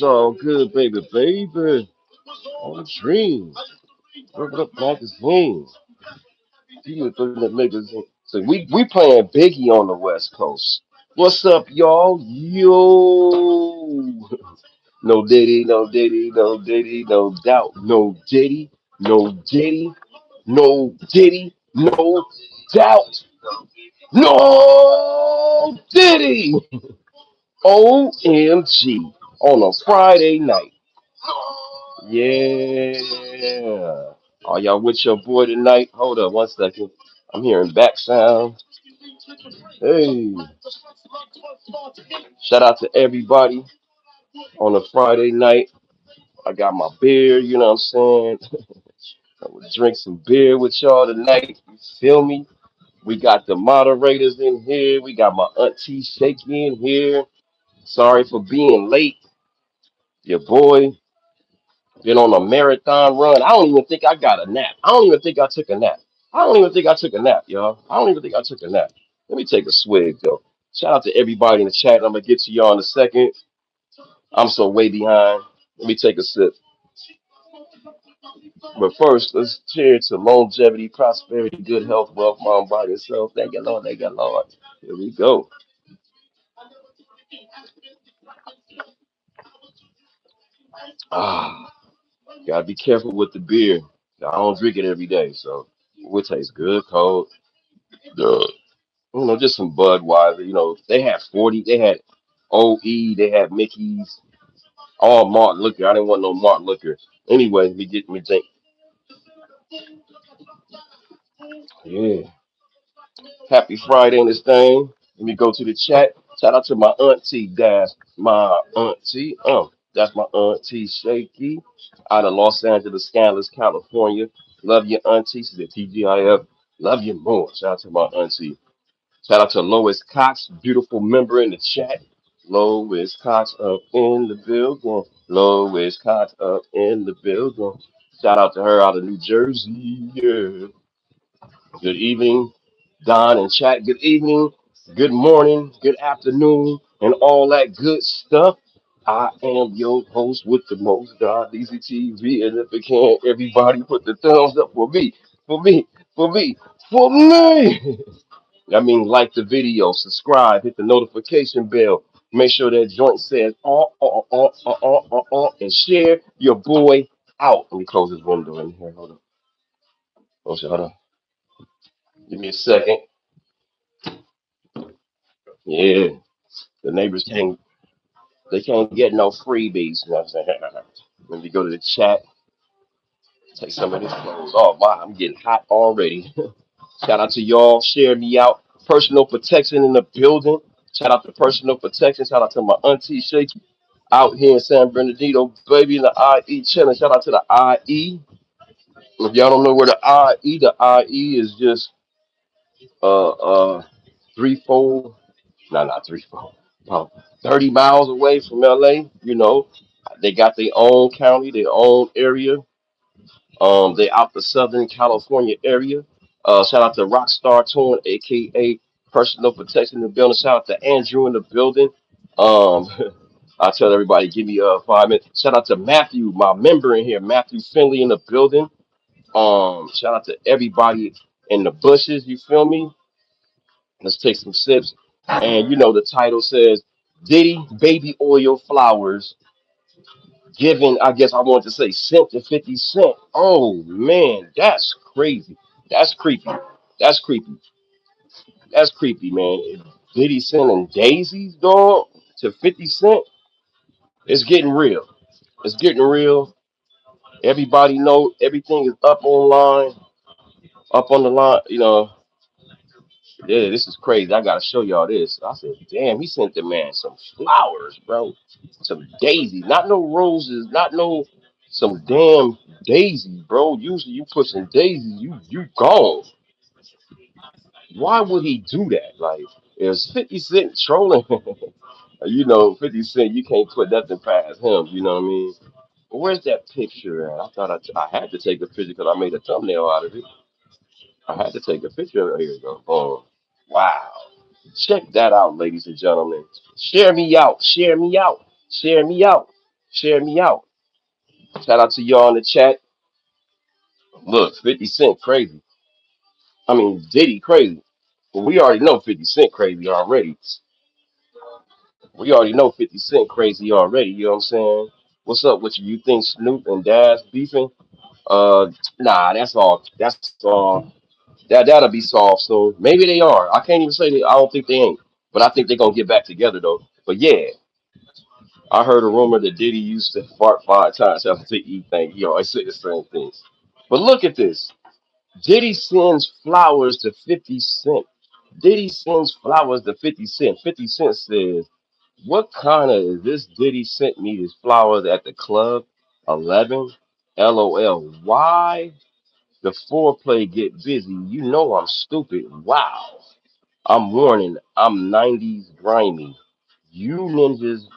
All good, baby, baby. On the dream. Open up magazine. You looking at magazine. So we playing Biggie on the West Coast. What's up, y'all? Yo. No Diddy, no Diddy, no Diddy, no doubt. No Diddy, no Diddy, no Diddy, no doubt. No Diddy. OMG. On a Friday night. Yeah. Are y'all with your boy tonight? Hold up 1 second. I'm hearing back sound. Hey. Shout out to everybody on a Friday night. I got my beer, you know what I'm saying? I will drink some beer with y'all tonight. You feel me? We got the moderators in here. We got my auntie Shaky in here. Sorry for being late. Your boy been on a marathon run. I don't even think I got a nap. I don't even think I took a nap. I don't even think I took a nap, y'all. I don't even think I took a nap. Let me take a swig though. Shout out to everybody in the chat. I'm gonna get to y'all in a second. I'm so way behind. Let me take a sip. But first, let's cheer to longevity, prosperity, good health, wealth, mind, body, and soul. Thank you, Lord. Thank you, Lord. Here we go. Ah, gotta be careful with the beer. I don't drink it every day, so it tastes good cold. Duh. Just some Budweiser. They had 40, they had OE, they had Mickey's, all malt liquor. I didn't want no malt liquor. Anyway, me think. Yeah. Happy Friday in this thing. Let me go to the chat. Shout out to my auntie, Dash. My auntie. That's my auntie Shaky out of Los Angeles, Scandalous, California. Love your auntie. She's at TGIF. Love you more. Shout out to my auntie. Shout out to Lois Cox, beautiful member in the chat. Lois Cox up in the building. Lois Cox up in the building. Shout out to her out of New Jersey. Yeah. Good evening, Don and chat. Good evening, good morning, good afternoon, and all that good stuff. I am your host with the most, God, Easy TV. And if it can, everybody put the thumbs up for me, for me, for me, for me. I mean, like the video, subscribe, hit the notification bell. Make sure that joint says and share your boy out. Let me close this window in here. Hold on. Hold on. Give me a second. Yeah, the neighbors can't get no freebies. You know what I'm saying? Let me go to the chat, take some of this clothes off. Wow, I'm getting hot already. Shout out to y'all, share me out. Personal protection in the building. Shout out to personal protection. Shout out to my auntie Shaky out here in San Bernardino, baby in the IE chilling. Shout out to the IE. If y'all don't know where the IE is just uh uh three, four, no, not three, four, about 30 miles away from LA. They got their own county, their own area. They out the Southern California area. Shout out to Rockstar Torn, aka Personal Protection in the building. Shout out to Andrew in the building. Um, I tell everybody, give me 5 minutes. Shout out to Matthew, my member in here, Matthew Finley in the building. Shout out to everybody in the bushes. You feel me? Let's take some sips. And the title says Diddy Baby Oil Flowers giving, I guess I want to say cent to 50 Cent. Oh man, that's crazy. That's creepy. That's creepy. That's creepy, man. Diddy sending daisies, dog, to 50 Cent. It's getting real. It's getting real. Everybody know everything is up online, up on the line. Yeah, this is crazy. I gotta show y'all this. I said, damn, he sent the man some flowers, bro. Some daisies. Not no roses, not no some damn daisies, bro. Usually you put some daisies, you gone. Why would he do that? Like, is 50 Cent trolling? 50 Cent, you can't put nothing past him, you know what I mean? But where's that picture at? I thought I had to take a picture because I made a thumbnail out of it. I had to take a picture. Here you go. Boom. Wow. Check that out, ladies and gentlemen. Share me out. Share me out. Share me out. Share me out. Shout out to y'all in the chat. Look, 50 Cent crazy. I mean, Diddy crazy. But we already know 50 Cent crazy already. We already know 50 Cent crazy already. You know what I'm saying? What's up with you? You think Snoop and Daz beefing? Nah, that's all. That's all. That'll be solved soon. Maybe they are. I can't even say that. I don't think they ain't. But I think they're gonna get back together though. But yeah, I heard a rumor that Diddy used to fart 5 times after each thing. He always say the same things. But look at this. Diddy sends flowers to 50 Cent. Diddy sends flowers to 50 Cent. 50 Cent says, "What kind of is this? Diddy sent me his flowers at the club. 11. LOL. Why the foreplay get busy? You know I'm stupid. Wow. I'm warning. I'm 90s grimy. You ninjas,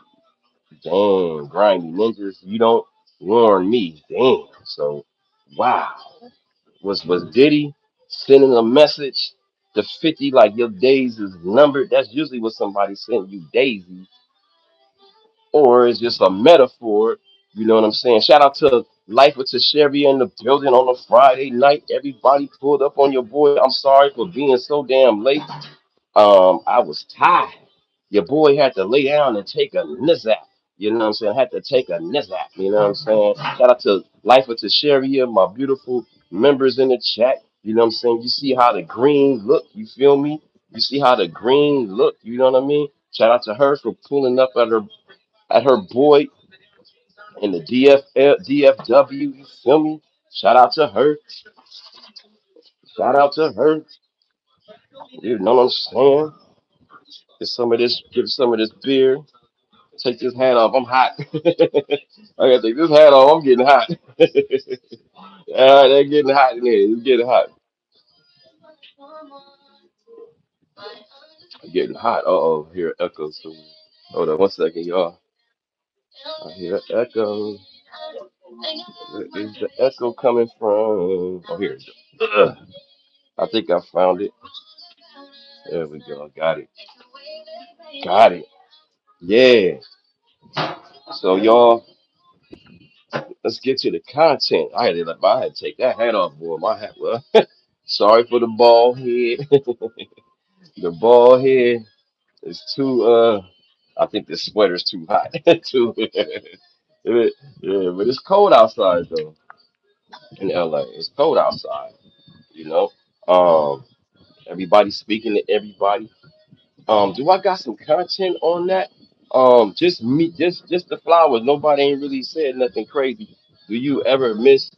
damn, grimy ninjas. You don't warn me. Damn. So, wow. Was Diddy sending a message to 50 like your days is numbered? That's usually what somebody sent you, Daisy, or it's just a metaphor. You know what I'm saying? Shout out to Life with Sherry in the building on a Friday night. Everybody pulled up on your boy. I'm sorry for being so damn late. I was tired. Your boy had to lay down and take a nizap. You know what I'm saying? Had to take a nizap. You know what I'm saying? Shout out to Life with Tasharia, my beautiful members in the chat. You know what I'm saying? You see how the green look. You feel me? You see how the green look. You know what I mean? Shout out to her for pulling up at her boy in the DFW. You feel me? Shout out to her. Shout out to her. You know what I'm saying? Give some of this beer. Take this hat off. I'm hot. I gotta take this hat off. I'm getting hot. They're getting hot in here. It's getting hot. I'm getting hot. Uh oh. Here echoes. Hold on 1 second, y'all. I hear echo. Where is the echo coming from? Oh, here it goes. Ugh. I think I found it. There we go. Got it. Got it. Yeah. So y'all, let's get to the content. I had to take that hat off, boy. My hat. Well, sorry for the bald head. The bald head is too. I think this sweater's too hot. Too. Yeah, but it's cold outside though in LA. It's cold outside. You know. Um, everybody speaking to everybody. Do I got some content on that? Just me, just the flowers. Nobody ain't really said nothing crazy. Do you ever miss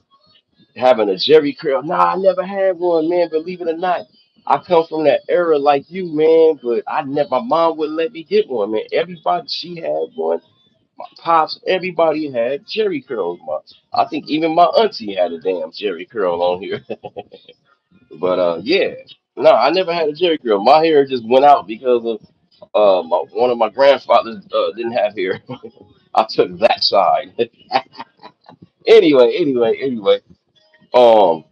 having a Jerry curl? Nah, I never had one, man. Believe it or not, I come from that era like you, man. But I never. My mom wouldn't let me get one, man. Everybody, she had one. My pops, everybody had Jerry curls. I think even my auntie had a damn Jerry curl on here. But yeah, no, I never had a Jerry curl. My hair just went out because of one of my grandfathers didn't have hair. I took that side. Anyway. Um,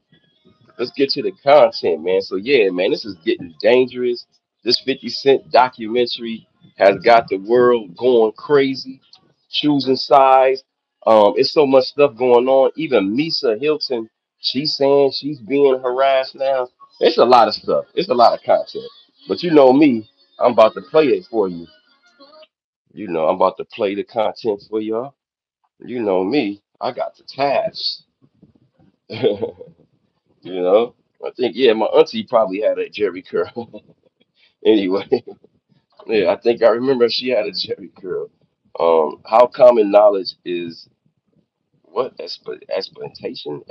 let's get to the content, man. So yeah, man, this is getting dangerous. This 50 Cent documentary has got the world going crazy, choosing sides. It's so much stuff going on. Even Misa Hilton, she's saying she's being harassed now. It's a lot of stuff. It's a lot of content. But you know me, I'm about to play it for you. You know, I'm about to play the content for y'all. You know me, I got the tabs. You know, I think yeah, my auntie probably had a Jerry curl. Anyway, yeah, I think I remember she had a Jerry curl. How common knowledge is what exploitation,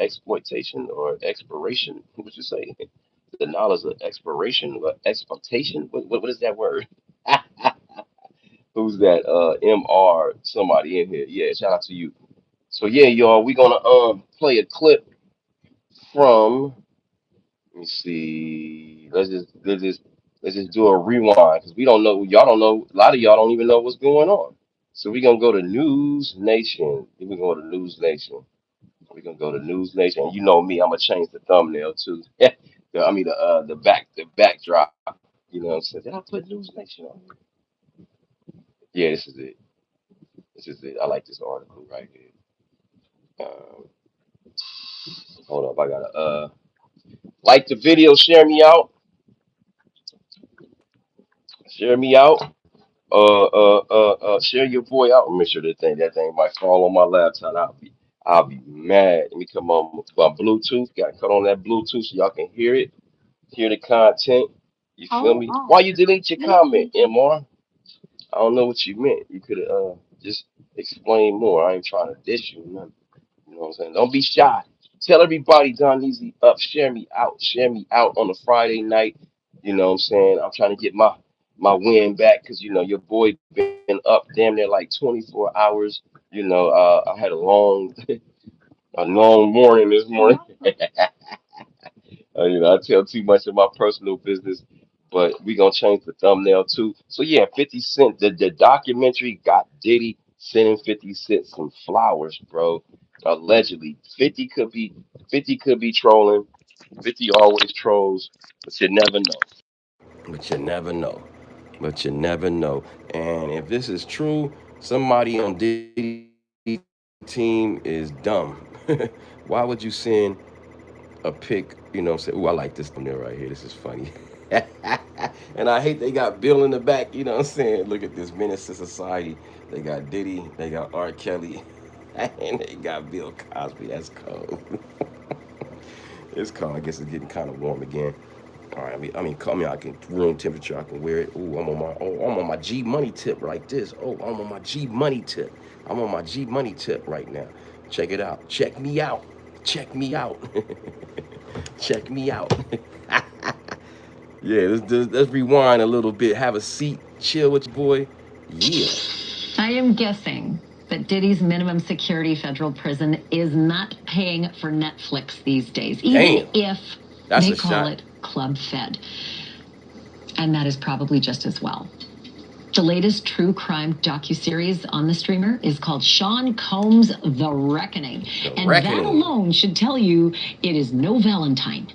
or expiration? What would you say? The knowledge of expiration, what exploitation? What is that word? Who's that? Mr. Somebody in here. Yeah, shout out to you. So yeah, y'all, we gonna play a clip from. Let me see. Let's just do a rewind because we don't know. Y'all don't know. A lot of y'all don't even know what's going on. So we're gonna go to News Nation. Then we go to News Nation. We're gonna go to News Nation. You know me, I'm gonna change the thumbnail too. I mean the backdrop. You know what I'm saying? Did I put News Nation on? Yeah, this is it. This is it. I like this article right here. Um, hold up, I gotta like the video, share me out. Share your boy out. Make sure that thing might fall on my laptop. I'll be mad. Let me come on my Bluetooth. Got to cut on that Bluetooth so y'all can hear it, hear the content. You feel me? Why you delete your comment, MR? I don't know what you meant. You could just explain more. I ain't trying to dish you, or nothing. You know what I'm saying? Don't be shy. Tell everybody Don Easy up. Share me out. Share me out on a Friday night. You know what I'm saying? I'm trying to get my win back because your boy been up damn near like 24 hours. I had a long morning this morning. I tell too much of my personal business, but we gonna change the thumbnail too. So yeah, 50 Cent, the documentary got Diddy sending 50 Cent some flowers, bro. Allegedly, 50 could be trolling. 50 always trolls, but you never know. But you never know. But you never know. And if this is true, somebody on Diddy team is dumb. Why would you send a pic, say, ooh, I like this thumbnail right here. This is funny. And I hate they got Bill in the back, you know what I'm saying? Look at this menace to society. They got Diddy, they got R. Kelly, and they got Bill Cosby. That's cold. It's cold. I guess it's getting kind of warm again. All right, call me. I can room temperature. I can wear it. Ooh, I'm on my G Money tip like this. Oh, I'm on my G Money tip. I'm on my G Money tip right now. Check it out. Check me out. Check me out. Check me out. Yeah, let's rewind a little bit. Have a seat. Chill with your boy. Yeah. I am guessing that Diddy's minimum security federal prison is not paying for Netflix these days, even if they call it Club Fed. And that is probably just as well. The latest true crime docuseries on the streamer is called Sean Combs' The Reckoning. That alone should tell you it is no Valentine.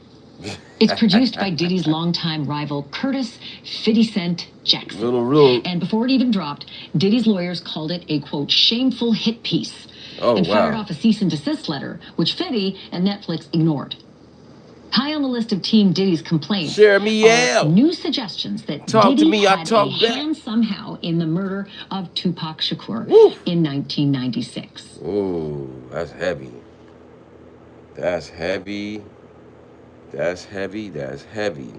It's produced by Diddy's longtime rival, Curtis 50 Cent Jackson. And before it even dropped, Diddy's lawyers called it a, quote, shameful hit piece. And fired off a cease and desist letter, which 50 and Netflix ignored. High on the list of Team Diddy's complaints are new suggestions that Diddy had a hand somehow in the murder of Tupac Shakur in 1996. Ooh, that's heavy. That's heavy. That's heavy. That's heavy.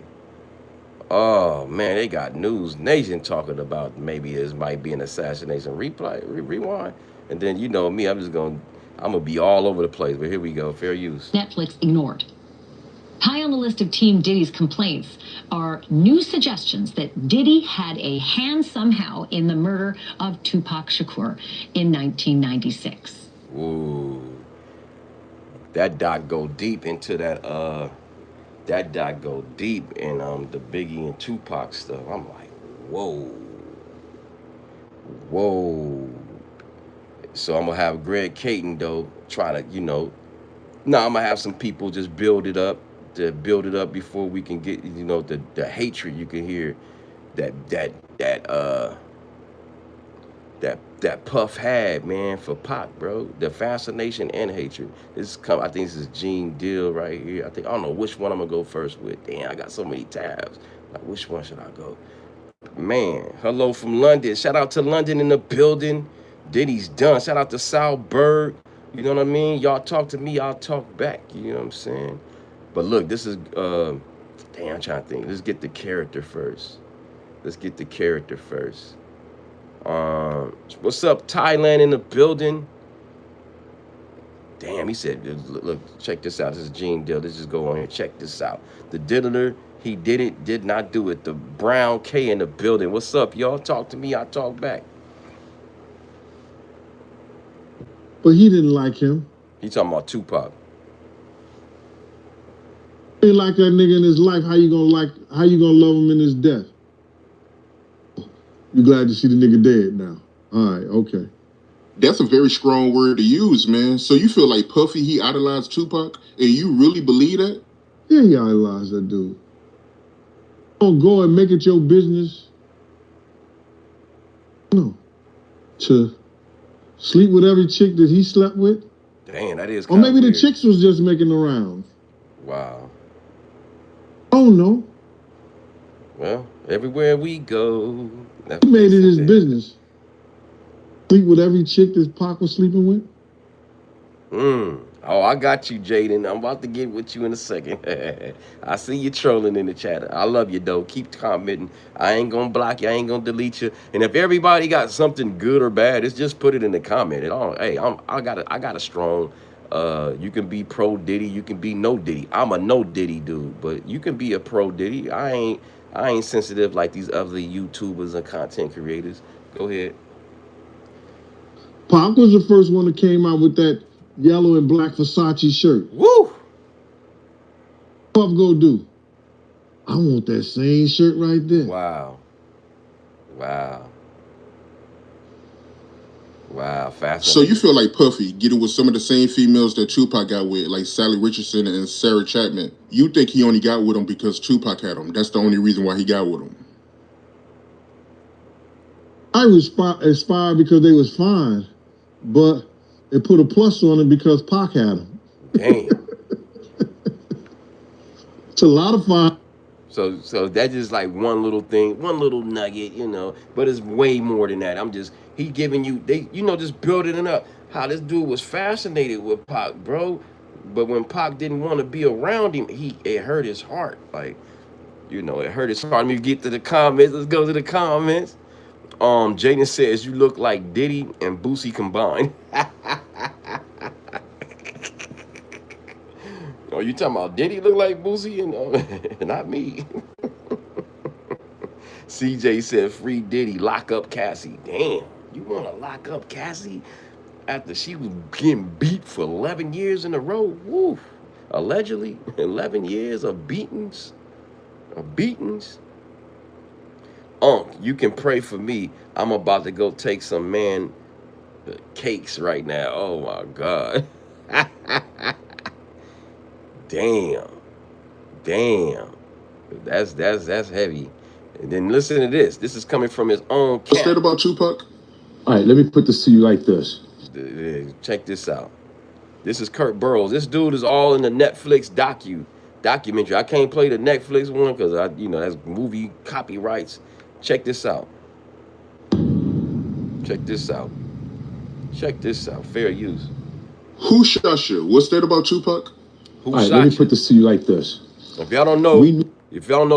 Oh man, they got News Nation talking about maybe this might be an assassination. Rewind, and then you know me, I'm gonna be all over the place. But here we go, fair use. Netflix ignored. High on the list of Team Diddy's complaints are new suggestions that Diddy had a hand somehow in the murder of Tupac Shakur in 1996. Ooh, that doc go deep into that. That doc go deep in the Biggie and Tupac stuff. I'm like, whoa. So I'm gonna have Greg Caton though try to, I'm gonna have some people just build it up before we can get, the hatred you can hear that that uh that Puff had, man, for Pac, bro. The fascination and hatred. I think this is Gene Deal right here. I don't know which one I'm gonna go first with. Damn, I got so many tabs. Like, which one should I go? Man, hello from London. Shout out to London in the building. Diddy's done. Shout out to Salberg. You know what I mean? Y'all talk to me, I'll talk back. You know what I'm saying? But look, this is I'm trying to think. Let's get the character first. What's up, Thailand in the building? Damn, he said, look, check this out. This is Gene Dill. Let's just go on here. Check this out. The diddler, he did not do it. The Brown K in the building. What's up, y'all? Talk to me, I talk back. But he didn't like him. He talking about Tupac. He like that nigga in his life. How you gonna love him in his death? You glad to see the nigga dead now? All right, okay. That's a very strong word to use, man. So you feel like Puffy, he idolized Tupac, and you really believe that? Yeah, he idolized that dude. Don't go and make it your business. No. To Sleep with every chick that he slept with? Damn, that is kind of weird. Or maybe the chicks was just making the rounds. Wow. Oh no. Well, everywhere we go. He made it his business. Sleep with every chick that Pac was sleeping with? Oh, I got you, Jaden. I'm about to get with you in a second. I see you trolling in the chat. I love you, though. Keep commenting. I ain't gonna block you. I ain't gonna delete you. And if everybody got something good or bad, it's just put it in the comment. Hey, I got a strong. You can be pro Diddy. You can be no Diddy. I'm a no Diddy dude, but you can be a pro Diddy. I ain't sensitive like these other YouTubers and content creators. Go ahead. Pac was the first one that came out with that yellow and black Versace shirt. Woo! Puff go do? I want that same shirt right there. Wow. Fascinating. So you feel like Puffy getting with some of the same females that Tupac got with, like Sally Richardson and Sarah Chapman. You think he only got with them because Tupac had them. That's the only reason why he got with them. I was inspired because they was fine, but it put a plus on it because Pac had them. Damn. It's a lot of fun. So that's just like one little thing, one little nugget, but it's way more than that. He giving you, just building it up. How this dude was fascinated with Pac, bro. But when Pac didn't want to be around him, it hurt his heart. Like, it hurt his heart. Let me get to the comments. Let's go to the comments. Jaden says you look like Diddy and Boosie combined. Oh, you talking about Diddy look like Boosie and not me? CJ said free Diddy, lock up Cassie. Damn, you want to lock up Cassie after she was getting beat for 11 years in a row? Woo! Allegedly, 11 years of beatings. You can pray for me. I'm about to go take some man cakes right now. Oh my God. Damn. That's heavy. And then listen to this. This is coming from his own camp. What's that about Tupac? All right, let me put this to you like this. Check this out. This is Kurt Burrows. This dude is all in the Netflix documentary. I can't play the Netflix one because that's movie copyrights. Check this out. Fair use. Who shot you? What's that about Tupac? All right, let me put this to you like this. If y'all don't know,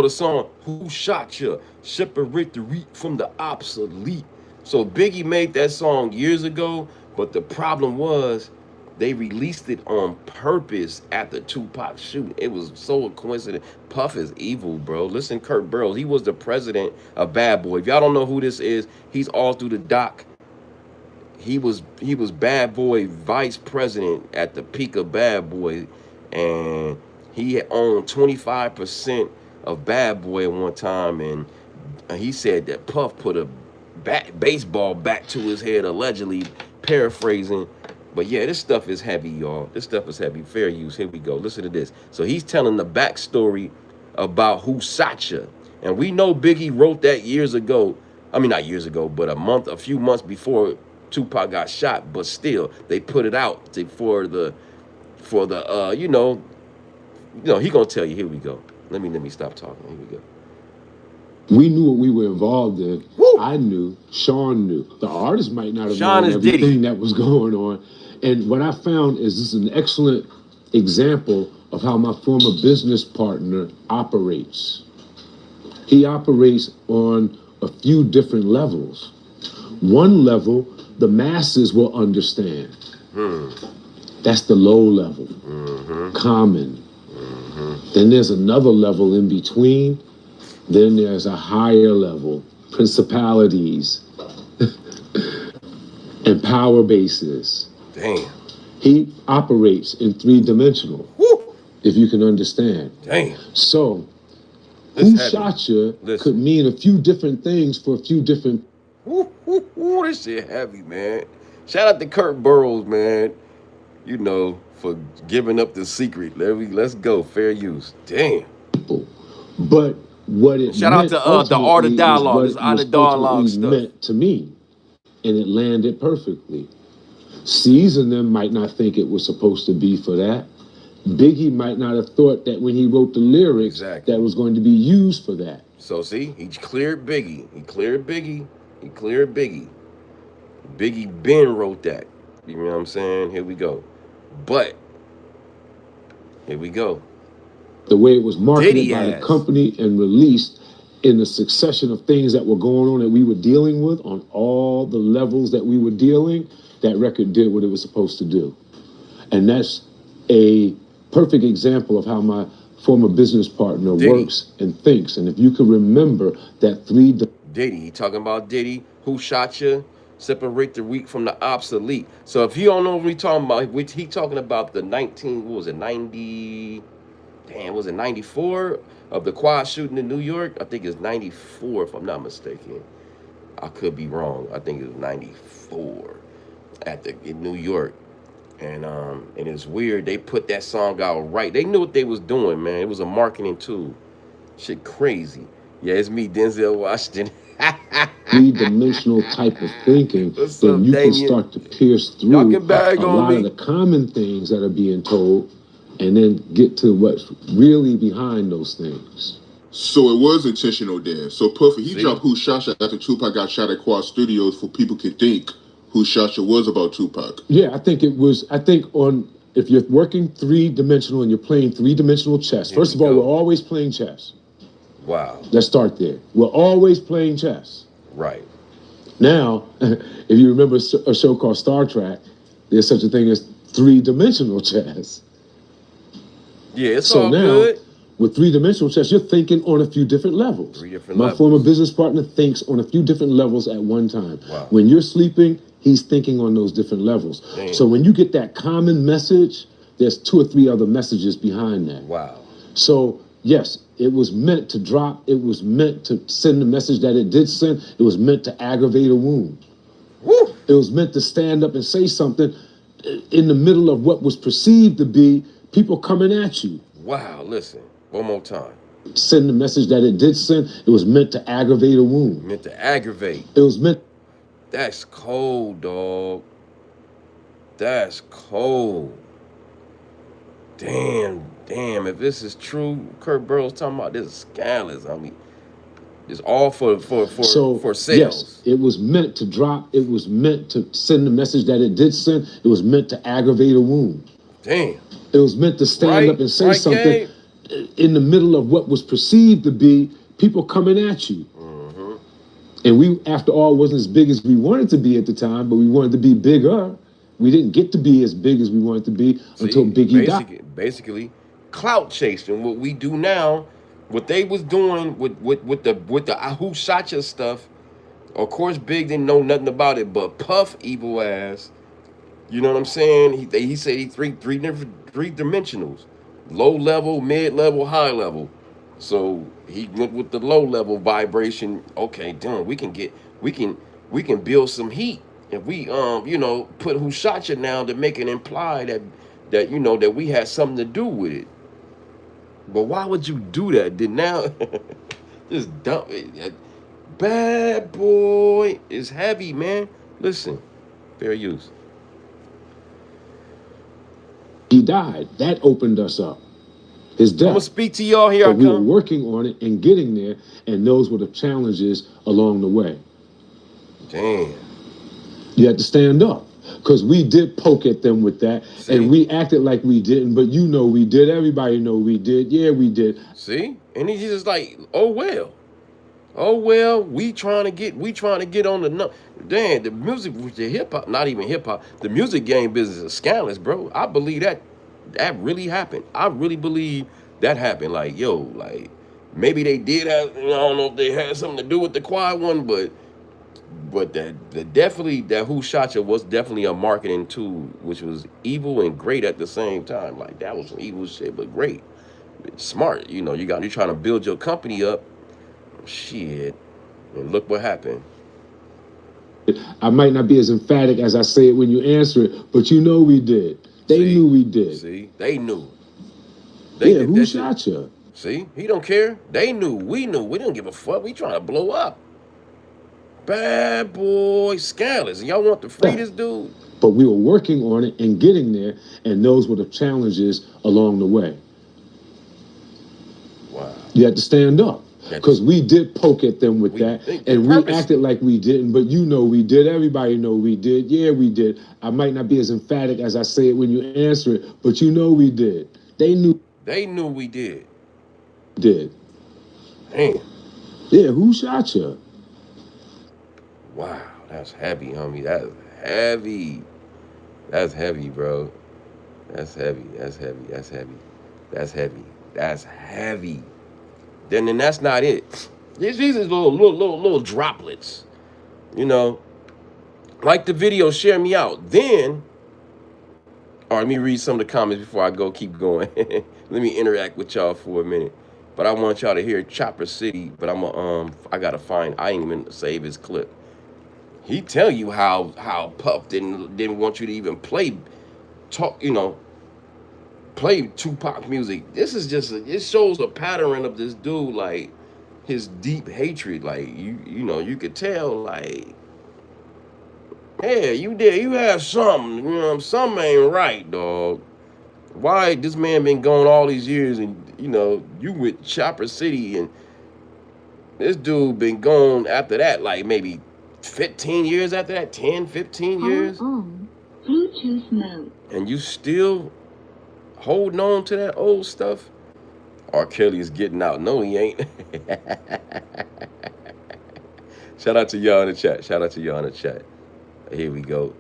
the song, Who Shot Ya? Separate the wheat from the obsolete. So Biggie made that song years ago, but the problem was they released it on purpose after Tupac shooting. It was so a coincidence. Puff is evil, bro. Listen, Kurt Burrows, he was the president of Bad Boy. If y'all don't know who this is, he's all through the doc. He was Bad Boy vice president at the peak of Bad Boy, and he owned 25% of Bad Boy at one time, and he said that Puff put a baseball bat to his head, allegedly, paraphrasing. But yeah, this stuff is heavy, y'all. This stuff is heavy. Fair use. Here we go. Listen to this. So he's telling the backstory about Who Shot Ya? And we know Biggie wrote that years ago. I mean, not years ago, but a few months before Tupac got shot. But still, they put it out for the he gonna tell you. Here we go. Let me stop talking. Here we go. We knew what we were involved in. Woo! I knew. Sean knew. The artist might not have Sean known everything Diddy. that was going on. And what I found is this is an excellent example of how my former business partner operates. He operates on a few different levels. One level, the masses will understand. That's the low level, common. Then there's another level in between. Then there's a higher level, principalities and power bases. Damn. He operates in three-dimensional, if you can understand. Damn. So, This Who heavy. Shot Ya Listen. could mean a few different things for a few different. This shit heavy, man. Shout out to Kurt Burrows, man. For giving up the secret. Let's go. Fair use. Damn. people. But what it Shout out meant to the Art of ultimately Dialogue. is This what Art it of Dialogue ultimately stuff. meant to me, and it landed perfectly. C's and them might not think it was supposed to be for that. Biggie might not have thought that when he wrote the lyrics that was going to be used for that. So see, he cleared Biggie. He cleared Biggie. He cleared Biggie. Biggie Ben wrote that. You know what I'm saying? Here we go. But here we go. The way it was marketed by the company and released in the succession of things that were going on that we were dealing with on all the levels that we were dealing, that record did what it was supposed to do. And that's a perfect example of how my former business partner works and thinks. And if you can remember that Diddy, he talking about Diddy, who shot you, separate the weak from the obsolete. So if you don't know what we talking about, he talking about the 90, was it 94 of the quad shooting in New York? I think it's 94 if I'm not mistaken. I could be wrong. I think it was 94 in New York. And it's weird. They put that song out right. They knew what they was doing, man. It was a marketing tool. Shit crazy. Yeah, it's me, Denzel Washington. Three-dimensional type of thinking, then you can start to pierce through a lot of the common things that are being told and then get to what's really behind those things. So it was intentional then. So Puffy, he dropped Who Shot Ya after Tupac got shot at Quad Studios for people could think Who Shot Ya was about Tupac. Yeah, I think if you're working three-dimensional and you're playing three-dimensional chess, first of all, we're always playing chess. Wow. Let's start there. We're always playing chess. Right. Now, if you remember a show called Star Trek, there's such a thing as three-dimensional chess. Yeah, it's all good. With three-dimensional chess, you're thinking on a few different levels. My former business partner thinks on a few different levels at one time. Wow. When you're sleeping, he's thinking on those different levels. Damn. So when you get that common message, there's 2 or 3 other messages behind that. Wow. So, yes, it was meant to drop. It was meant to send the message that it did send. It was meant to aggravate a wound. Woo. It was meant to stand up and say something in the middle of what was perceived to be people coming at you. Wow, listen, one more time. Send the message that it did send. It was meant to aggravate a wound. Meant to aggravate. It was meant. That's cold, dog. That's cold. Damn. If this is true, Kurt Burrow's talking about this is scandalous. I mean, it's all for sales. Yes, it was meant to drop. It was meant to send the message that it did send. It was meant to aggravate a wound. Damn. It was meant to stand up and say something in the middle of what was perceived to be people coming at you. Mm-hmm. And we, after all, wasn't as big as we wanted to be at the time, but we wanted to be bigger. We didn't get to be as big as we wanted to be until Biggie died. Basically, clout chasing. What we do now, what they was doing with the Who Shot Ya stuff. Of course, Big didn't know nothing about it, but Puff evil ass. You know what I'm saying? He said he three dimensionals, low level, mid level, high level. So he went with the low level vibration. Okay, damn, we can build some heat if we put Who Shot Ya now to make it imply that that we had something to do with it. But why would you do that? Did now just dump it? Bad boy is heavy, man. Listen, fair use. He died. That opened us up. His death. I'm gonna speak to y'all here. But we were working on it and getting there, and those were the challenges along the way. Damn. You had to stand up, because we did poke at them with that, and we acted like we didn't, but we did. Everybody know we did. Yeah, we did. See? And he's just like, oh well, we trying to get on the damn, the music, the hip hop, not even hip hop, the music game business is scandalous, bro. I believe that really happened. I really believe that happened. Like, maybe they did have, I don't know if they had something to do with the quiet one, but that Who Shot Ya was definitely a marketing tool, which was evil and great at the same time. Like, that was some evil shit, but great. It's smart. You're trying to build your company up. Shit. And look what happened. I might not be as emphatic as I say it when you answer it, but we did. They knew we did. See? They knew. Who shot ya? See? He don't care. They knew. We knew. We didn't give a fuck. We trying to blow up. Bad boy scandalous. Y'all want to free this dude? But we were working on it and getting there, and those were the challenges along the way. Wow. You had to stand up. Because we did poke at them with that, and we acted like we didn't, but you know we did. Everybody know we did. Yeah, we did. I might not be as emphatic as I say it when you answer it, but you know we did. They knew we did. Did. Damn. Yeah, who shot you? Wow, that's heavy, homie. That's heavy. That's heavy, bro. That's heavy. That's heavy. That's heavy. That's heavy. That's heavy. Then that's not it. These are little droplets. You know, like the video, share me out. Then, all right, let me read some of the comments before I keep going. Let me interact with y'all for a minute. But I want y'all to hear Chopper City. But I gotta find. I ain't even save his clip. He tell you how Puff didn't want you to even play Tupac music. This is just it shows a pattern of this dude, like his deep hatred. Like you could tell, like, yeah, you have something, something ain't right, dog. Why this man been gone all these years, and you with Chopper City, and this dude been gone after that, like maybe 15 years after that, 10, 15 years. Bluetooth mode. And you still holding on to that old stuff? R. Kelly is getting out. No, he ain't. Shout out to y'all in the chat. Shout out to y'all in the chat. Here we go.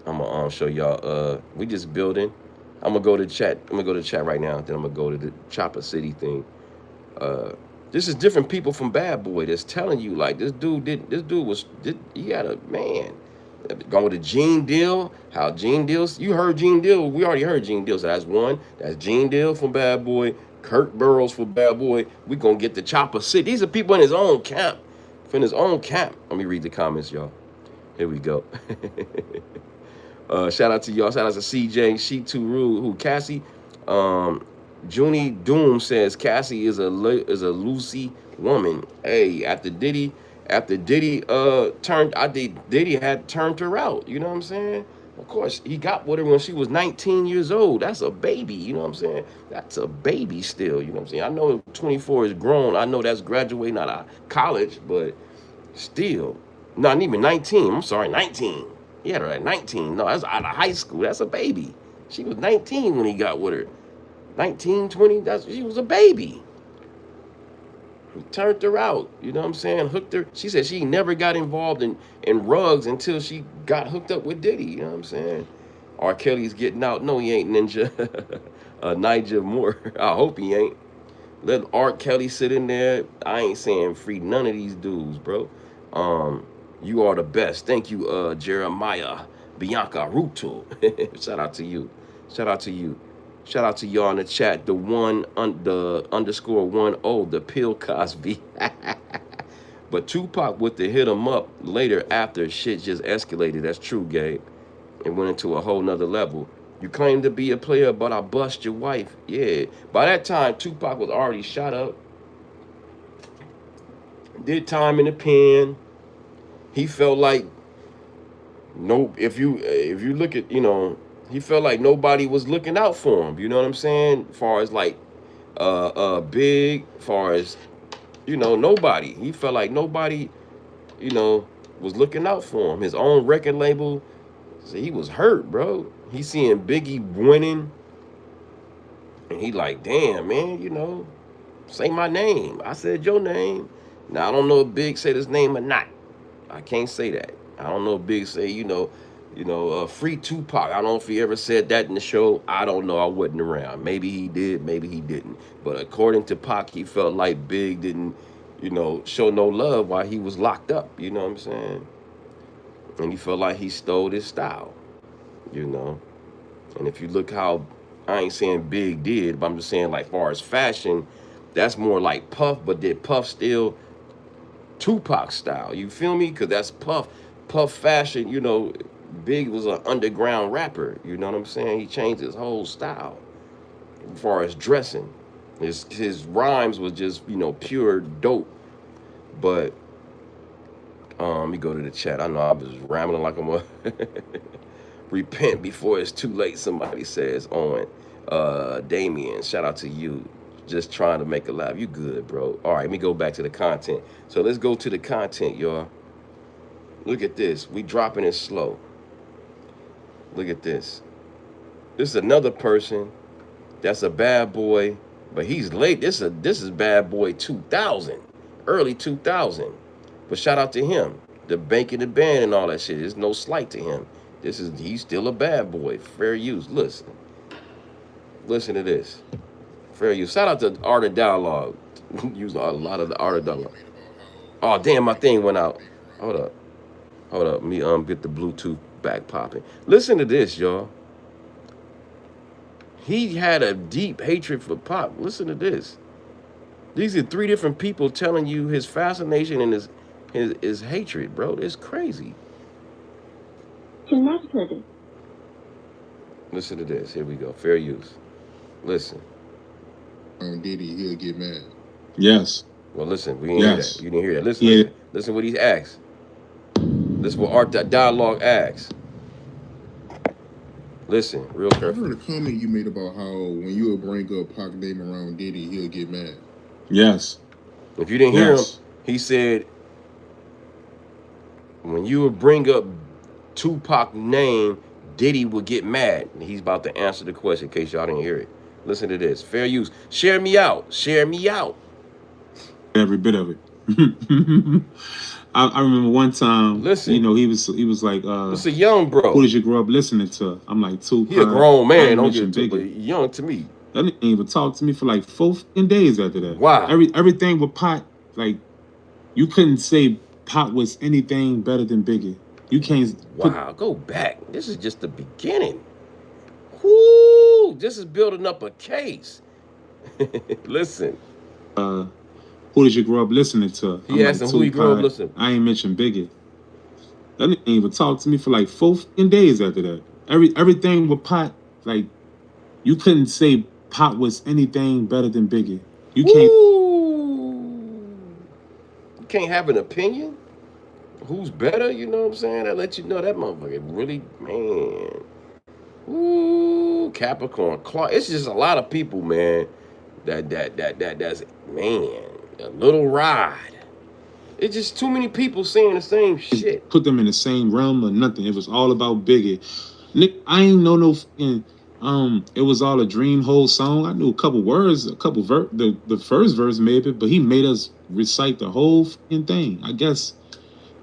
I'm gonna show y'all. We just building. I'm gonna go to chat. I'm gonna go to chat right now. Then I'm gonna go to the Chopper City thing. This is different people from Bad Boy that's telling you, like, he had a man. Going to Gene Deal, how Gene Deal, you heard Gene Deal, we already heard Gene Deal, so that's one. That's Gene Deal from Bad Boy, Kurt Burrows for Bad Boy. We gonna get the Chopper City. These are people in his own camp. From his own camp. Let me read the comments, y'all. Here we go. Shout out to y'all. Shout out to CJ, She Too Rude, who Cassie. Junie Doom says Cassie is a Lucy woman. Hey, after Diddy Diddy had turned her out. You know what I'm saying? Of course, he got with her when she was 19 years old. That's a baby. You know what I'm saying? That's a baby still. You know what I'm saying? I know 24 is grown. I know that's graduating out of college, but still, not even 19. I'm sorry, 19. He had her at 19. No, that's out of high school. That's a baby. She was 19 when he got with her. 19, 20, she was a baby. He turned her out, you know what I'm saying? Hooked her. She said she never got involved in rugs until she got hooked up with Diddy, you know what I'm saying? R. Kelly's getting out. No, he ain't, Ninja. Nigel Moore. I hope he ain't. Let R. Kelly sit in there. I ain't saying free none of these dudes, bro. You are the best. Thank you, Jeremiah Bianca Ruto. Shout out to you. Shout out to you. Shout out to y'all in the chat. The _10, the Pill Cosby. But Tupac would to hit him up later after shit just escalated. That's true, Gabe. It went into a whole nother level. You claim to be a player, but I bust your wife. Yeah. By that time, Tupac was already shot up. Did time in the pen. He felt like if you look at, he felt like nobody was looking out for him. You know what I'm saying? As far as like Big, far as nobody. He felt like nobody, was looking out for him. His own record label, so he was hurt, bro. He seeing Biggie winning, and he like, damn, man, say my name. I said your name. Now I don't know if Big said his name or not. I can't say that. I don't know if Big say, free Tupac. I don't know if he ever said that in the show. I don't know. I wasn't around. Maybe he did. Maybe he didn't. But according to Pac, he felt like Big didn't, show no love while he was locked up. You know what I'm saying? And he felt like he stole his style, And if you look how, I ain't saying Big did, but I'm just saying like far as fashion, that's more like Puff. But did Puff still Tupac style? You feel me? Because that's Puff fashion, Big was an underground rapper, you know what I'm saying? He changed his whole style as far as dressing. His rhymes was just, pure dope. But let me go to the chat. I know I was rambling like Repent before it's too late, somebody says on Damien. Shout out to you. Just trying to make a laugh. You good, bro. All right, let me go back to the content. So let's go to the content, y'all. Look at this. We dropping it slow. Look at this. This is another person that's a bad boy, but he's late. This is bad boy 2000, early 2000. But shout out to him. The banking the band and all that shit. There's no slight to him. He's still a bad boy. Fair use. Listen to this. Fair use. Shout out to Art of Dialogue. Use a lot of the Art of Dialogue. Oh damn, my thing went out. Hold up. Let me get the Bluetooth back popping. Listen to this, y'all. He had a deep hatred for Pop. Listen to this. These are 3 different people telling you his fascination and his hatred, bro. It's crazy. Connected. Listen to this. Here we go. Fair use. Listen. Diddy, he'll get mad. Yes. Well, listen. We didn't hear that. You didn't hear that. Listen what he asked. Listen what Art Dialogue asks. Listen, real careful. I heard a comment you made about how when you would bring up Pac name around Diddy, he'll get mad. Yes. If you didn't hear him, he said, when you would bring up Tupac name, Diddy would get mad. And he's about to answer the question in case y'all didn't hear it. Listen to this. Fair use. Share me out. Every bit of it. I remember one time, listen, you know, he was like, it's a young bro. Who did you grow up listening to? I'm like, Tupac. He a grown man, don't get too young to me. That didn't even talk to me for like 4 days after that. Wow. Everything with Pac, like, you couldn't say Pac was anything better than Biggie. You can't. Wow, go back. This is just the beginning. Whoo, this is building up a case. Listen. Who did you grow up listening to? He asked him who he grew up listening to. I ain't mentioned Biggie. That didn't even talk to me for like 4 days after that. Everything with Pac, like, you couldn't say Pac was anything better than Biggie. You can't. You can't have an opinion? Who's better? You know what I'm saying? That let you know that motherfucker really, man. Ooh, Capricorn, Clark. It's just a lot of people, man. That's man. A little ride. It's just too many people saying the same shit. Put them in the same realm or nothing. It was all about Biggie. Nick, I ain't know no fucking. It was all a dream whole song. I knew a couple words, the first verse maybe, but he made us recite the whole fucking thing. I guess,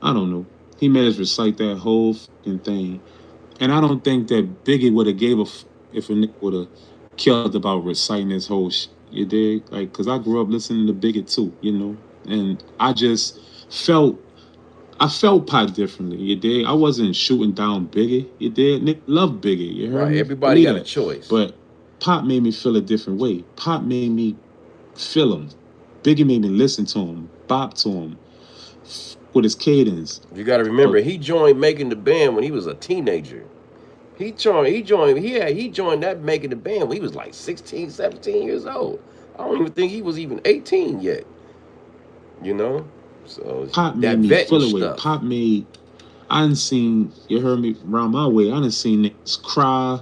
I don't know. He made us recite that whole fucking thing, and I don't think that Biggie would have gave a if a nigga would have killed about reciting his whole shit. You dig? Like, cause I grew up listening to Biggie too, you know, and I just felt Pac differently. You dig? I wasn't shooting down Biggie. You dig? Nick loved Biggie. You heard me? Everybody got a choice, but Pac made me feel a different way. Pac made me feel him. Biggie made me listen to him, bop to him with his cadence. You got to remember, he joined making the band when he was a teenager. He joined that making the band when he was like 16, 17 years old. I don't even think he was even 18 yet. You know? So Pop made me feel away. Pop made, I done seen, you heard me, around my way, I done seen niggas cry.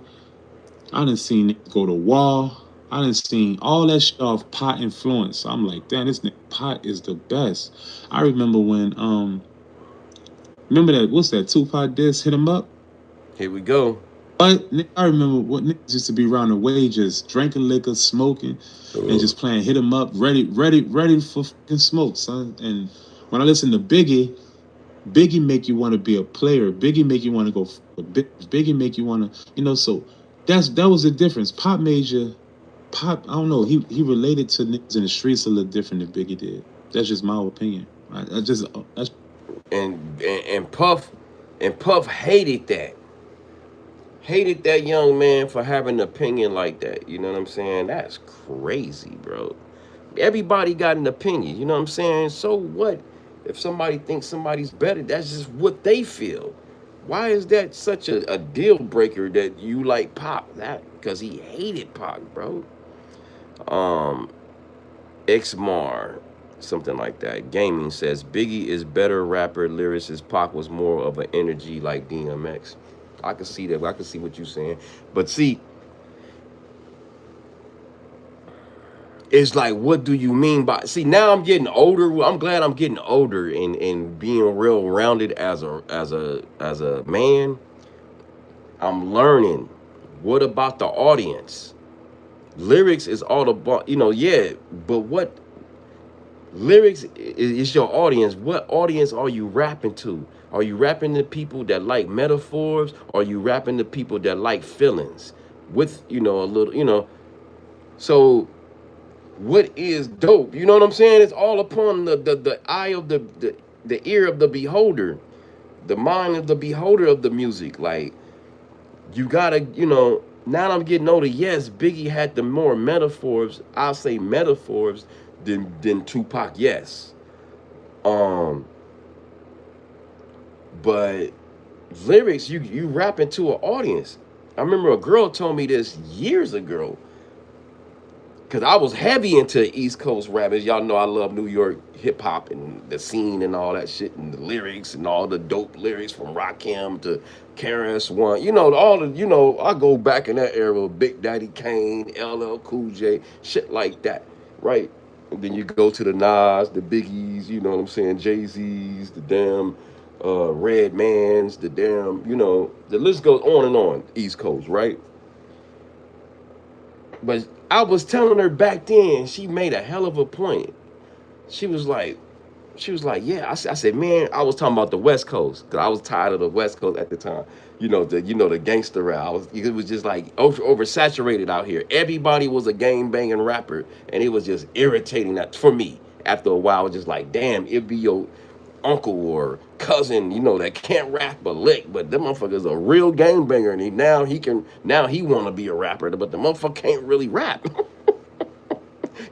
I done seen niggas go to war. I done seen all that shit off Pop influence. I'm like, damn, this nigga Pop is the best. I remember when, remember that, what's that, Tupac diss, Hit 'Em Up? Here we go. But I remember what niggas used to be around the way, just drinking liquor, smoking, and just playing Hit 'Em Up, ready for fucking smoke, son. And when I listen to Biggie make you want to be a player. Biggie make you want to go. Biggie make you want to, you know. So that was the difference. Pop, I don't know. He related to niggas in the streets a little different than Biggie did. That's just my opinion. And Puff hated that. Hated that young man for having an opinion like that. You know what I'm saying? That's crazy, bro. Everybody got an opinion. You know what I'm saying? So what? If somebody thinks somebody's better, that's just what they feel. Why is that such a deal breaker that you like Pop? That because he hated Pac, bro. Xmar, something like that. Gaming says Biggie is better rapper, lyricist. Pac was more of an energy like DMX. I can see that. I can see what you're saying. But see, it's like, what do you mean by? See, now I'm getting older. I'm glad I'm getting older and being real rounded as a man. I'm learning. What about the audience? Lyrics is all about, yeah, but what lyrics is your audience? What audience are you rapping to? Are you rapping to people that like metaphors? Or are you rapping to people that like feelings? With, a little, so what is dope? You know what I'm saying? It's all upon the eye of the ear of the beholder, the mind of the beholder of the music. Like, you gotta, now I'm getting older. Yes, Biggie had the more metaphors. I'll say metaphors than Tupac. Yes, um, but lyrics, you rapping to an audience. I remember a girl told me this years ago. Cause I was heavy into East Coast rap. As y'all know, I love New York hip hop and the scene and all that shit and the lyrics and all the dope lyrics from Rakim to KRS-One. All the I go back in that era with Big Daddy Kane, LL Cool J, shit like that, right? And then you go to the Nas, the Biggies, you know what I'm saying, Jay-Z's, the damn Red Mans, the damn, the list goes on and on. East Coast, right? But I was telling her back then, she made a hell of a point. She was like, yeah. I said, man, I was talking about the West Coast because I was tired of the West Coast at the time. The gangster rap. It was just like oversaturated out here. Everybody was a gang banging rapper, and it was just irritating that for me. After a while, I was just like, damn, it'd be your uncle or cousin, that can't rap a lick, but the motherfucker's a real gang banger, and now he want to be a rapper, but the motherfucker can't really rap.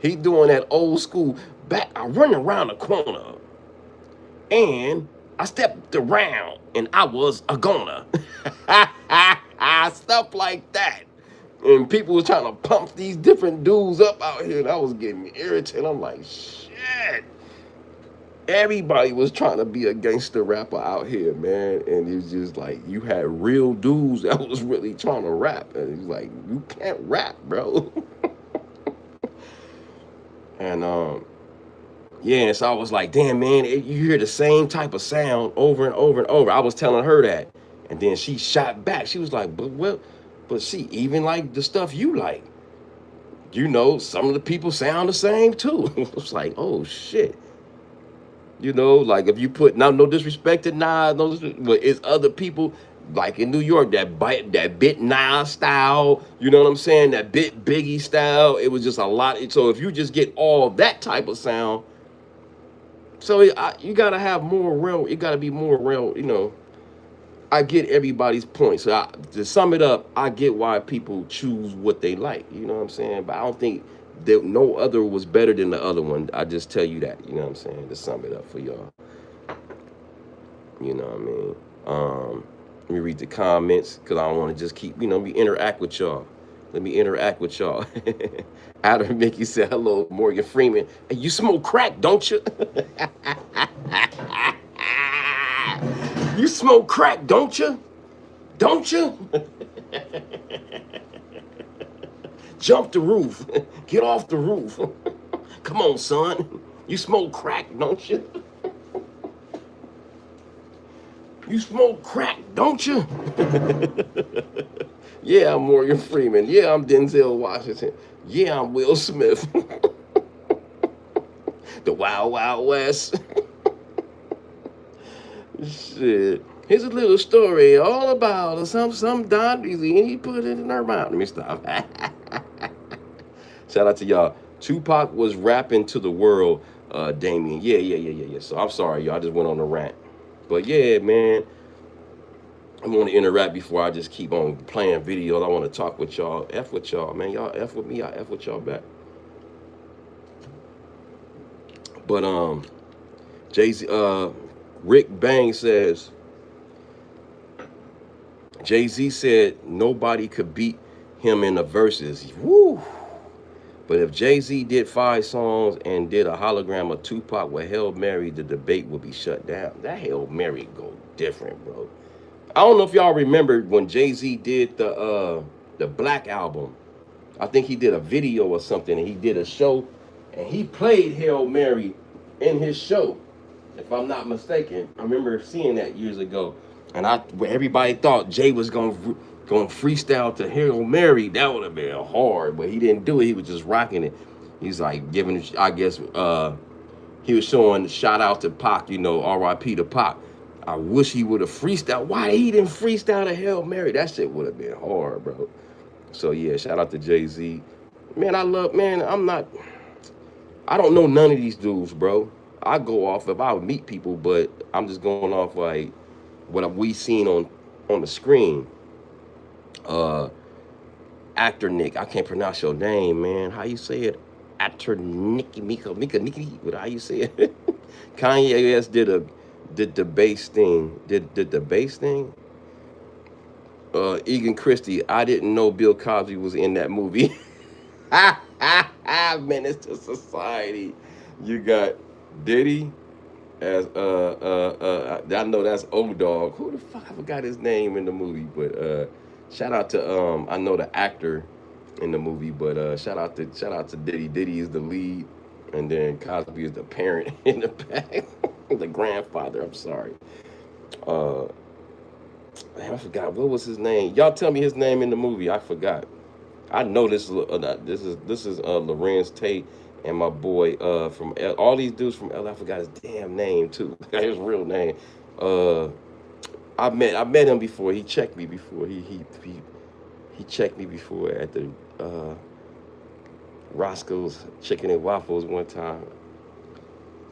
He doing that old school back. I run around the corner, and I stepped around, and I was a goner. Stuff like that. And people was trying to pump these different dudes up out here, and I was getting irritated. I'm like, shit. Everybody was trying to be a gangster rapper out here, man. And it was just like, you had real dudes that was really trying to rap. And it was like, you can't rap, bro. And yeah, so I was like, damn, man, you hear the same type of sound over and over and over. I was telling her that. And then she shot back. She was like, but see, even like the stuff you like, some of the people sound the same too. It was like, oh shit. Like if you put, now no disrespect to Nas, but it's other people like in New York that bit Nas style, you know what I'm saying? That bit Biggie style. It was just a lot. So if you just get all that type of sound, so you gotta have more real. It gotta be more real. I get everybody's point. So to sum it up, I get why people choose what they like. You know what I'm saying? But I don't think that no other was better than the other one. I just tell you that. You know what I'm saying? To sum it up for y'all. You know what I mean? Let me read the comments because I don't want to just keep, let me interact with y'all. Let me interact with y'all. Adam Mickey said, hello, Morgan Freeman. Hey, you smoke crack, don't you? You smoke crack, don't you? Don't you? Jump the roof. Get off the roof. Come on, son. You smoke crack, don't you? You smoke crack, don't you? Yeah, I'm Morgan Freeman. Yeah, I'm Denzel Washington. Yeah, I'm Will Smith. The Wild Wild West. Shit. Here's a little story all about some Doddies and he put it in her mouth. Let me stop. Shout out to y'all. Tupac was rapping to the world, Damien. Yeah. So I'm sorry, y'all. I just went on a rant. But yeah, man. I want to interact before I just keep on playing videos. I want to talk with y'all. F with y'all, man. Y'all F with me, I F with y'all back. But Jay-Z, Rick Bang says, Jay-Z said nobody could beat him in the verses. Woo! But if Jay-Z did 5 songs and did a hologram of Tupac with Hail Mary, the debate would be shut down. That Hail Mary go different, bro. I don't know if y'all remember when Jay-Z did the Black album. I think he did a video or something, and he did a show, and he played Hail Mary in his show, if I'm not mistaken. I remember seeing that years ago, and everybody thought Jay was gonna freestyle to Hail Mary. That would have been hard, but he didn't do it. He was just rocking it. He's like giving, I guess, he was showing shout out to Pac, you know, R.I.P. to Pac. I wish he would have freestyle. Why he didn't freestyle to Hail Mary? That shit would have been hard, bro. So yeah, shout out to Jay-Z. Man, I don't know none of these dudes, bro. I go off if I would meet people, but I'm just going off like what we seen on the screen. Uh, Actor Nick, I can't pronounce your name, man. How you say it? Actor Nicky Mika Nicky. What how you say it? Kanye West did the bass thing. Did the bass thing? Egan Christie. I didn't know Bill Cosby was in that movie. Menace to Society. You got Diddy as I know that's old dog. Who the fuck I forgot his name in the movie, but shout out to I know the actor in the movie, but shout out to Diddy. Diddy is the lead, and then Cosby is the parent in the back, the grandfather. I'm sorry. Uh, I forgot what was his name. Y'all tell me his name in the movie. I forgot. I know this is Lorenz Tate and my boy from all these dudes from LA. I forgot his damn name too. His real name. Uh, I met him before. He checked me before. He checked me before at the Roscoe's Chicken and Waffles one time.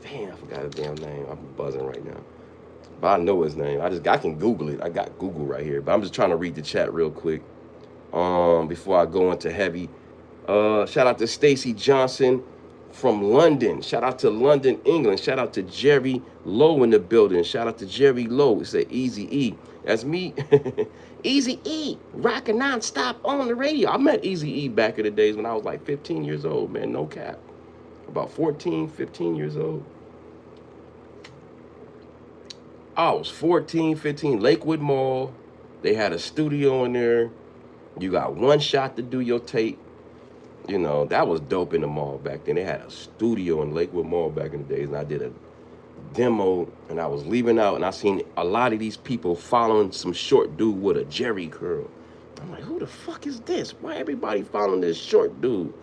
Damn, I forgot his damn name. I'm buzzing right now. But I know his name. I can Google it. I got Google right here. But I'm just trying to read the chat real quick. Before I go into heavy. Shout out to Stacy Johnson from London. Shout out to London, England. Shout out to Jerry Lowe in the building. Shout out to Jerry Lowe. It's a Easy E. That's me. Easy E, rocking nonstop on the radio. I met Easy E back in the days when I was like 15 years old, man. No cap. About 14, 15 years old. I was 14, 15, Lakewood Mall. They had a studio in there. You got one shot to do your tape. You know, that was dope in the mall back then. They had a studio in Lakewood Mall back in the days, and I did a demo, and I was leaving out, and I seen a lot of these people following some short dude with a Jerry curl. I'm like, who the fuck is this? Why everybody following this short dude?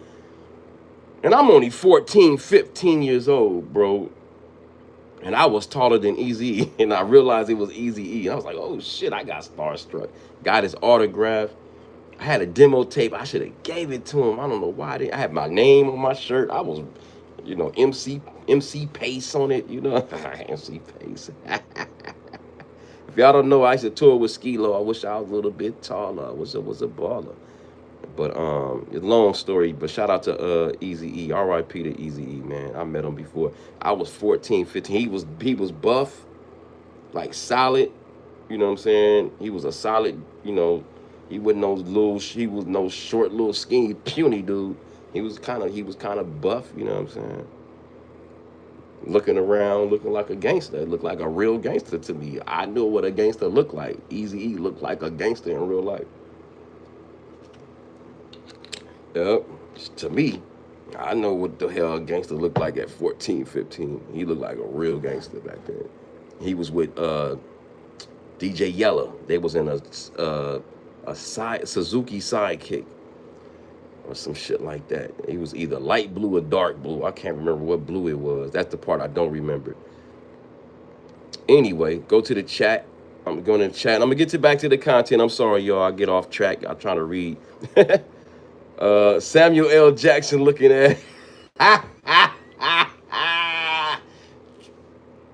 And I'm only 14, 15 years old, bro. And I was taller than Eazy-E, and I realized it was Eazy-E. And I was like, oh shit, I got starstruck. Got his autograph. I had a demo tape. I should have gave it to him. I don't know why I didn't. I had my name on my shirt. I was, you know, MC Pace on it. You know, MC Pace. If y'all don't know, I used to tour with Skee-Lo. I wish I was a little bit taller. I wish I was a baller. But it's a long story. But shout out to Eazy-E. R.I.P. to Eazy-E, man. I met him before. I was 14, 15. He was buff, like solid. You know what I'm saying? He was a solid, you know. He was no short, little skinny, puny dude. He was kind of buff, you know what I'm saying? Looking around, looking like a gangster. It looked like a real gangster to me. I knew what a gangster looked like. Eazy-E looked like a gangster in real life. Yep. To me, I know what the hell a gangster looked like at 14, 15. He looked like a real gangster back then. He was with DJ Yella. They was in a Suzuki Sidekick or some shit like that. He was either light blue or dark blue. I can't remember what blue it was. That's the part I don't remember. Anyway, go to the chat. I'm going to chat. I'm going to get back to the content. I'm sorry, y'all. I get off track. I'm trying to read. Samuel L. Jackson looking at...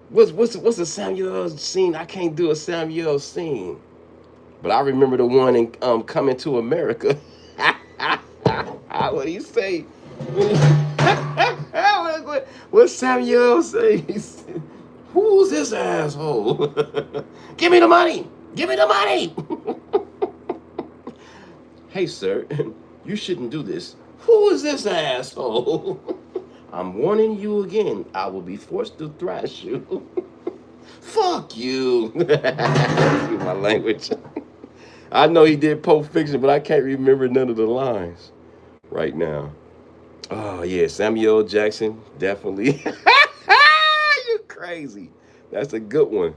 What's a Samuel L. scene? I can't do a Samuel L. scene. But I remember the one in Coming to America. What do you say? What Samuel say? He said, who's this asshole? Give me the money! Give me the money! Hey, sir, you shouldn't do this. Who is this asshole? I'm warning you again. I will be forced to thrash you. Fuck you. Excuse my language. I know he did Pulp Fiction, but I can't remember none of the lines right now. Oh yeah, Samuel L. Jackson, definitely. You crazy. That's a good one.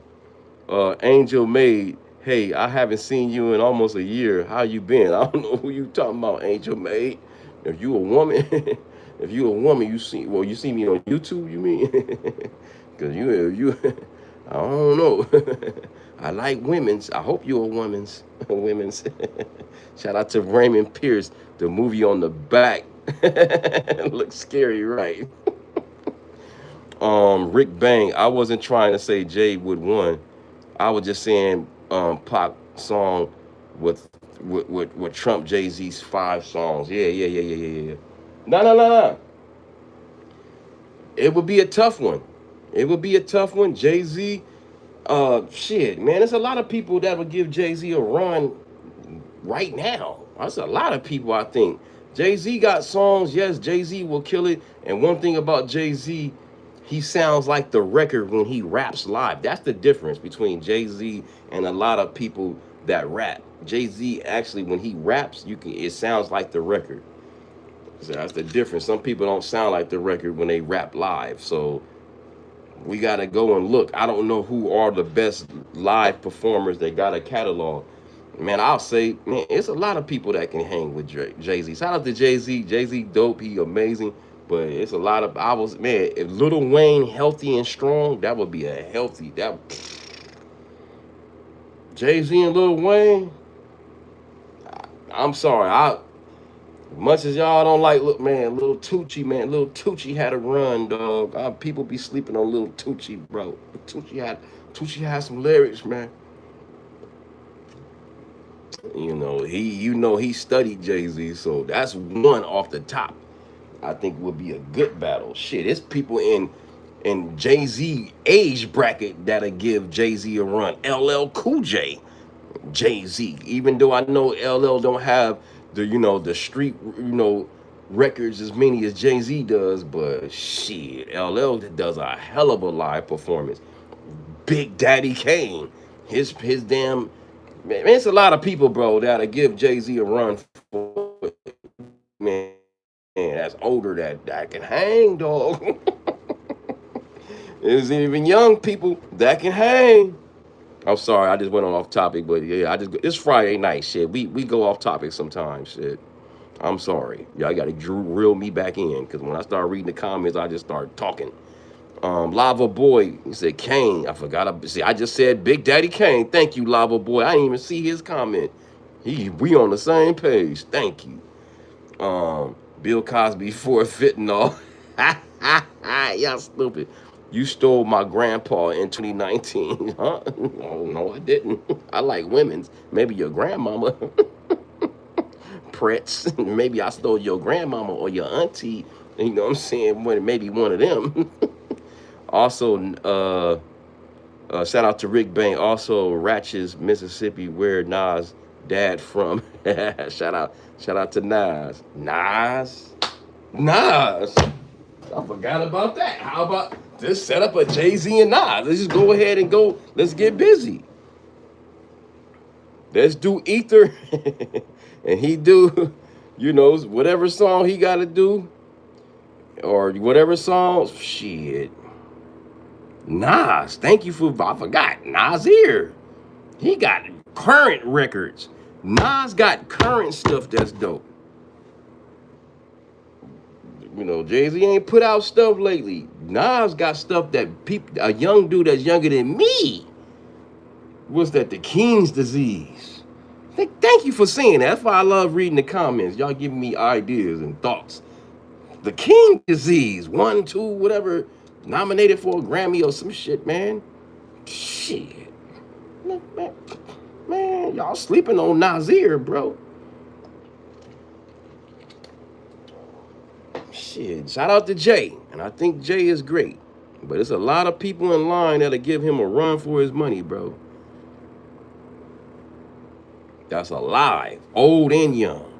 Angel Maid. Hey, I haven't seen you in almost a year. How you been? I don't know who you talking about, Angel Maid. If you a woman, if you a woman, you see me on YouTube. You mean? Cause you, I don't know. I like women's. I hope you're a women's. Women's. Shout out to Raymond Pierce. The movie on the back looks scary, right? Rick Bang. I wasn't trying to say Jay would won. I was just saying pop song with Trump Jay Z's 5 songs. Yeah. No. It would be a tough one. It would be a tough one. Jay Z. Shit, man. There's a lot of people that would give Jay Z a run right now. That's a lot of people, I think. Jay Z got songs. Yes, Jay Z will kill it. And one thing about Jay Z, he sounds like the record when he raps live. That's the difference between Jay Z and a lot of people that rap. Jay Z actually, when he raps, it sounds like the record. So that's the difference. Some people don't sound like the record when they rap live. So we gotta go and look. I don't know who are the best live performers that got a catalog. Man, I'll say, man, it's a lot of people that can hang with Jay Z. Shout out to Jay Z. Jay Z dope. He amazing. But it's a lot of man. If Lil Wayne healthy and strong, that would be a healthy. That Jay Z and Lil Wayne. I'm sorry. Much as y'all don't like, look, man, Lil Tucci had a run, dog. People be sleeping on Lil Tucci, bro. Tucci had some lyrics, man. He studied Jay Z, so that's one off the top. I think would be a good battle. Shit, it's people in Jay Z age bracket that'll give Jay Z a run. LL Cool J, Jay Z. Even though I know LL don't have the street records as many as Jay Z does, but shit, LL does a hell of a live performance. Big Daddy Kane, his damn man, it's a lot of people, bro, that'll give Jay Z a run for man. That's older that can hang, dog. There's even young people that can hang. I'm sorry, I just went on off topic, but yeah, it's Friday night, shit. We go off topic sometimes, shit. I'm sorry, y'all got to reel me back in because when I start reading the comments, I just start talking. Lava Boy, he said Kane. I forgot. I just said Big Daddy Kane. Thank you, Lava Boy. I didn't even see his comment. We on the same page. Thank you. Bill Cosby for fentanyl. Y'all stupid. You stole my grandpa in 2019, huh? Oh, no, I didn't. I like women's. Maybe your grandmama. Pretz. Maybe I stole your grandmama or your auntie. You know what I'm saying? Maybe one of them. Also, shout out to Rick Bang. Also, Ratchets, Mississippi, where Nas' dad from. shout out to Nas. Nas. I forgot about that. How about this set up a Jay-Z and Nas? Let's just go ahead and go. Let's get busy. Let's do Ether. And he do, whatever song he got to do. Or whatever song. Shit. Nas. Thank you I forgot. Nasir. He got current records. Nas got current stuff that's dope. Jay-Z ain't put out stuff lately. Nas got stuff that a young dude that's younger than me. What's that? The King's Disease. Thank you for saying that. That's why I love reading the comments. Y'all giving me ideas and thoughts. The King Disease, 1, 2, whatever, nominated for a Grammy or some shit, man. Shit. Man, y'all sleeping on Nasir, bro. Shit, shout out to Jay. And I think Jay is great. But it's a lot of people in line that'll give him a run for his money, bro. That's alive, old and young.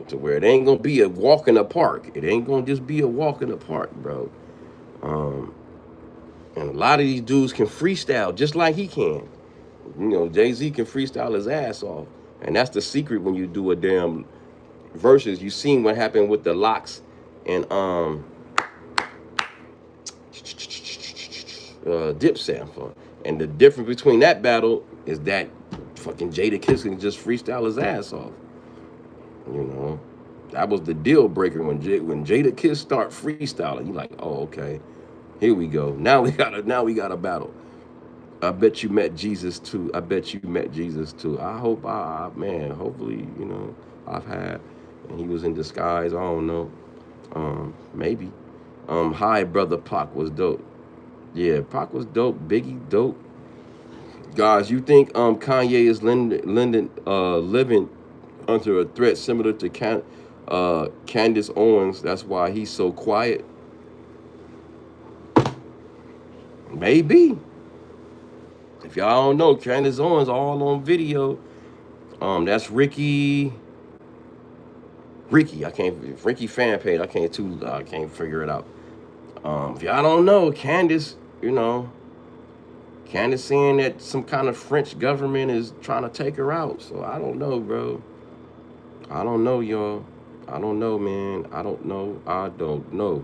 To where it ain't gonna be a walk in the park. It ain't gonna just be a walk in the park, bro. And a lot of these dudes can freestyle just like he can. You know, Jay-Z can freestyle his ass off. And that's the secret when you do a damn versus. You seen what happened with the Locks and Dipset. And the difference between that battle is that fucking Jadakiss can just freestyle his ass off. You know, that was the deal breaker when Jadakiss start freestyling. You like, oh, okay, here we go. Now we got a battle. I bet you met Jesus too. I bet you met Jesus too. I hope, man, hopefully, you know, I've had, and he was in disguise. I don't know. Maybe. Hi, brother. Pac was dope. Yeah, Pac was dope. Biggie dope. Guys, you think Kanye is living under a threat similar to Candace Owens? That's why he's so quiet. Maybe. If y'all don't know, Candace Owens all on video. That's Ricky. Ricky fan page. I can't figure it out. If y'all don't know, Candace, you know, Candace saying that some kind of French government is trying to take her out. So I don't know, bro. I don't know, y'all. I don't know, man. I don't know.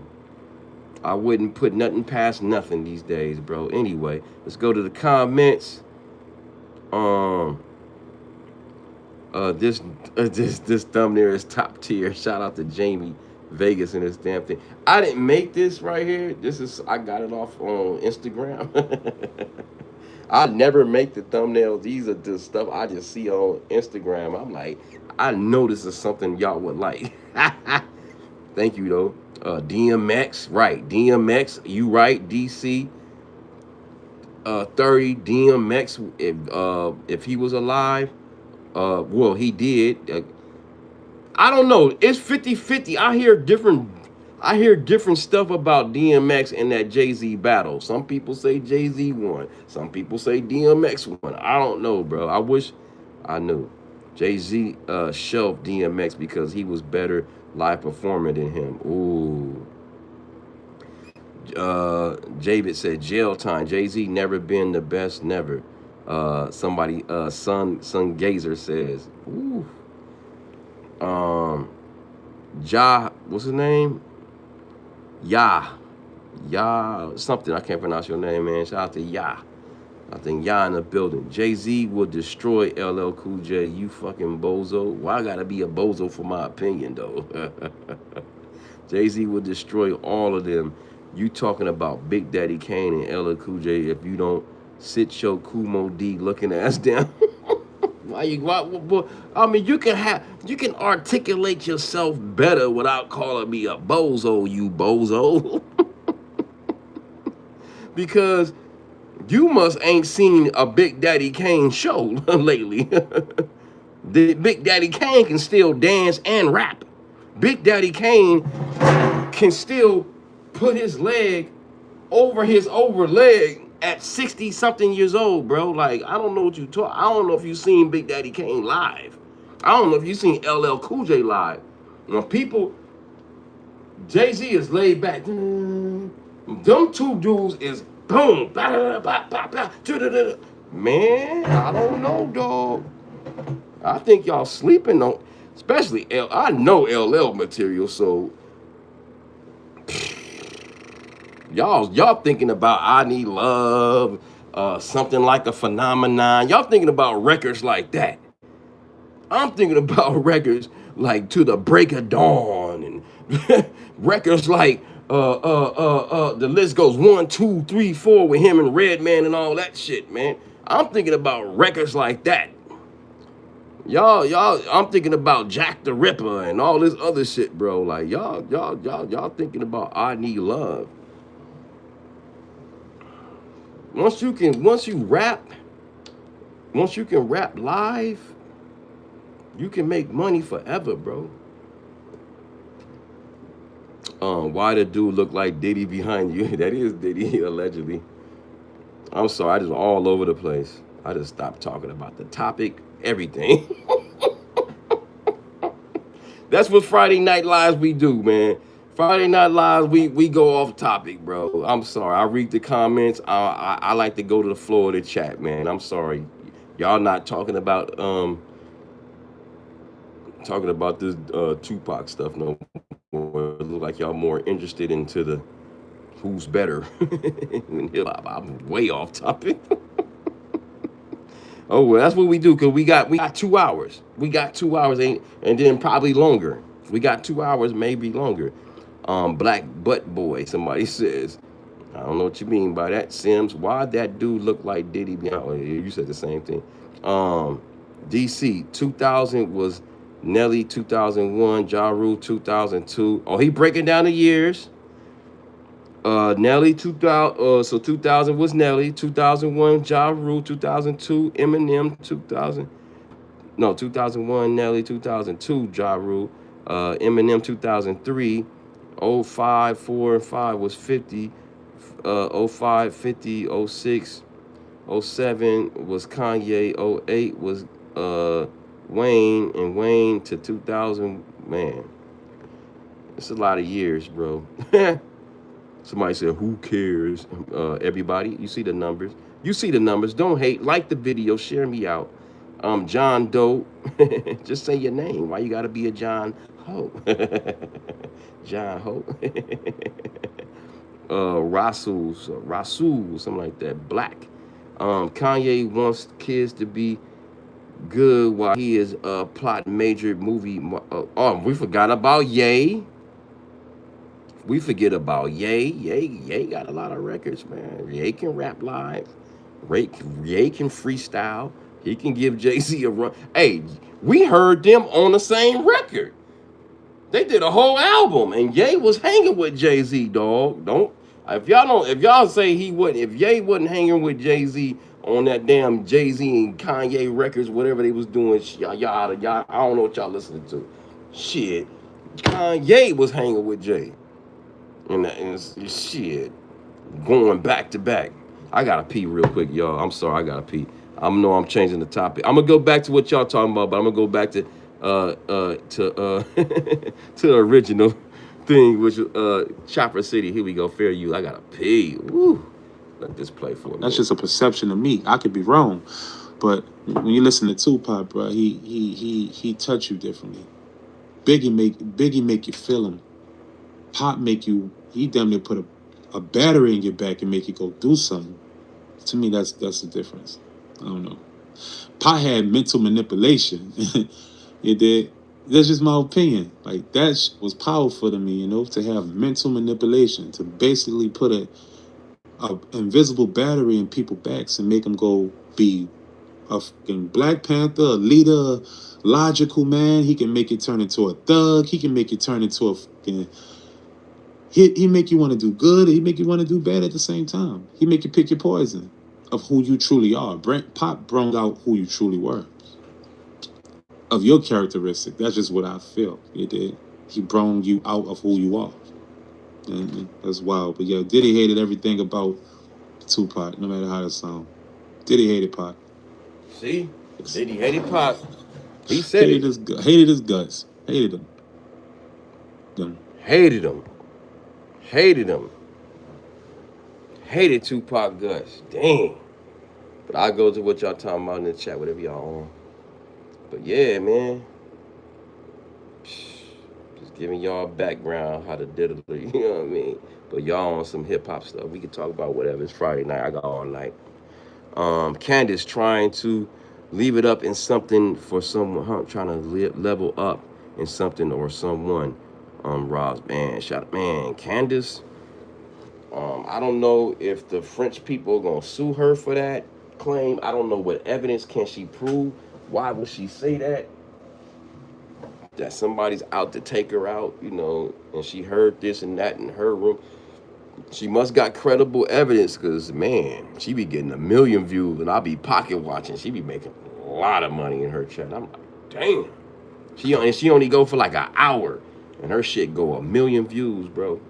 I wouldn't put nothing past nothing these days, bro. Anyway, let's go to the comments. This thumbnail is top tier. Shout out to Jamie Vegas and this damn thing. I didn't make this right here. I got it off on Instagram. I never make the thumbnails. These are just stuff I just see on Instagram. I'm like, I know this is something y'all would like. Thank you though. DMX, right? DMX, you right? DC. 30 DMX. If he was alive, well, he did. I don't know. It's 50-50. I hear different stuff about DMX in that Jay-Z battle. Some people say Jay-Z won. Some people say DMX won. I don't know, bro. I wish I knew. Jay-Z shelved DMX because he was better live performer than him. Ooh. Javid said jail time. Jay-Z never been the best, never. Somebody, Sun Gazer says, ooh. What's his name? Something. I can't pronounce your name, man. Shout out to Ya. I think Ya in the building. Jay-Z will destroy LL Cool J. You fucking bozo. Well, I gotta be a bozo for my opinion, though. Jay-Z will destroy all of them. You talking about Big Daddy Kane and LL Cool J if you don't sit your Kumo D looking ass down. Why? I mean, you can articulate yourself better without calling me a bozo, you bozo. Because you must ain't seen a Big Daddy Kane show lately. The Big Daddy Kane can still dance and rap. Big Daddy Kane can still put his leg over his leg at 60 something years old, bro. Like, I don't know what you talk. I don't know if you seen Big Daddy Kane live. I don't know if you seen LL Cool J live. You know, people, Jay-Z is laid back. Them two dudes is boom. Man, I don't know, dog. I think y'all sleeping on, especially I know LL material, so y'all thinking about I Need Love, something like a phenomenon. Y'all thinking about records like that. I'm thinking about records like To the Break of Dawn and records like the list goes 1, 2, 3, 4 with him and Redman and all that shit, man. I'm thinking about records like that. Y'all, I'm thinking about Jack the Ripper and all this other shit, bro. Like y'all thinking about I Need Love. Once you can rap live, you can make money forever, bro. Why the dude look like Diddy behind you? That is Diddy, allegedly. I'm sorry, I just all over the place. I just stopped talking about the topic, everything. That's what Friday Night Lives we do, man. Friday Night Lives, we go off topic, bro. I'm sorry. I read the comments. I like to go to the floor of the chat, man. I'm sorry. Y'all not talking about this Tupac stuff no more. It look like y'all more interested into the who's better in hip hop. I'm way off topic. Oh well, that's what we do because we got 2 hours. We got 2 hours, and then probably longer. We got 2 hours, maybe longer. Black butt boy. Somebody says. I don't know what you mean by that, Sims. Why that dude look like Diddy? Oh, you said the same thing. Um, DC 2000 was Nelly 2001, Ja Rule 2002. Oh, he breaking down the years. Nelly 2000. So 2000 was Nelly. 2001 Ja Rule. 2002 Eminem. 2000. No, 2001 Nelly. 2002 Ja Rule. Eminem 2003. Oh 05, 4, and 5 was 50. 05, 50, 06, 07 was Kanye, 08 was Wayne, and Wayne to 2000, man. It's a lot of years, bro. Somebody said, who cares? Everybody, you see the numbers. You see the numbers. Don't hate. Like the video. Share me out. John Doe. Just say your name. Why you gotta be a John Ho? John Ho. Rasul, something like that. Black. Kanye wants kids to be good while he is plotting major movie. We forgot about Ye. We forget about Ye. Ye got a lot of records, man. Ye can rap live. Ye can freestyle. He can give Jay-Z a run. Hey, we heard them on the same record. They did a whole album, and Ye was hanging with Jay-Z, dog. If y'all say he wouldn't, if Ye wasn't hanging with Jay-Z on that damn Jay-Z and Kanye records, whatever they was doing, y'all, I don't know what y'all listening to. Shit, Kanye was hanging with Jay, and shit, going back to back. I gotta pee real quick, y'all. I'm sorry, I gotta pee. I know I'm changing the topic. I'm gonna go back to what y'all talking about, but I'm gonna go back to to the original thing, which Chopper City. Here we go. Fair you. I gotta pee. Woo. Let this play for me. That's just a perception of me. I could be wrong, but when you listen to Tupac, bro, he touch you differently. Biggie make you feel him. Pop make you. He damn near put a battery in your back and make you go do something. To me, that's the difference. I don't know. Pop had mental manipulation. It did. That's just my opinion. Like that was powerful to me, you know, to have mental manipulation, to basically put a invisible battery in people's backs and make them go be a fucking Black Panther, a leader, logical man. He can make it turn into a thug. He can make it turn into a fucking. He make you want to do good. He make you want to do bad at the same time. He make you pick your poison of who you truly are. Pop brought out who you truly were. Of your characteristic. That's just what I feel. He did. He brought you out of who you are. And that's wild. But yeah, Diddy hated everything about Tupac, no matter how it sound. Diddy hated Pac. See? Diddy hated Pac. He said it. Hated his guts. Hated him. Hated him. Hated him. Hated Tupac guts. Damn. But I go to what y'all talking about in the chat, whatever y'all on. But yeah, man. Just giving y'all a background how to diddle, you know what I mean? But y'all on some hip hop stuff. We can talk about whatever. It's Friday night. I got all night. Candace trying to leave it up in something for someone, trying to level up in something or someone. Ross, man, Candace. I don't know if the French people are gonna sue her for that claim. I don't know what evidence can she prove. Why would she say that? That somebody's out to take her out, you know, and she heard this and that in her room. She must got credible evidence, because, man, she be getting 1 million views, and I be pocket watching. She be making a lot of money in her chat. I'm like, damn. She only go for like an hour, and her shit go 1 million views, bro.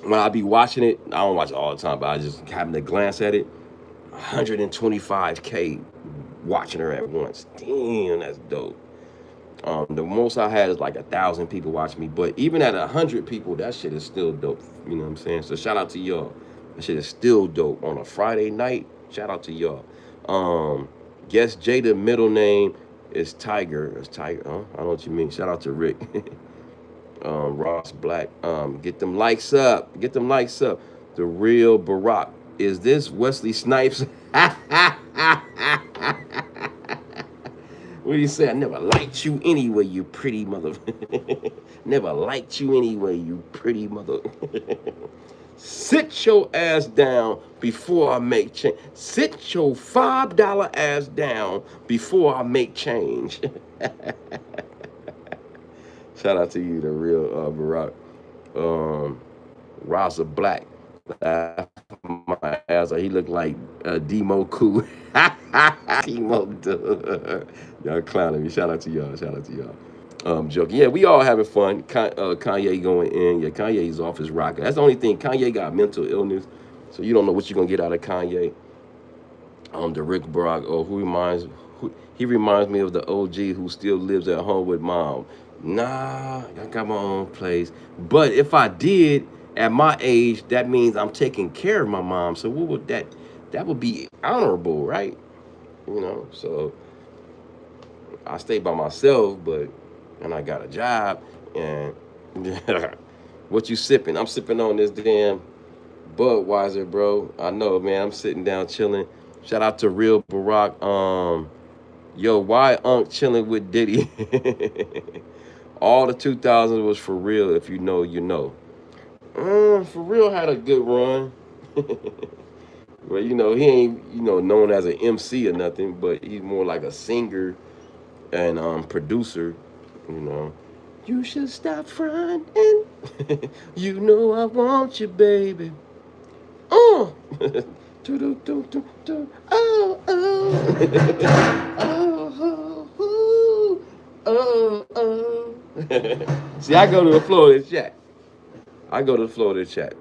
When I be watching it, I don't watch it all the time, but I just happen to glance at it. 125K watching her at once. Damn, that's dope. The most I had is like 1,000 people watch me, but even at 100 people, that shit is still dope. You know what I'm saying? So shout out to y'all. That shit is still dope on a Friday night. Shout out to y'all. Guess Jada middle name is Tiger. It's Tiger. Huh? I don't know what you mean. Shout out to Rick. Ross Black. Get them likes up. Get them likes up. The real Barack. Is this Wesley Snipes? What do you say? I never liked you anyway, you pretty mother. Never liked you anyway, you pretty mother. Sit your ass down before I make change. Sit your $5 ass down before I make change. Shout out to you, the real Barack. Rosa Black. My ass, he looked like Demo Cool. Demo, y'all clowning me. Shout out to y'all. Shout out to y'all. Joking. Yeah, we all having fun. Kanye going in. Yeah, Kanye's off his rocker. That's the only thing. Kanye got mental illness, so you don't know what you're gonna get out of Kanye. The Rick Brock. Oh, he reminds me of the OG who still lives at home with mom. Nah, I got my own place. But if I did at my age, that means I'm taking care of my mom. So what would that would be honorable, right? You know, so I stay by myself, but and I got a job and what you sipping? I'm sipping on this damn Budweiser, bro. I know, man. I'm sitting down chilling. Shout out to Real Barack. Yo, why Unc chilling with Diddy? All the 2000s was for real. If you know, you know. For real had a good run. Well, you know, he ain't, known as an MC or nothing, but he's more like a singer and producer, you know. You should stop fronting. You know I want you, baby. Oh. Oh, oh. See, I go to the Florida chat.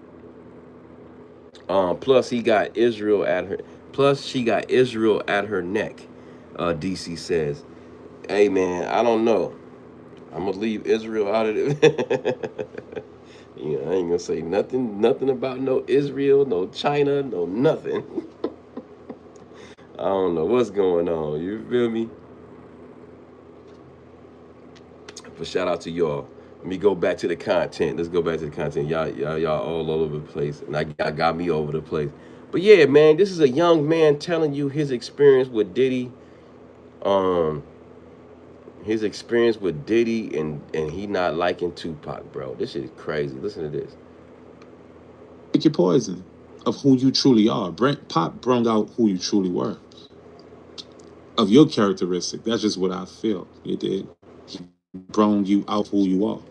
Plus he got Israel at her. Plus she got Israel at her neck. DC says, "Hey man, I don't know. I'm gonna leave Israel out of it." Yeah, I ain't gonna say nothing about no Israel, no China, no nothing. I don't know what's going on. You feel me? But shout out to y'all. Let me go back to the content. Let's go back to the content. Y'all all over the place, and I got me over the place. But yeah, man, this is a young man telling you his experience with Diddy. His experience with Diddy and he not liking Tupac, bro. This shit is crazy. Listen to this. Pick your poison of who you truly are. Pop brought out who you truly were. Of your characteristic. That's just what I feel. You did. He brought you out who you are.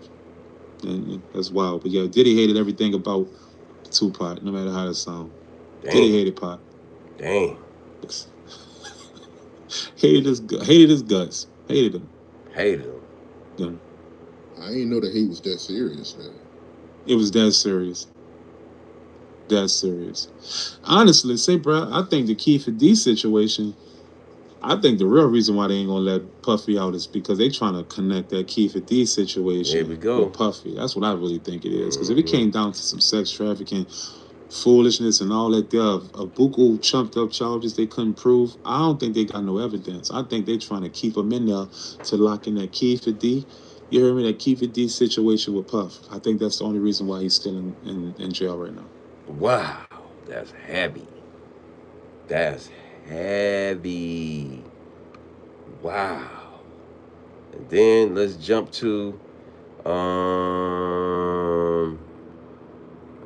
And that's wild. But yeah, Diddy hated everything about Tupac, no matter how it sounds. Diddy hated Pop. Dang. Hated his guts. Hated him. I didn't know the hate was that serious, man. It was that serious. Honestly, say, bro, I think the Keith D situation, I think the real reason why they ain't gonna let Puffy out is because they trying to connect that Keith D situation with Puffy. That's what I really think it is. Because if it came down to some sex trafficking, foolishness, and all that, there are buku chumped up charges they couldn't prove. I don't think they got no evidence. I think they trying to keep him in there to lock in that Keith D. You heard me? That Keith D situation with Puff. I think that's the only reason why he's still in jail right now. Wow, that's heavy. Wow. And then let's jump to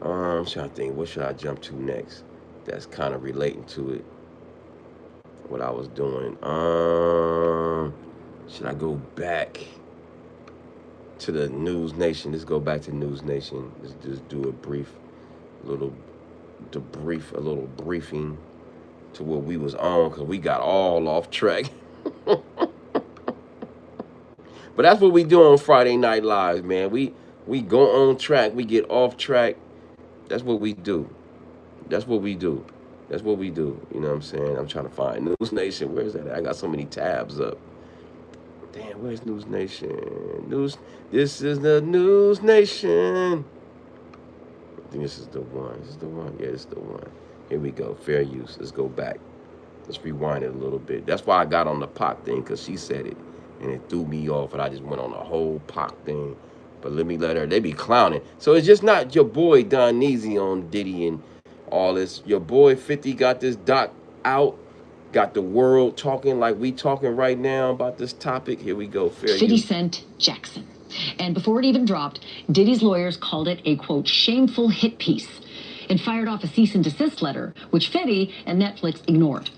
I'm trying to think, what should I jump to next? That's kind of relating to it. What I was doing. Should I go back to the News Nation? Let's go back to News Nation. Let's just do a little briefing to what we was on, because we got all off track. But that's what we do on Friday Night Lives, man. We go on track, we get off track. That's what we do. You know what I'm saying? I'm trying to find News Nation. Where is that? I got so many tabs up. Damn, where's News Nation? This is the News Nation. I think this is the one. This is the one. Yeah, this is the one. Here we go. Fair use. Let's go back. Let's rewind it a little bit. That's why I got on the Pac thing, because she said it. And it threw me off, and I just went on the whole Pac thing. But let her. They be clowning. So it's just not your boy Don Neezy on Diddy and all this. Your boy 50 got this doc out. Got the world talking like we talking right now about this topic. Here we go. Fair 50 use. Cent Jackson. And before it even dropped, Diddy's lawyers called it a, quote, shameful hit piece and fired off a cease and desist letter, which Fetty and Netflix ignored.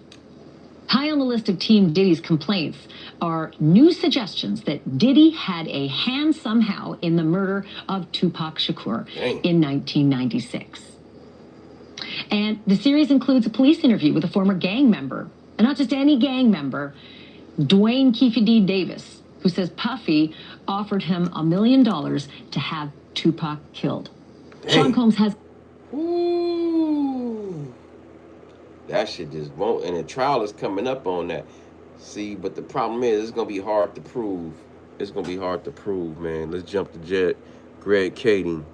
High on the list of Team Diddy's complaints are new suggestions that Diddy had a hand somehow in the murder of Tupac Shakur in 1996. And the series includes a police interview with a former gang member, and not just any gang member, Dwayne Keefe D. Davis, who says Puffy offered him $1 million to have Tupac killed. Dang. Sean Combs has... Ooh. That shit just won't, and the trial is coming up on that. See, but the problem is it's going to be hard to prove. It's going to be hard to prove, man. Let's jump to Greg Kading.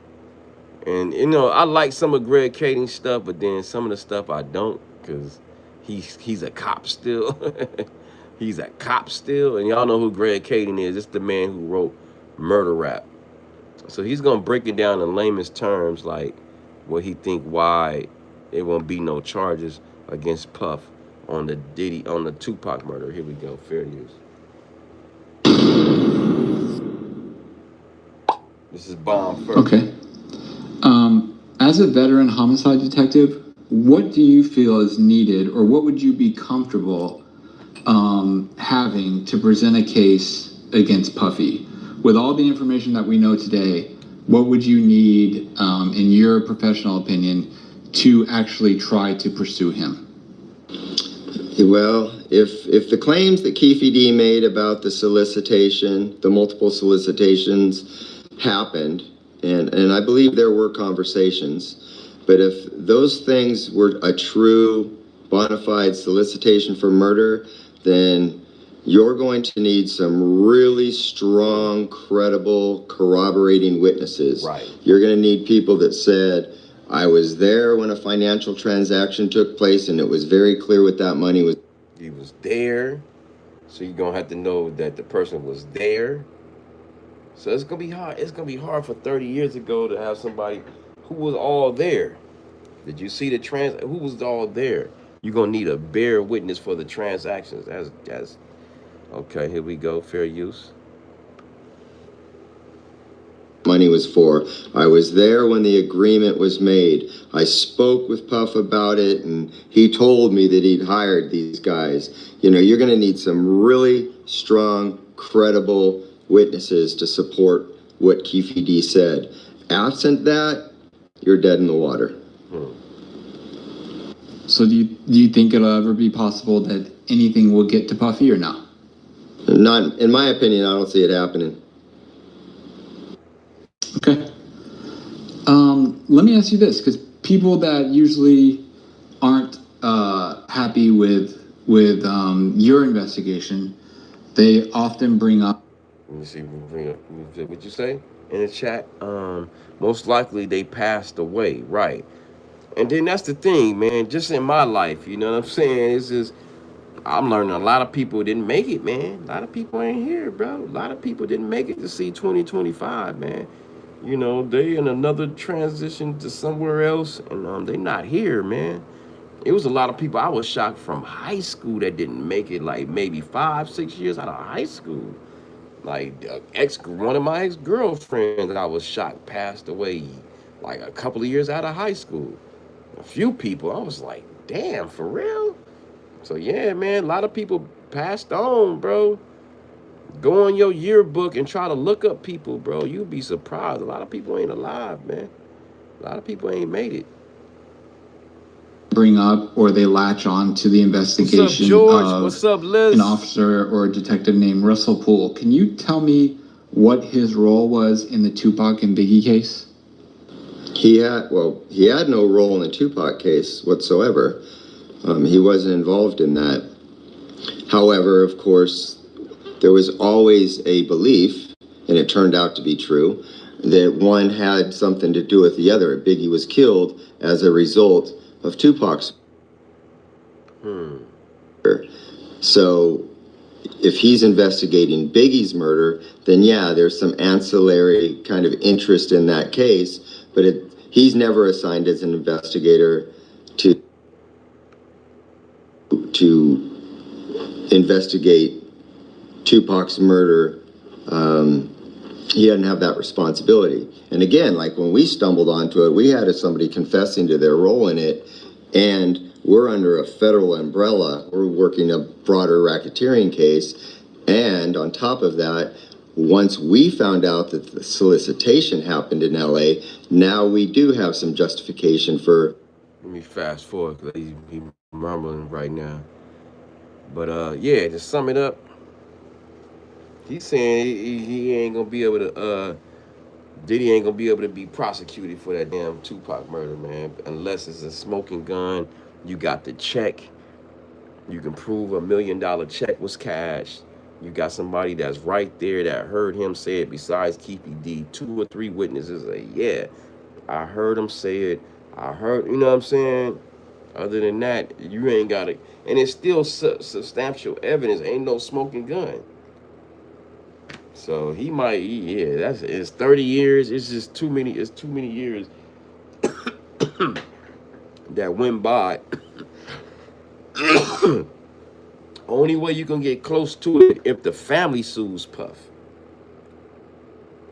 And, you know, I like some of Greg Kading's stuff, but then some of the stuff I don't, because he's a cop still. He's a cop still. And y'all know who Greg Kading is. It's the man who wrote Murder Rap. So he's going to break it down in layman's terms, like what he think why there won't be no charges against Puff on the Tupac murder. Here we go. Fair use. This is Bomb first. Okay. As a veteran homicide detective, what do you feel is needed, or what would you be comfortable having to present a case against Puffy? With all the information that we know today, what would you need, in your professional opinion, to actually try to pursue him? Well, if the claims that Keefe D made about the solicitation, the multiple solicitations happened, and I believe there were conversations, but if those things were a true bona fide solicitation for murder, then you're going to need some really strong, credible, corroborating witnesses. Right. You're going to need people that said, I was there when a financial transaction took place, and it was very clear what that money was. He was there, so you're going to have to know that the person was there. So it's going to be hard. It's going to be hard for 30 years ago to have somebody who was all there. Did you see who was all there? You're going to need a bare witness for the transactions. That's okay, here we go. Fair use. Money was for. I was there when the agreement was made. I spoke with Puff about it, and he told me that he'd hired these guys. You know, you're going to need some really strong, credible witnesses to support what Keefe D said. Absent that, you're dead in the water. So do you think it'll ever be possible that anything will get to Puffy or not? Not, in my opinion, I don't see it happening. Okay. Let me ask you this, because people that usually aren't happy with your investigation, they often bring up. Let me see. What you say in the chat? Most likely they passed away, right? And then that's the thing, man. Just in my life, you know what I'm saying? It's just I'm learning a lot of people didn't make it, man. A lot of people ain't here, bro. A lot of people didn't make it to see 2025, man. You know, they in another transition to somewhere else, and they not here, man. It was a lot of people I was shocked from high school that didn't make it, like maybe 5-6 years out of high school. Like one of my ex-girlfriends that I was shocked passed away like a couple of years out of high school. A few people, I was like, damn, for real? So yeah, man, a lot of people passed on, bro. Go on your yearbook and try to look up people, bro. You'd be surprised. A lot of people ain't alive, man. A lot of people ain't made it. Bring up, or they latch on to the investigation. What's up, George? What's up, Liz? An officer or a detective named Russell Poole. Can you tell me what his role was in the Tupac and Biggie case? He had no role in the Tupac case whatsoever. He wasn't involved in that. However, of course, there was always a belief, and it turned out to be true, that one had something to do with the other. Biggie was killed as a result of Tupac's murder. So if he's investigating Biggie's murder, then yeah, there's some ancillary kind of interest in that case, but he's never assigned as an investigator to investigate Tupac's murder. He doesn't have that responsibility. And again, like when we stumbled onto it, we had somebody confessing to their role in it, and we're under a federal umbrella. We're working a broader racketeering case. And on top of that, once we found out that the solicitation happened in LA, now we do have some justification for. Let me fast forward because he's mumbling right now. But yeah, to sum it up, he's saying he ain't gonna be able to Diddy ain't gonna be able to be prosecuted for that damn Tupac murder, man, unless it's a smoking gun. You got the check. You can prove $1 million check was cashed. You got somebody that's right there that heard him say it besides Keefy D. 2 or 3 witnesses say, yeah, I heard him say it. I heard, you know what I'm saying? Other than that, you ain't got it. And it's still substantial evidence. Ain't no smoking gun. So he might, yeah, it's 30 years. It's just too many years that went by. Only way you can get close to it if the family sues Puff.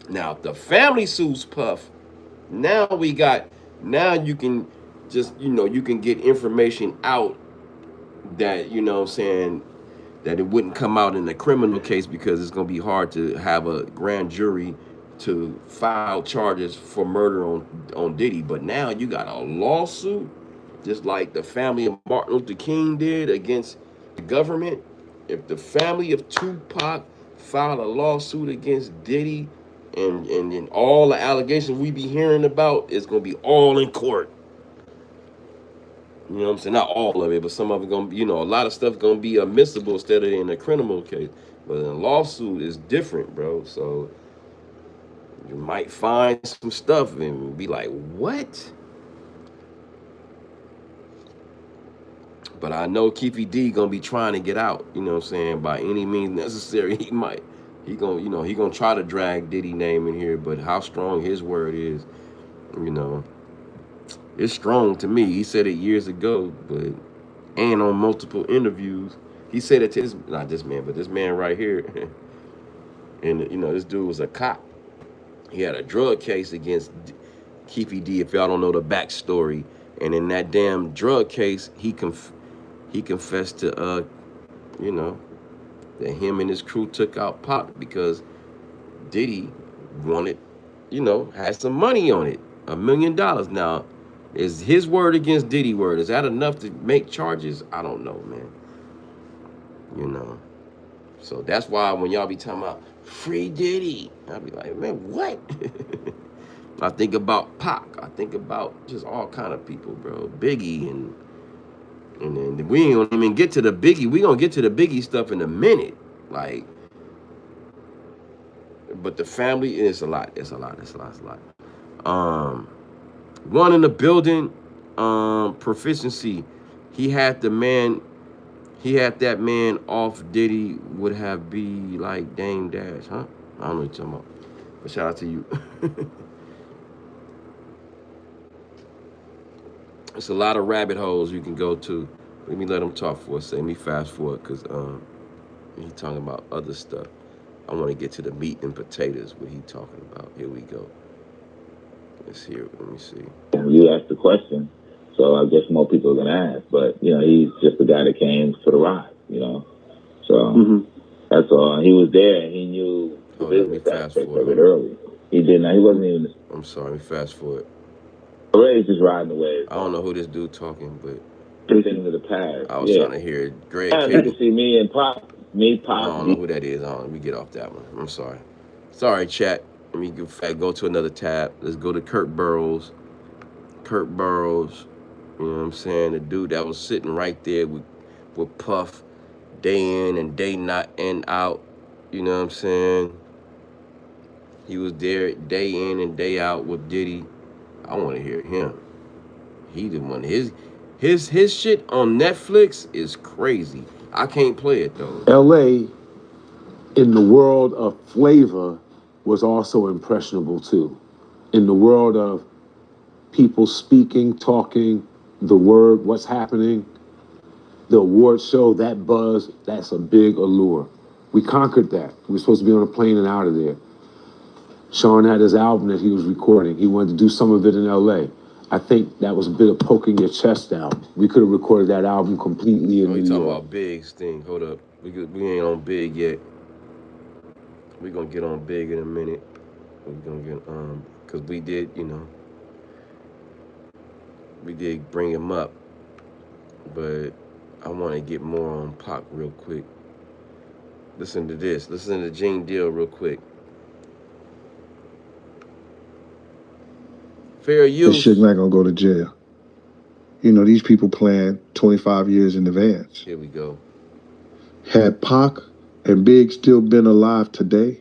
Now, if the family sues Puff, now you can just, you can get information out that, you know what I'm saying, that it wouldn't come out in a criminal case because it's going to be hard to have a grand jury to file charges for murder on Diddy. But now you got a lawsuit, just like the family of Martin Luther King did against the government. If the family of Tupac filed a lawsuit against Diddy, and all the allegations we be hearing about, it's going to be all in court. You know what I'm saying? Not all of it, but some of it going to be, a lot of stuff going to be admissible instead of in a criminal case. But in a lawsuit is different, bro. So you might find some stuff and be like, what? But I know Keefy D going to be trying to get out, you know what I'm saying, by any means necessary. He going to try to drag Diddy name in here, but how strong his word is, it's strong to me. He said it years ago, and on multiple interviews. He said it to not this man, but this man right here. And, this dude was a cop. He had a drug case against Keefy D, if y'all don't know the backstory. And in that damn drug case, he confessed to, that him and his crew took out Pop because Diddy wanted, had some money on it, $1 million. Now, is his word against Diddy word? Is that enough to make charges? I don't know, man. So that's why when y'all be talking about free Diddy, I'll be like, man, what? I think about Pac. I think about just all kind of people, bro. Biggie and then we ain't gonna even get to the Biggie. We gonna get to the Biggie stuff in a minute, like. But the family, it's a lot. One in the building, proficiency. He had that man off Diddy would have be like Dame Dash, huh? I don't know what you're talking about. But shout out to you. It's a lot of rabbit holes you can go to. Let me let him talk for a second. Let me fast forward because he talking about other stuff. I want to get to the meat and potatoes. What he talking about? Here we go. Let's hear it. Let me see. You asked the question, so I guess more people are gonna ask. But he's just the guy that came for the ride. So that's all. He was there. He knew the business aspect of it early. He did not. He wasn't even. I'm sorry. Let me fast forward. Already just riding the wave. I don't know who this dude talking, but everything to the past. I was trying to hear Greg. You can see me and Pop. Pop. I don't know who that is. Let me get off that one. I'm sorry. Sorry, chat. Let me go to another tab. Let's go to Kurt Burrows. Kurt Burrows, you know what I'm saying? The dude that was sitting right there with Puff day in and day not and out. You know what I'm saying? He was there day in and day out with Diddy. I want to hear him. He the one. His shit on Netflix is crazy. I can't play it though. L.A. in the world of flavor was also impressionable too. In the world of people speaking, talking, the word, what's happening, the award show, that buzz, that's a big allure. We conquered that. We were supposed to be on a plane and out of there. Sean had his album that he was recording. He wanted to do some of it in LA. I think that was a bit of poking your chest out. We could have recorded that album completely in New York. Talking about Big's thing. Hold up. We ain't on Big yet. We gonna get on Big in a minute. We gonna get cause we did, we did bring him up, but I want to get more on Pac real quick. Listen to this. Listen to Gene Deal real quick. Fair use. This shit not gonna go to jail. You know, these people plan 25 years in advance. Here we go. Had Pac and Big still been alive today,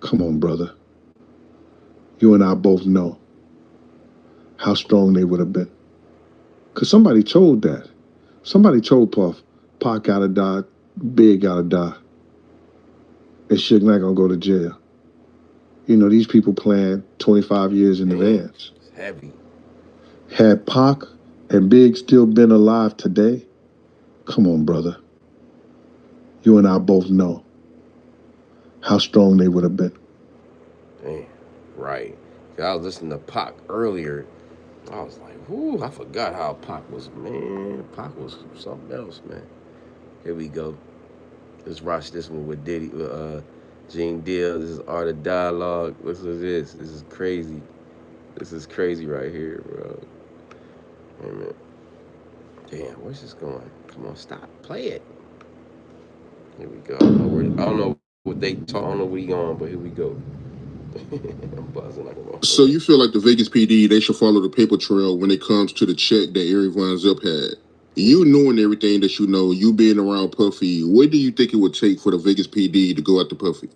come on, brother. You and I both know how strong they would have been. Because somebody told that. Somebody told Puff, Pac gotta die, Big gotta die. This shit not gonna go to jail. You know, these people plan 25 years in advance. It's heavy. Had Pac and Big still been alive today, come on, brother. You and I both know how strong they would have been. Damn, right. I was listening to Pac earlier. I was like, whoo, I forgot how Pac was, man. Pac was something else, man. Here we go. Let's watch this one with Diddy, with Gene Deal. This is Art of Dialogue. Listen to this. This is crazy. This is crazy right here, bro. Wait a minute. Damn, where's this going? Come on, stop. Play it. Here we go. I don't know what they talk. I don't know what he on, but here we go. I'm buzzing like a motherfucker. So you feel like the Vegas PD, they should follow the paper trail when it comes to the check that Eric Von Zip had? You knowing everything that you know, you being around Puffy, what do you think it would take for the Vegas PD to go after Puffy?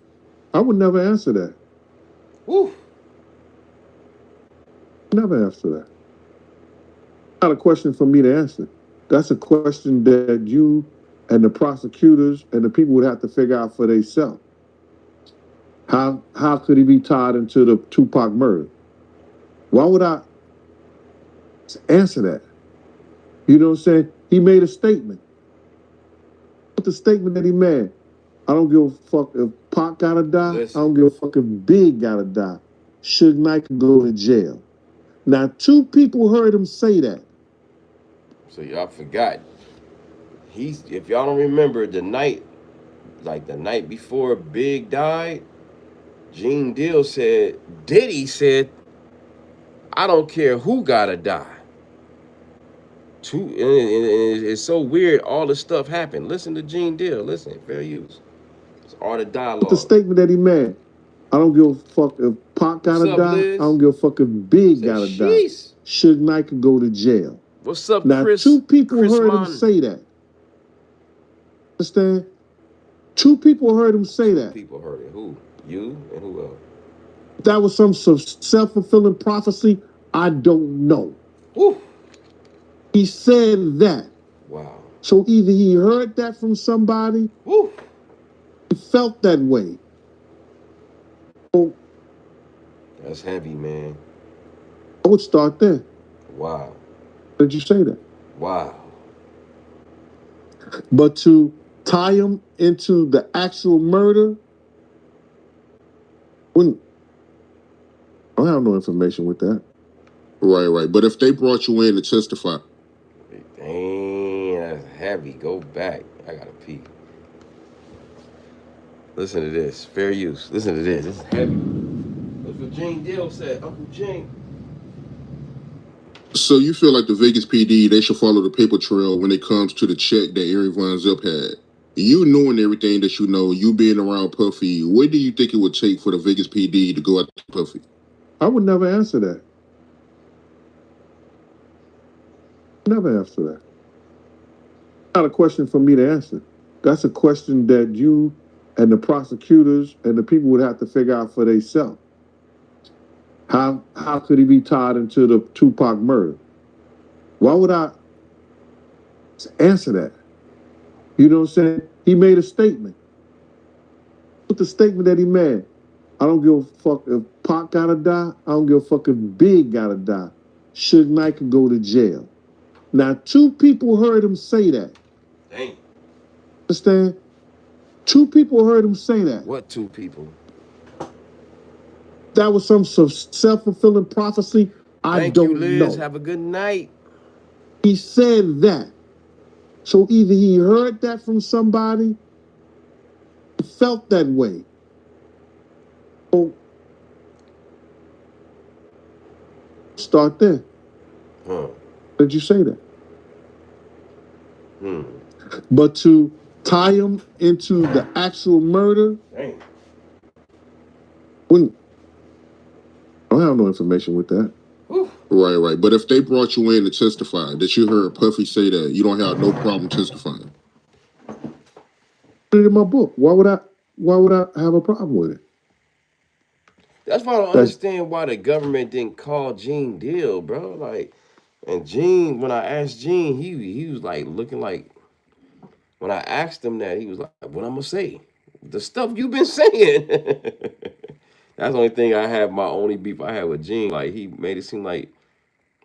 I would never answer that. Woo. Never answer that. Not a question for me to answer. That's a question that you and the prosecutors and the people would have to figure out for themselves. How could he be tied into the Tupac murder? Why would I answer that? You know what I'm saying? He made a statement. What's the statement that he made? I don't give a fuck if Pac gotta die. Listen. I don't give a fuck if Big gotta die. Suge Knight can go to jail. Now, 2 people heard him say that. So y'all forgot. If y'all don't remember, the night before Big died, Gene Deal said, Diddy said, I don't care who gotta die. It's so weird, all this stuff happened. Listen to Gene Deal. Listen, fair use. It's Art of Dialogue. What's the statement that he made? I don't give a fuck if Pac gotta die. Liz? I don't give a fuck if Big gotta die. Suge Knight can go to jail. What's up, now, Chris? 2 people Chris heard Mon. him say that. Understand? 2 people heard him say that. 2 people heard it. Who? You and who else? That was some self-fulfilling prophecy. I don't know. Woo. He said that. Wow. So either he heard that from somebody, woo, he felt that way. So that's heavy, man. I would start there. Wow. Did you say that? Wow. But to tie him into the actual murder, I don't have no information with that. Right. But if they brought you in to testify. Dang, that's heavy. Go back. I gotta pee. Listen to this. Fair use. Listen to this. This is heavy. That's what Gene Deal said. Uncle Gene. So you feel like the Vegas PD, they should follow the paper trail when it comes to the check that Eric Von Zip had? You knowing everything that you know, you being around Puffy, what do you think it would take for the Vegas PD to go after Puffy? I would never answer that. Never answer that. Not a question for me to answer. That's a question that you and the prosecutors and the people would have to figure out for themselves. How could he be tied into the Tupac murder? Why would I answer that? You know what I'm saying? He made a statement. What's the statement that he made? I don't give a fuck if Pac gotta die. I don't give a fuck if Big gotta die. Suge Knight could go to jail. Now, 2 people heard him say that. Dang. Understand? 2 people heard him say that. What 2 people? That was some self-fulfilling prophecy. I Thank you, don't Liz. know. Have a good night. He said that. So either he heard that from somebody, felt that way. So start there. Huh. Did you say that? Hmm. But to tie him into the actual murder, Dang. I don't have no information with that. Whew. Right. But if they brought you in to testify, that you heard Puffy say that you don't have no problem testifying. Put it in my book. Why would I have a problem with it? That's why I don't understand why the government didn't call Gene Deal, bro. Like, and Gene, when I asked Gene, he was like looking like. When I asked him that, he was like, "What I'm gonna say? The stuff you've been saying." That's the only thing I have. My only beef I had with Gene, like he made it seem like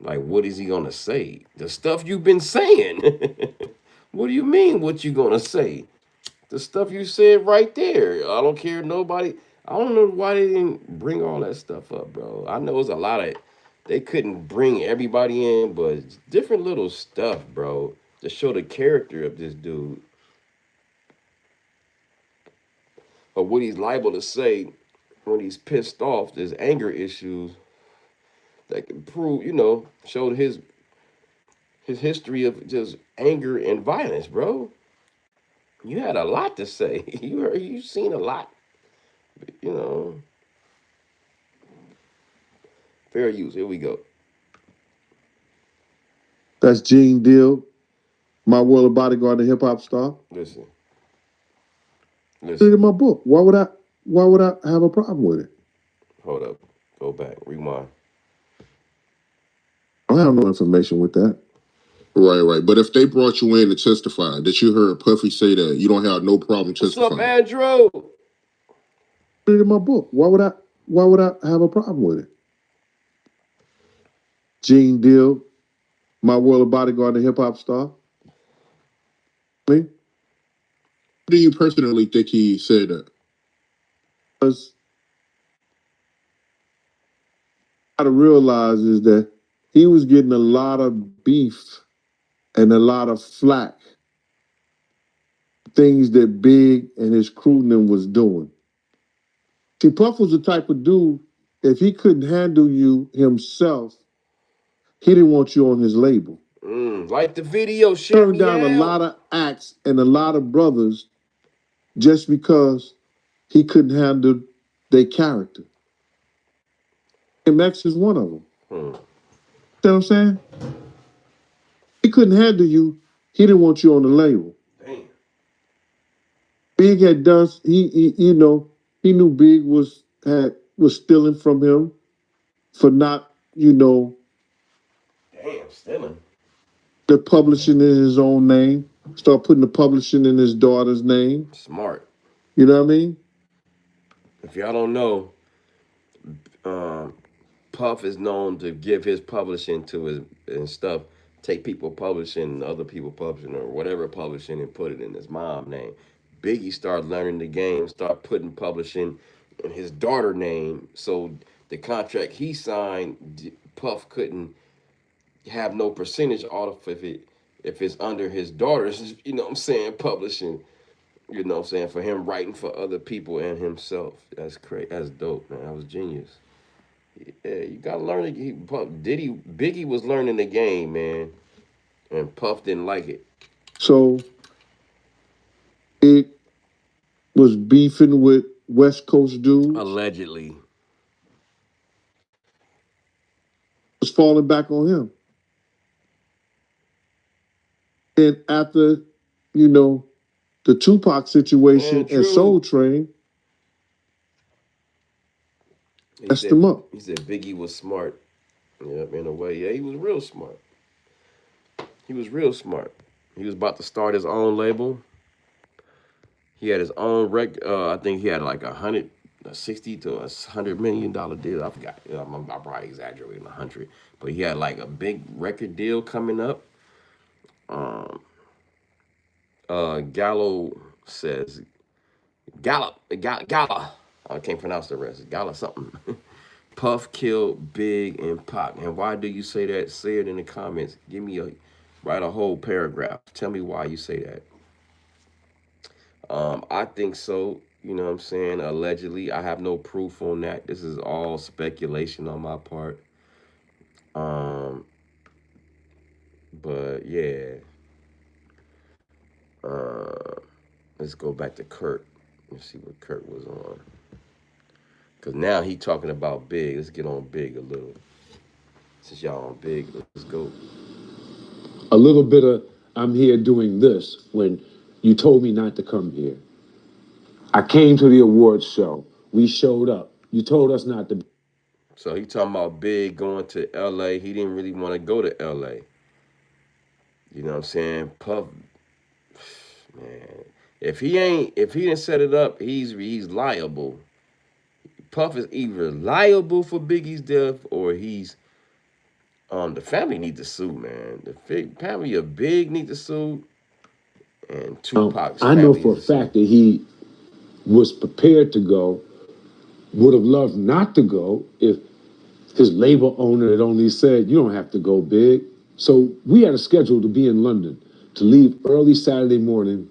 what is he gonna say? The stuff you've been saying. What do you mean? What you gonna say? The stuff you said right there. I don't care nobody. I don't know why they didn't bring all that stuff up, bro. I know it's a lot of. They couldn't bring everybody in, but different little stuff, bro, to show the character of this dude. Or what he's liable to say when he's pissed off. There's anger issues that can prove, show his history of just anger and violence, bro. You had a lot to say. You seen a lot, you know. Fair use. Here we go. That's Gene Deal, My World of Bodyguard, the hip hop star. Listen. Put it in my book. Why would I have a problem with it? Hold up. Go back. Rewind. I have no information with that. Right. But if they brought you in to testify, that you heard Puffy say that you don't have no problem testifying. What's up, Andrew? Put it in my book. Why would I have a problem with it? Gene Deal, My World of Bodyguard, the hip hop star. Me? Do you personally think he said that? Because what I realize is that he was getting a lot of beef and a lot of flack. Things that Big and his crew was doing. See, Puff was the type of dude, if he couldn't handle you himself, he didn't want you on his label. Like the video, share Turned me down out. a lot of acts and a lot of brothers just because he couldn't handle their character. MX is one of them. You know what I'm saying? He couldn't handle you. He didn't want you on the label. Damn. Big had done. He knew Big was stealing from him for not Damn, stealing. the publishing in his own name. Start putting the publishing in his daughter's name. Smart. You know what I mean? If y'all don't know, Puff is known to give his publishing to his and stuff, take people publishing, other people publishing, or whatever publishing, and put it in his mom's name. Biggie started learning the game, start putting publishing in his daughter name. So the contract he signed, Puff couldn't have no percentage off of it if it's under his daughter's, publishing. You know what I'm saying? For him writing for other people and himself. That's crazy. That's dope, man. That was genius. Yeah, you gotta learn it. Biggie was learning the game, man, and Puff didn't like it. So it was beefing with West Coast dudes. Allegedly, was falling back on him. And after, The Tupac situation and Soul Train messed him up. He said Biggie was smart. Yep, in a way. Yeah, he was real smart. He was real smart. He was about to start his own label. He had his own record. I think he had like a 60 to $100 million deal. I forgot. I'm probably exaggerating 100, but he had like a big record deal coming up. Gallo says Gala. I can't pronounce the rest. Gala something. Puff killed Big and Pac. And why do you say that? Say it in the comments. Write a whole paragraph. Tell me why you say that. I think so. You know what I'm saying? Allegedly, I have no proof on that. This is all speculation on my part. Um, but yeah. Uh, let's go back to Kurt. Let's see what Kurt was on. Cause now he talking about Big. Let's get on Big a little. Since y'all on Big, let's go. A little bit of I'm here doing this when you told me not to come here. I came to the awards show. We showed up. You told us not to. So he talking about Big going to LA. He didn't really want to go to LA. You know what I'm saying? Puff, man. If he didn't set it up, he's liable. Puff is either liable for Biggie's death or he's the family need to sue, man. The family of Big need to sue, and Tupac's I know for a fact that he was prepared to go, would have loved not to go if his label owner had only said, you don't have to go, Big. So we had a schedule to be in London, to leave early Saturday morning,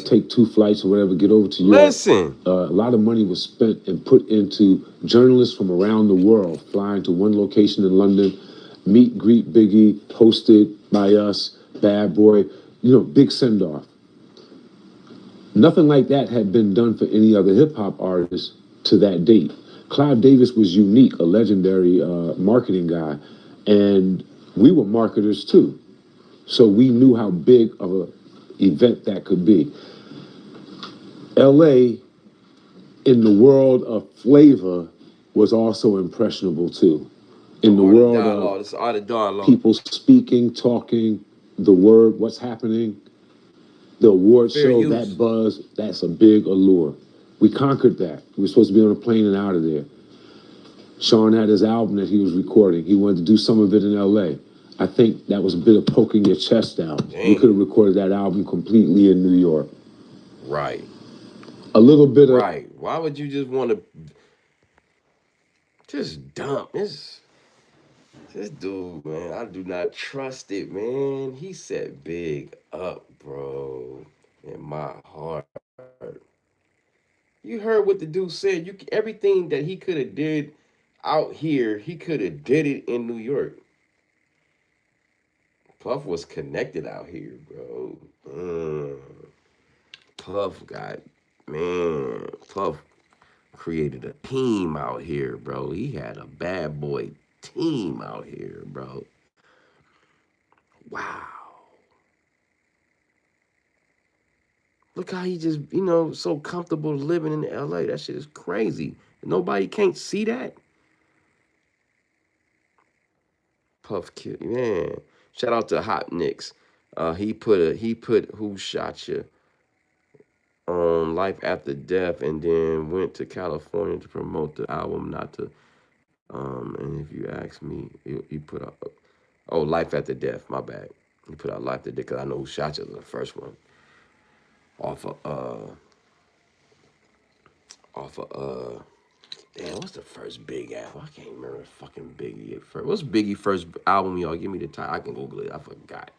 take 2 flights or whatever, get over to Europe. Listen. A lot of money was spent and put into journalists from around the world, flying to one location in London, meet, greet Biggie, hosted by us, Bad Boy, big send-off. Nothing like that had been done for any other hip-hop artist to that date. Clive Davis was unique, a legendary marketing guy, and we were marketers too. So we knew how big of an event that could be. LA, in the world of flavor, was also impressionable too. In the world of people speaking, talking, the word, what's happening, the award show, that buzz, that's a big allure. We conquered that. We were supposed to be on a plane and out of there. Sean had his album that he was recording. He wanted to do some of it in LA. I think that was a bit of poking your chest out. Dang. We could have recorded that album completely in New York. Right. A little bit of... Right. Why would you just want to just dump this dude, man? I do not trust it, man. He set Big up, bro, in my heart. You heard what the dude said. Everything that he could have did out here, he could have did it in New York. Puff was connected out here, bro. Puff created a team out here, bro. He had a bad boy team out here, bro. Wow. Look how he just, so comfortable living in LA. That shit is crazy. Nobody can't see that. Puff killed, man. Shout out to Hot Nicks. He put Who Shot You on Life After Death, and then went to California to promote the album. Not to, and if you ask me, he put out, Life After Death. My bad. He put out Life After Death because I know Who Shot You was the first one. Off of damn, what's the first Big album? I can't remember fucking Biggie at first. What's Biggie first album, y'all? Give me the title. I can Google it. I forgot.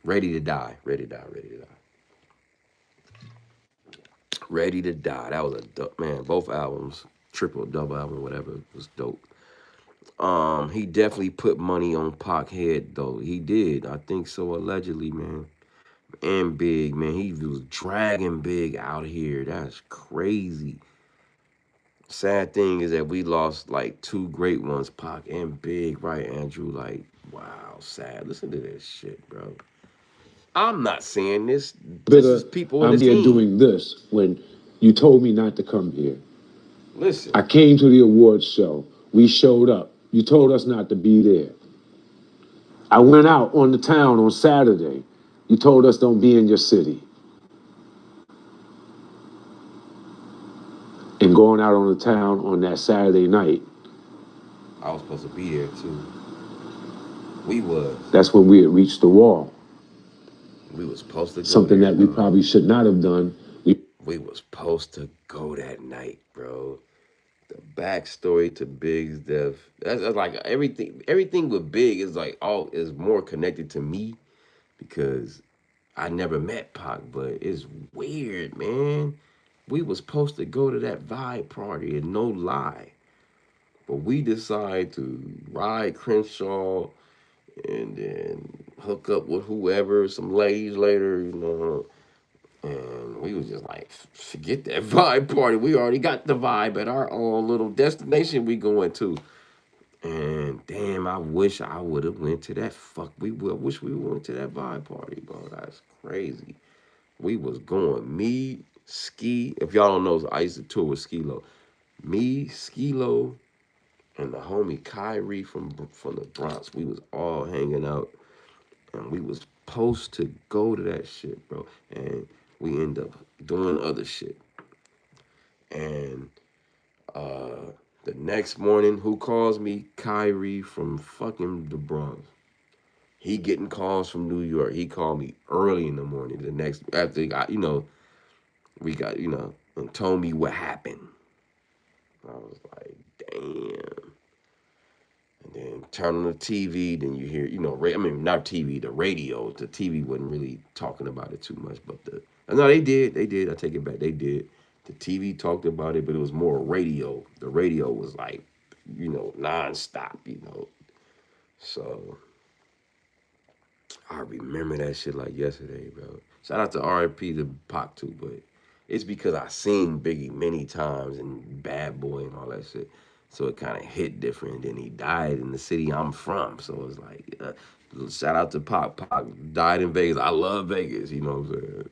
Ready to Die. Ready to Die. Ready to Die. Ready to Die. That was a dope, man. Both albums, triple, double album, whatever, was dope. He definitely put money on Pac head though. He did. I think so, allegedly, man. And Big, man. He was dragging Big out here. That's crazy. Sad thing is that we lost like 2 great ones, Pac and Big, right, Andrew? Like, wow, sad. Listen to this shit, bro. I'm not saying this. This is people in the I'm here team. doing this when you told me not to come here. Listen. I came to the awards show. We showed up. You told us not to be there. I went out on the town on Saturday. You told us don't be in your city. And going out on the town on that Saturday night. I was supposed to be there too. We was. That's when we had reached the wall. We was supposed to go something there, that we dog. probably should not have done. We was supposed to go that night, bro. The backstory to Big's death. That's like everything. Everything with Big is like all is more connected to me because I never met Pac, but it's weird, man. We was supposed to go to that vibe party, and no lie, but we decided to ride Crenshaw and then hook up with whoever, some ladies later, you know. And we was just like, forget that vibe party. We already got the vibe at our own little destination we going to. And damn, I wish I would have went to that. I wish we went to that vibe party, bro. That's crazy. We was going, me, Ski. If y'all don't know, I used to tour with Skilo. Me, Skilo, and the homie Kyrie from the Bronx. We was all hanging out. And we was supposed to go to that shit, bro. And we end up doing other shit. And the next morning, who calls me? Kyrie from fucking the Bronx. He getting calls from New York. He called me early in the morning. The next after we got and told me what happened. I was like, damn. And then turn on the TV, then you hear, not TV, the radio. The TV wasn't really talking about it too much, but no, they did. I take it back. They did. The TV talked about it, but it was more radio. The radio was like, nonstop, So I remember that shit like yesterday, bro. Shout out to R.I.P. to Pac too, but it's because I seen Biggie many times and Bad Boy and all that shit. So it kind of hit different. Then he died in the city I'm from. So it's like, shout out to Pac. Pac died in Vegas. I love Vegas, you know what I'm saying?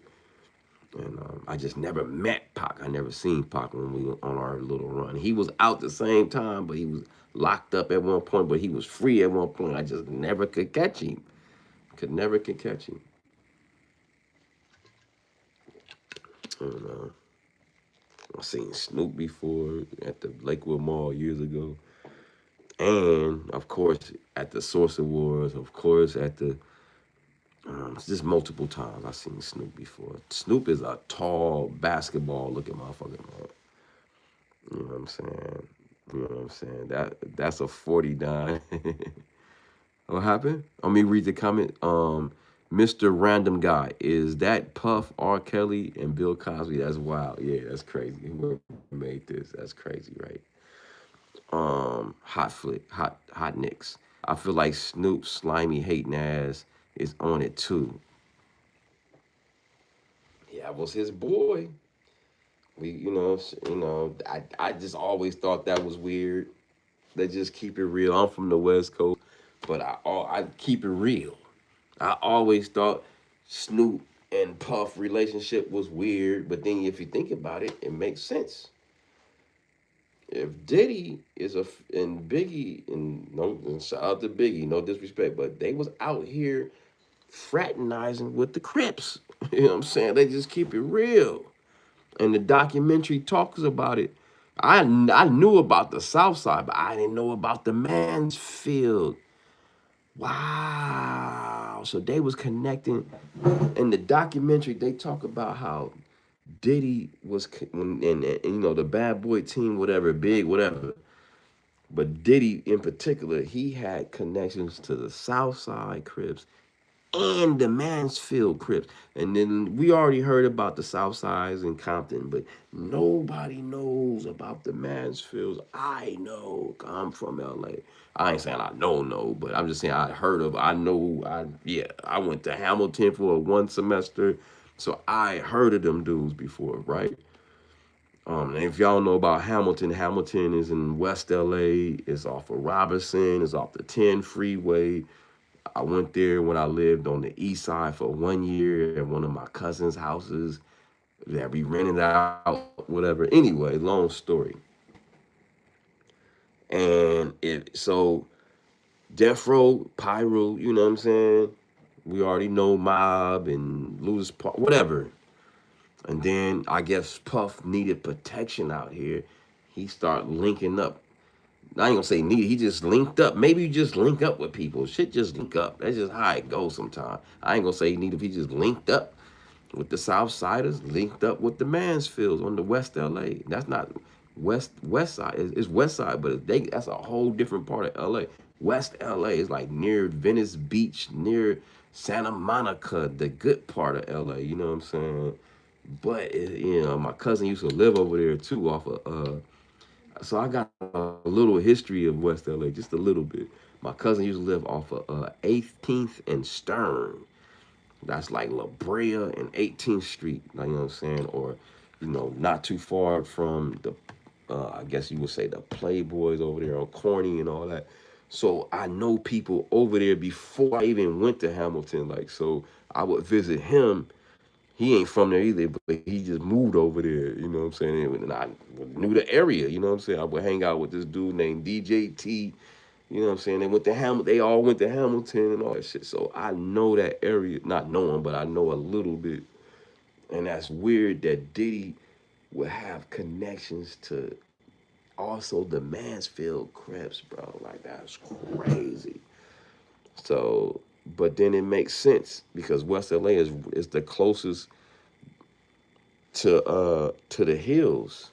And I just never met Pac. I never seen Pac when we were on our little run. He was out the same time, but he was locked up at one point, but he was free at one point. I just never could catch him. Could catch him. And, I've seen Snoop before at the Lakewood Mall years ago. And, of course, at the Source Awards. Of course, at the... just multiple times I've seen Snoop before. Snoop is a tall, basketball-looking motherfucker, man. You know what I'm saying? That's a 49. What happened? Let me read the comment. Mr. Random Guy, is that Puff, R. Kelly, and Bill Cosby? That's wild. Yeah, that's crazy. Whoever made this, that's crazy, right? Hot Nicks. I feel like Snoop's slimy hating ass is on it too. Yeah, I was his boy. I just always thought that was weird. They just keep it real. I'm from the West Coast, but I keep it real. I always thought Snoop and Puff relationship was weird, but then if you think about it, it makes sense. If Diddy and Biggie, and shout out to Biggie, no disrespect, but they was out here fraternizing with the Crips. You know what I'm saying? They just keep it real. And the documentary talks about it. I knew about the South Side, but I didn't know about the Mansfield. Wow. So they was connecting. In the documentary, they talk about how Diddy was, and the Bad Boy team, whatever, Big, whatever. But Diddy in particular, he had connections to the South Side Crips and the Mansfield Crips. And then we already heard about the South Sides in Compton, but nobody knows about the Mansfields. I know. I'm from LA. I ain't saying I know, but I'm just saying I went to Hamilton for one semester, so I heard of them dudes before, right? And if y'all know about Hamilton, Hamilton is in West LA. It's off of Robinson. It's off the 10 freeway. I went there when I lived on the east side for 1 year at one of my cousin's houses that we rented out, whatever. Anyway, long story. And Death Row, Pyro, you know what I'm saying? We already know Mob and Lewis Park, whatever. And then I guess Puff needed protection out here. He started linking up. I ain't gonna say needed. He just linked up. Maybe you just link up with people. Shit just link up. That's just how it goes sometimes. I ain't gonna say he needed. He just linked up with the South Siders, linked up with the Mansfields on the West LA. That's not West Side. It's West Side, but that's a whole different part of LA. West LA is like near Venice Beach, near Santa Monica, the good part of LA. You know what I'm saying? But my cousin used to live over there too, off of so I got a little history of West LA, just a little bit. My cousin used to live off of 18th and Stern. That's like La Brea and 18th Street, you know what I'm saying? Or, not too far from the, I guess you would say the Playboys over there on Corny and all that. So I know people over there before I even went to Hamilton. Like, so I would visit him. He ain't from there either, but he just moved over there, you know what I'm saying? And I knew the area, you know what I'm saying? I would hang out with this dude named DJT, you know what I'm saying? They all went to Hamilton and all that shit. So I know that area, not knowing, but I know a little bit. And that's weird that Diddy would have connections to also the Mansfield Crips, bro. Like, that's crazy. So, but then it makes sense because West LA is the closest to the hills,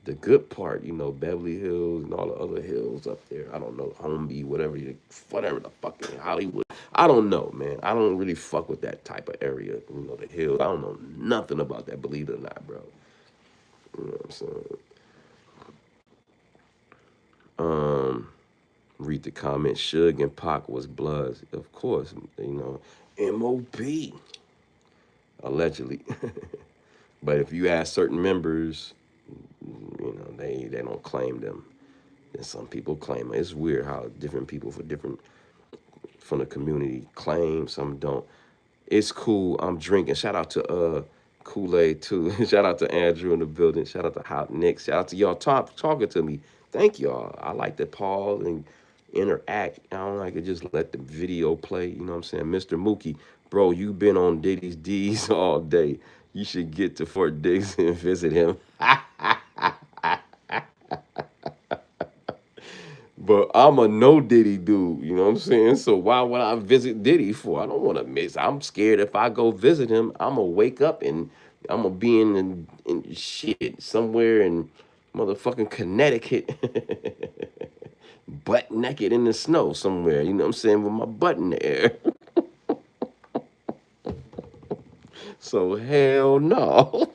the good part, Beverly Hills and all the other hills up there. I don't know, Homeby, whatever the fucking Hollywood. I don't know, man. I don't really fuck with that type of area, the hills. I don't know nothing about that, believe it or not, bro. You know what I'm saying? Read the comments. Suge and Pac was Bloods, of course. MOP, allegedly. But if you ask certain members, they don't claim them. And some people claim it. It's weird how different people from the community claim, some don't. It's cool. I'm drinking. Shout out to Kool-Aid too. Shout out to Andrew in the building. Shout out to Hot Nick. Shout out to y'all talking to me. Thank y'all. I like to pause and interact. I don't like to just let the video play. You know what I'm saying? Mr. Mookie, bro, you been on Diddy's D's all day. You should get to Fort Dix and visit him. But I'm a no Diddy dude, you know what I'm saying? So why would I visit Diddy for? I don't want to miss. I'm scared if I go visit him, I'm going to wake up and I'm going to be in shit somewhere in motherfucking Connecticut, butt naked in the snow somewhere, you know what I'm saying, with my butt in the air. So hell no.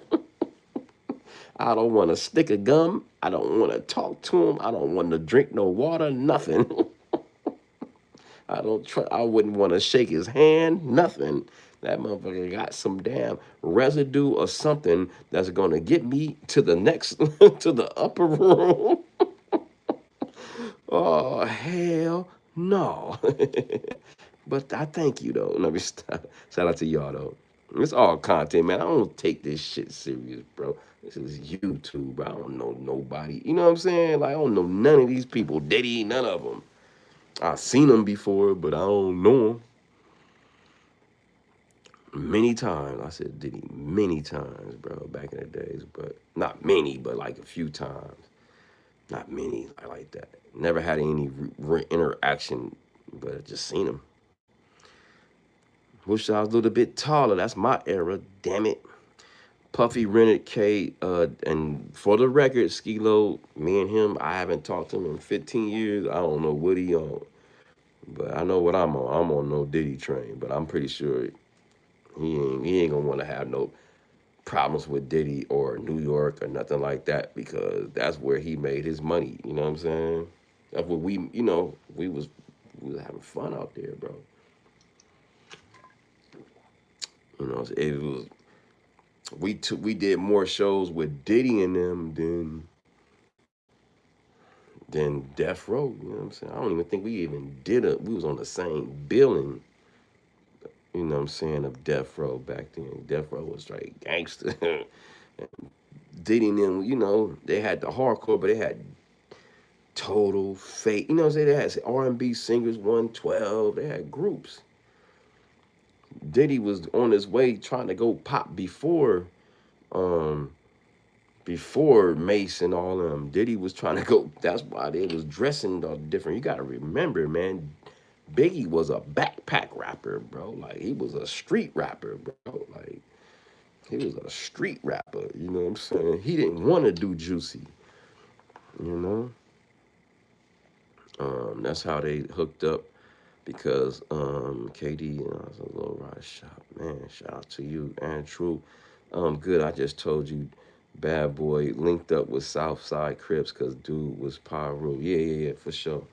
I don't want to stick a gum. I don't want to talk to him. I don't want to drink no water, nothing. I wouldn't want to shake his hand, nothing. That motherfucker got some damn residue or something that's gonna get me to the next, to the upper room. Oh hell no. But I thank you though. Let me stop. Shout out to y'all though. It's all content, man. I don't take this shit serious, bro. This is YouTube, bro. I don't know nobody. You know what I'm saying? Like, I don't know none of these people. Diddy, none of them. I've seen them before, but I don't know them. Many times. I said Diddy many times, bro, back in the days. But not many, but like a few times. Not many like that. Never had any interaction, but I just seen him. Wish I was a little bit taller. That's my era, damn it. Puffy rented K, and for the record, Skilo, me and him, I haven't talked to him in 15 years. I don't know what he on. But I know what I'm on. I'm on no Diddy train, but I'm pretty sure he ain't gonna want to have no problems with Diddy or New York or nothing like that because that's where he made his money. You know what I'm saying? That's what we was having fun out there, bro. It was we did more shows with Diddy and them than than Death Row. You know what I'm saying? I don't even think we even did it. We was on the same billing. You know what I'm saying, of Death Row back then. Death Row was like gangster. Diddy and them, they had the hardcore, but they had Total, Fate. You know what I'm saying? They had R&B singers, 112. They had groups. Diddy was on his way trying to go pop um before Mace and all of them. Diddy was trying to go. That's why they was dressing all different. You gotta remember, man. Biggie was a backpack rapper, bro. Like he was a street rapper, bro. Like he was a street rapper. You know what I'm saying? He didn't want to do Juicy. You know. That's how they hooked up because KD, was a low ride shop. Man, shout out to you and True. Good. I just told you, Bad Boy linked up with Southside Crips because dude was Pyro. Yeah, for sure.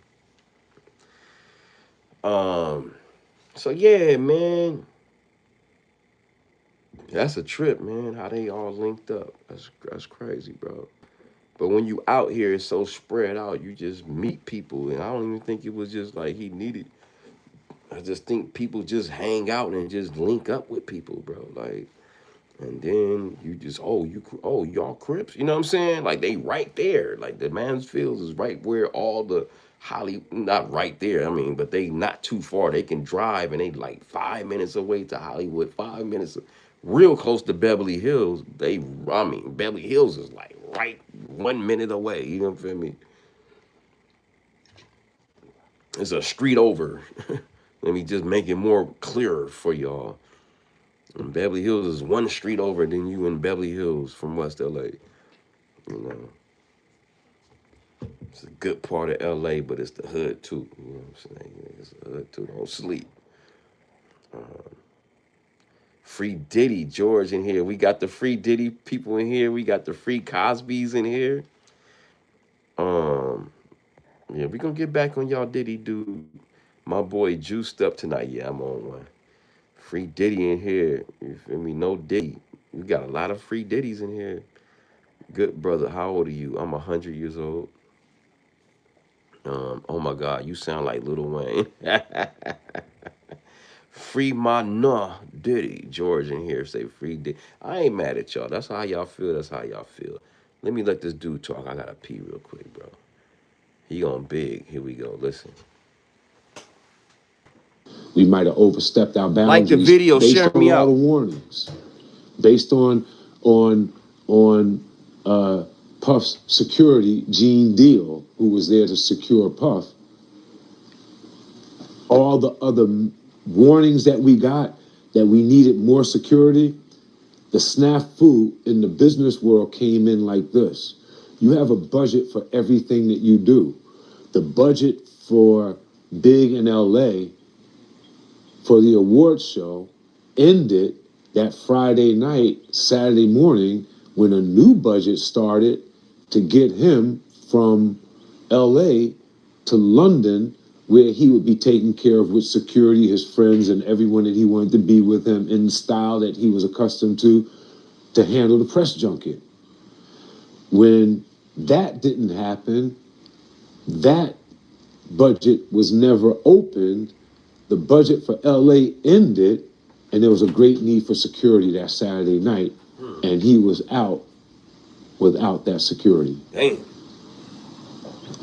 So yeah, man, that's a trip, man. How they all linked up. That's crazy, bro. But when you out here, it's so spread out. You just meet people, and I don't even think it was just like he needed. I just think people just hang out and just link up with people, bro. Like, and then you just y'all Crips, you know what I'm saying? Like they right there. Like the Mansfields is right where all the not right there. I mean, but they not too far. They can drive and they like 5 minutes away to Hollywood. 5 minutes, real close to Beverly Hills. Beverly Hills is like right 1 minute away. You know what I mean? It's a street over. Let me just make it more clearer for y'all. And Beverly Hills is one street over than you in Beverly Hills from West LA. You know, it's a good part of LA, but it's the hood too. You know what I'm saying? It's the hood too. Don't sleep. Free Diddy, George in here. We got the free Diddy people in here. We got the free Cosbys in here. Yeah, we gonna get back on y'all Diddy dude. My boy juiced up tonight. Yeah, I'm on one. Free Diddy in here. You feel me? No Diddy. We got a lot of free Diddies in here. Good brother, how old are you? I'm 100 years old. Oh my God, you sound like Lil Wayne. Free my nah Diddy. George in here say free Diddy. I ain't mad at y'all. That's how y'all feel. That's how y'all feel. Let me let this dude talk. I gotta pee real quick, bro. He on big. Here we go. Listen. We might have overstepped our boundaries. Like the video, based share on me all out. the warnings, based on Puff's security, Gene Deal, who was there to secure Puff. All the other warnings that we got that we needed more security, the snafu in the business world came in like this. You have a budget for everything that you do. The budget for Big in LA for the awards show ended that Friday night, Saturday morning, when a new budget started to get him from LA to London, where he would be taken care of with security, his friends, and everyone that he wanted to be with him in the style that he was accustomed to handle the press junket. When that didn't happen, that budget was never opened. The budget for LA ended, and there was a great need for security that Saturday night, and he was out without that security. Damn.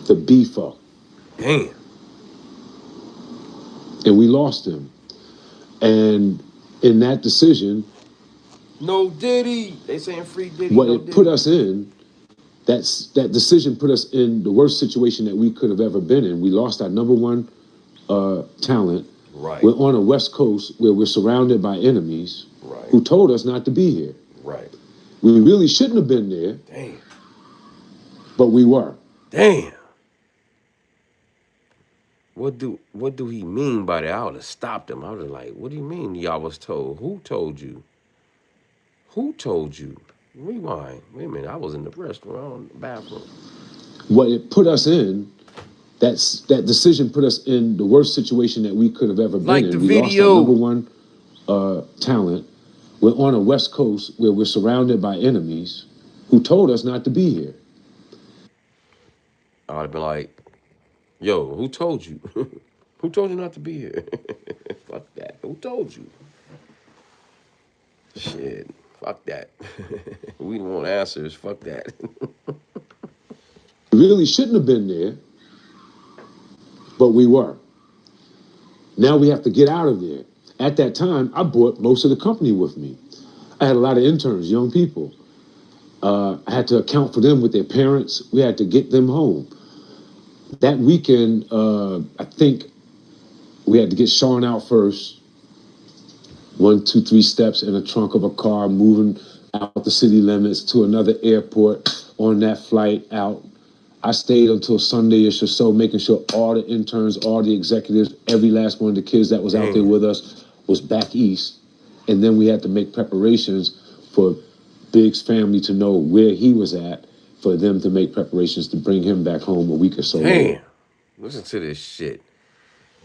The beef up. Damn. And we lost him. And in that decision, no Diddy. They saying free Diddy. What no it Diddy. put us in, that decision put us in the worst situation that we could have ever been in. We lost our number one talent. Right. We're on a West Coast where we're surrounded by enemies who told us not to be here. Right. We really shouldn't have been there. Damn. But we were. Damn. What do he mean by that? I would have stopped him. I was like, what do you mean y'all was told? Who told you? Who told you? Rewind. Wait a minute. I was in the restaurant, the bathroom. What it put us in, that decision put us in the worst situation that we could have ever been in. We lost our number one talent. We're on a West Coast where we're surrounded by enemies who told us not to be here. I would have been like, yo, who told you? Who told you not to be here? Fuck that. Who told you? Shit. Fuck that. We don't want answers. Fuck that. We really shouldn't have been there, but we were. Now we have to get out of there. At that time, I brought most of the company with me. I had a lot of interns, young people. I had to account for them with their parents. We had to get them home. That weekend, I think we had to get Sean out first. 1, 2, 3 steps in the trunk of a car, moving out the city limits to another airport. On that flight out, I stayed until Sunday-ish or so, making sure all the interns, all the executives, every last one of the kids that was out there with us was back east. And then we had to make preparations for Big's family to know where he was at, for them to make preparations to bring him back home a week or so later. Listen to this shit.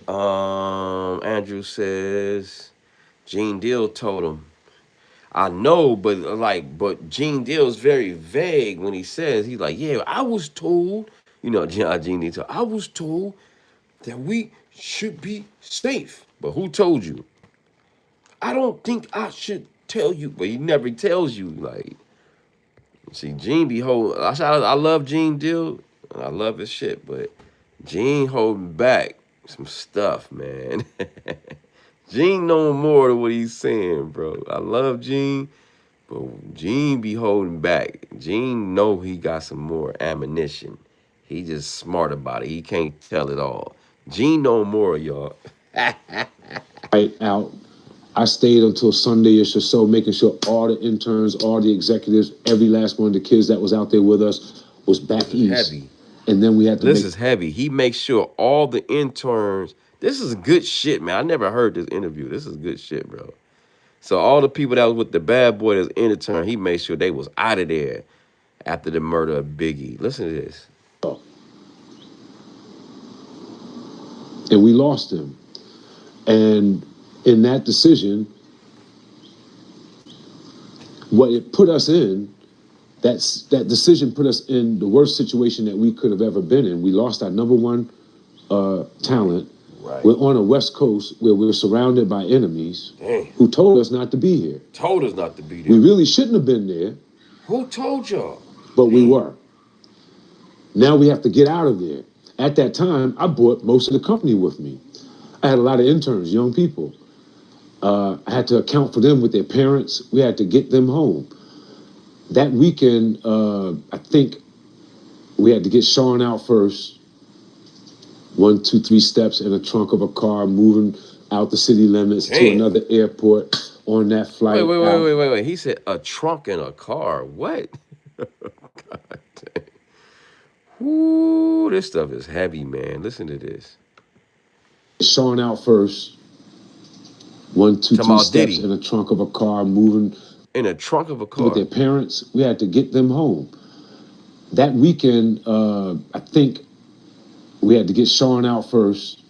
Andrew says Gene Deal told him. I know, but Gene Deal's very vague when he says, he's like, yeah, I was told, Gene Deal, I was told that we should be safe. But who told you? I don't think I should tell you, but he never tells you. Like, see, Gene be holding. I love Gene Deal, and I love his shit, but Gene holding back some stuff, man. Gene know more than what he's saying, bro. I love Gene, but Gene be holding back. Gene know he got some more ammunition. He just smart about it. He can't tell it all. Gene know more, y'all. Right out. I stayed until Sunday-ish or so, making sure all the interns, all the executives, every last one of the kids that was out there with us was back east. Heavy. And then we had to This is heavy. He makes sure all the interns, this is good shit, man. I never heard this interview. This is good shit, bro. So all the people that was with the bad boy that's intern, he made sure they was out of there after the murder of Biggie. Listen to this. And we lost him. And in that decision, what it put us in, that decision put us in the worst situation that we could have ever been in. We lost our number one talent. Right. We're on a West Coast where we're surrounded by enemies who told us not to be here. Told us not to be there. We really shouldn't have been there. Who told y'all? But we were. Now we have to get out of there. At that time, I brought most of the company with me. I had a lot of interns, young people. I had to account for them with their parents. We had to get them home. That weekend, I think we had to get Sean out first. 1, 2, 3 steps in the trunk of a car, moving out the city limits to another airport. On that flight. Wait. He said a trunk in a car. What? God dang. Ooh, this stuff is heavy, man. Listen to this. Sean out first. 1, 2, 3 steps Diddy. In the trunk of a car, moving. In the trunk of a car. With their parents. We had to get them home. That weekend, I think we had to get Sean out first.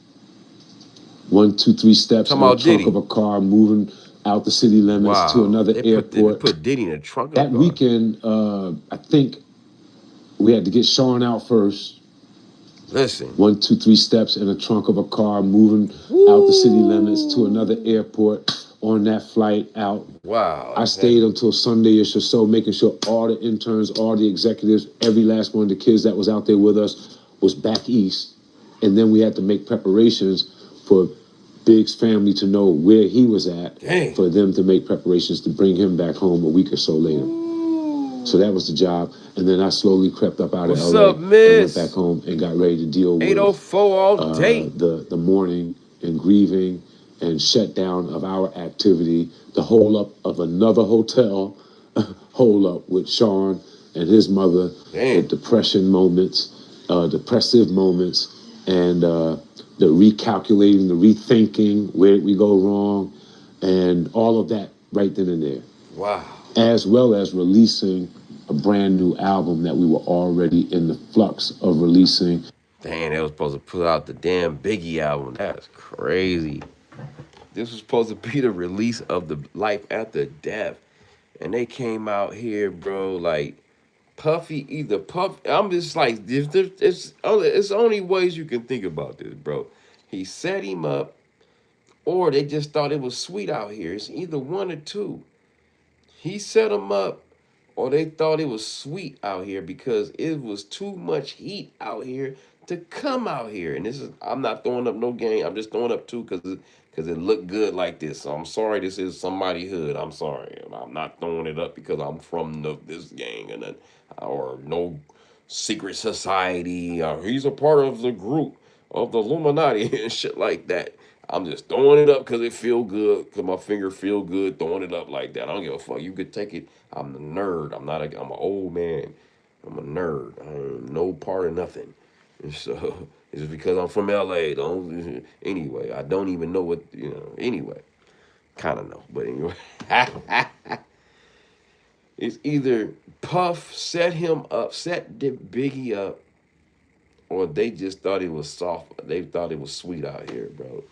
1, 2, 3 steps in the trunk of a car, moving out the city limits to another airport. Put Diddy in the trunk of that weekend, I think we had to get Sean out first. Listen. 1, 2, 3 steps in the trunk of a car, moving out the city limits to another airport. On that flight out, I stayed until Sunday-ish or so, making sure all the interns, all the executives, every last one of the kids that was out there with us was back east. And then we had to make preparations for Big's family to know where he was at, for them to make preparations to bring him back home a week or so later. So that was the job. And then I slowly crept up out of LA and went back home and got ready to deal with 804 all day. The mourning and grieving and shutdown of our activity, the hold up of another hotel, hold up with Sean and his mother, the depressive moments, and the recalculating, the rethinking, where did we go wrong, and all of that right then and there. Wow. As well as releasing a brand new album that we were already in the flux of releasing. Damn, they was supposed to put out the damn Biggie album. That's crazy. This was supposed to be the release of the Life After Death. And they came out here, bro, like Puffy either Puff. I'm just like it's only ways you can think about this, bro. He set him up, or they just thought it was sweet out here. It's either one or two. He set him up, or they thought it was sweet out here because it was too much heat out here to come out here. And this is I'm not throwing up no game. I'm just throwing up two because it looked good like this. So I'm sorry. This is somebody hood. I'm sorry. I'm not throwing it up because I'm from this gang or no secret society. Or he's a part of the group of the Illuminati and shit like that. I'm just throwing it up because it feel good, because my finger feel good throwing it up like that. I don't give a fuck. You could take it. I'm the nerd. I'm an old man. I'm a nerd. I ain't no part of nothing. And so it's because I'm from LA. Anyway, I don't even know what, anyway. Kind of know, but anyway. It's either Puff set him up, set Biggie up, or they just thought it was soft. They thought it was sweet out here, bro.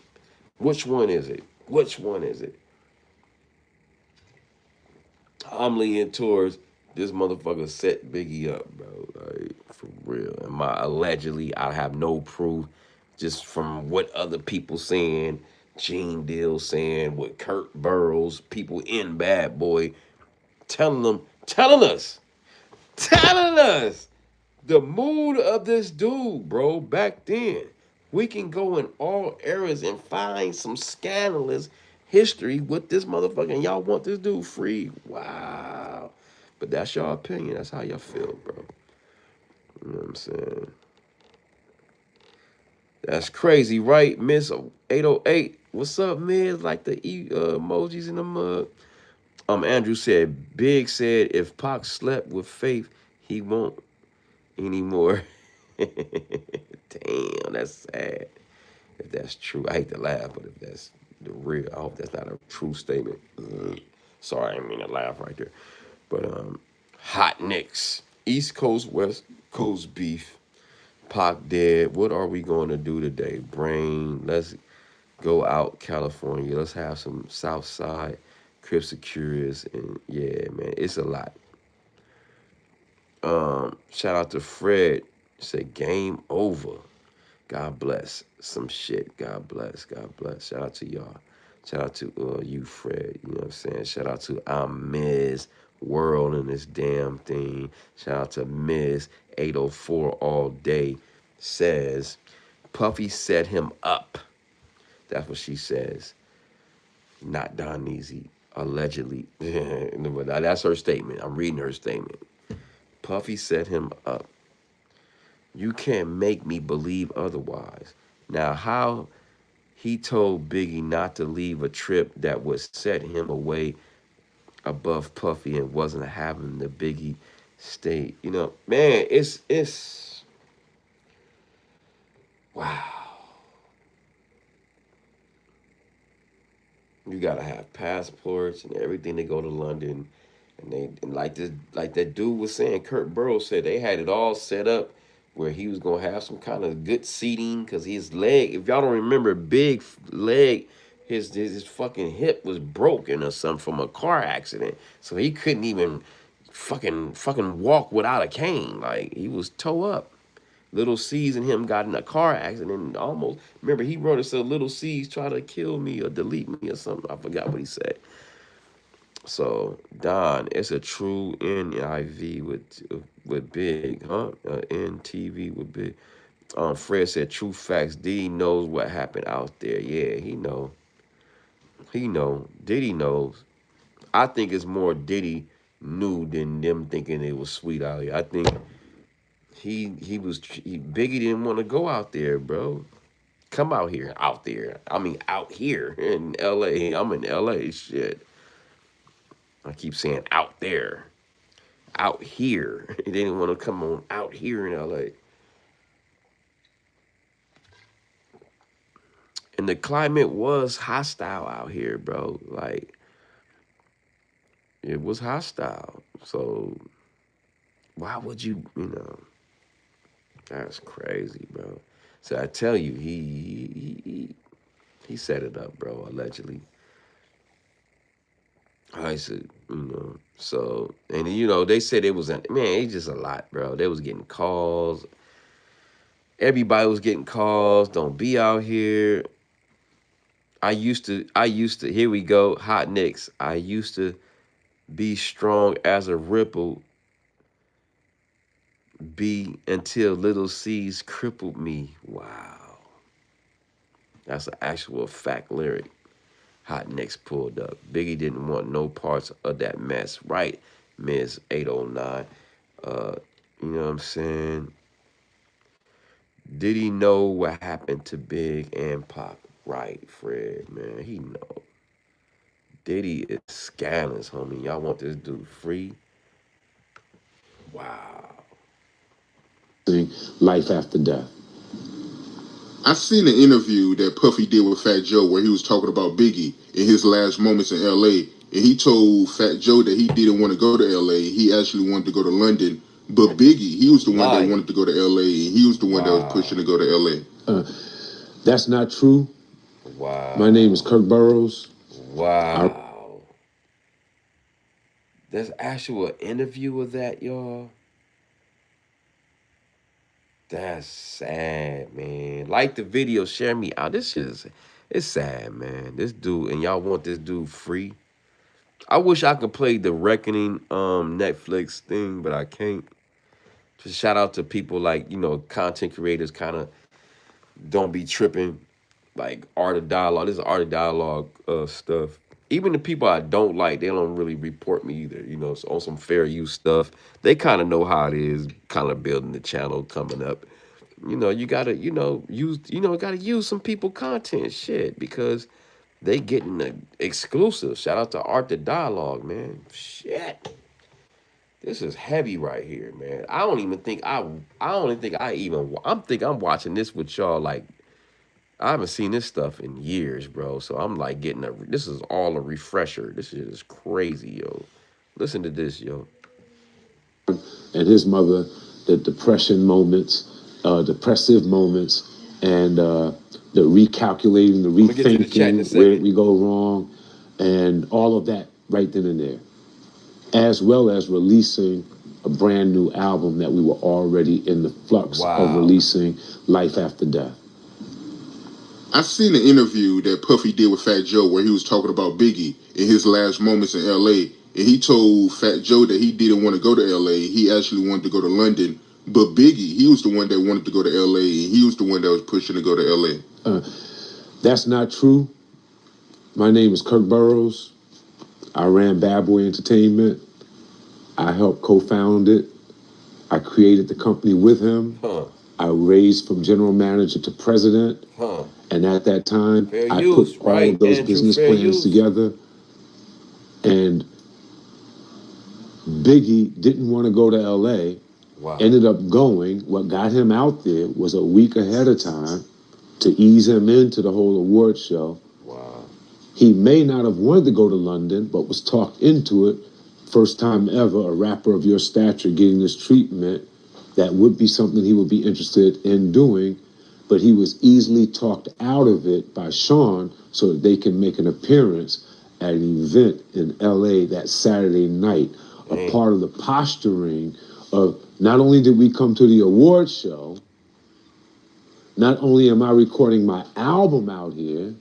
Which one is it? Which one is it? I'm leaning towards this motherfucker set Biggie up, bro. Like, for real. And allegedly, I have no proof, just from what other people saying, Gene Deal saying, what Kurt Burrows, people in Bad Boy, telling us the mood of this dude, bro, back then. We can go in all eras and find some scandalous history with this motherfucker. And y'all want this dude free. Wow. But that's your opinion. That's how y'all feel, bro. You know what I'm saying? That's crazy, right? Miss 808. What's up, Miss? Like the emojis in the mug. Andrew said, Big said, if Pac slept with Faith, he won't anymore. Damn, that's sad. If that's true, I hate to laugh, but if that's the real, I hope that's not a true statement. Sorry, I didn't mean to laugh right there. But hot Knicks, East Coast, West Coast beef, Pac dead. What are we going to do today? Brain, let's go out California. Let's have some South Side, Crips are curious, and yeah, man, it's a lot. Shout out to Fred. Say game over. God bless. Some shit. God bless. God bless. Shout out to y'all. Shout out to you, Fred. You know what I'm saying? Shout out to Miz World and this damn thing. Shout out to Miz 804 all day. Says Puffy set him up. That's what she says. Not Don Easy. Allegedly. That's her statement. I'm reading her statement. Puffy set him up. You can't make me believe otherwise. Now, how he told Biggie not to leave a trip that would set him away above Puffy and wasn't having the Biggie stay. Man, it's wow. You gotta have passports and everything to go to London. And like that dude was saying, Kurt Burrows said they had it all set up where he was gonna have some kind of good seating because his leg, if y'all don't remember, big leg, his fucking hip was broken or something from a car accident, so he couldn't even fucking walk without a cane. Like he was toe up. Little C's and him got in a car accident and almost, remember he wrote it, said Little C's try to kill me or delete me or something. I forgot what he said. So Don, it's a true NIV with Big, huh? NTV with Big. Fred said true facts. Diddy knows what happened out there. Yeah, he know. He know. Diddy knows. I think it's more Diddy knew than them thinking it was sweet out here. I think Biggie didn't want to go out there, bro. Come out there. I mean, out here in LA. I'm in LA, shit. I keep saying out there. Out here. He didn't want to come on out here in LA. And the climate was hostile out here, bro. Like, it was hostile. So, why would you, that's crazy, bro. So I tell you, he set it up, bro, allegedly. I said, so, and they said it was, man, it's just a lot, bro. They was getting calls. Everybody was getting calls. Don't be out here. I used to, here we go, hot nicks. I used to be strong as a ripple, be until little seas crippled me. Wow. That's an actual fact lyric. Hot nicks pulled up. Biggie didn't want no parts of that mess. Right, Miss 809. You know what I'm saying? Did he know what happened to Big and Pop? Right, Fred, man. He know. Diddy is scandalous, homie. Y'all want this dude free? Wow. Life after death. I seen an interview that Puffy did with Fat Joe where he was talking about Biggie in his last moments in LA. And he told Fat Joe that he didn't want to go to LA. He actually wanted to go to London. But Biggie, he was the one that wanted to go to LA, and he was the one that was pushing to go to LA. That's not true. Wow. My name is Kirk Burroughs. Wow. There's actual interview of that, y'all. That's sad, man. Like the video, share me out. This shit is, it's sad, man. This dude, and y'all want this dude free. I wish I could play the Reckoning Netflix thing, but I can't. Just shout out to people like, content creators kind of don't be tripping. Like Art of Dialogue. This is Art of Dialogue stuff. Even the people I don't like, they don't really report me either. So on some fair use stuff. They kind of know how it is, kind of building the channel coming up. You gotta, gotta use some people content shit because they getting the exclusive. Shout out to Art the Dialogue, man. Shit. This is heavy right here, man. I don't even think I'm watching this with y'all. Like, I haven't seen this stuff in years, bro. So I'm like this is all a refresher. This is crazy, yo. Listen to this, yo. And his mother, the depressive moments, and the recalculating, the rethinking, where did we go wrong, and all of that right then and there, as well as releasing a brand new album that we were already in the flux of releasing, Life After Death. I seen an interview that Puffy did with Fat Joe where he was talking about Biggie in his last moments in LA. And he told Fat Joe that he didn't want to go to LA. He actually wanted to go to London. But Biggie, he was the one that wanted to go to LA, and he was the one that was pushing to go to LA. That's not true. My name is Kirk Burroughs. I ran Bad Boy Entertainment. I helped co-found it. I created the company with him. I raised from general manager to president. And at that time, I put all of those business plans together. And Biggie didn't want to go to LA. Ended up going. What got him out there was a week ahead of time to ease him into the whole award show. He may not have wanted to go to London, but was talked into it. First time ever a rapper of your stature getting this treatment. That would be something he would be interested in doing, but he was easily talked out of it by Sean so that they can make an appearance at an event in LA that Saturday night. A part of the posturing of not only did we come to the award show, not only am I recording my album out here,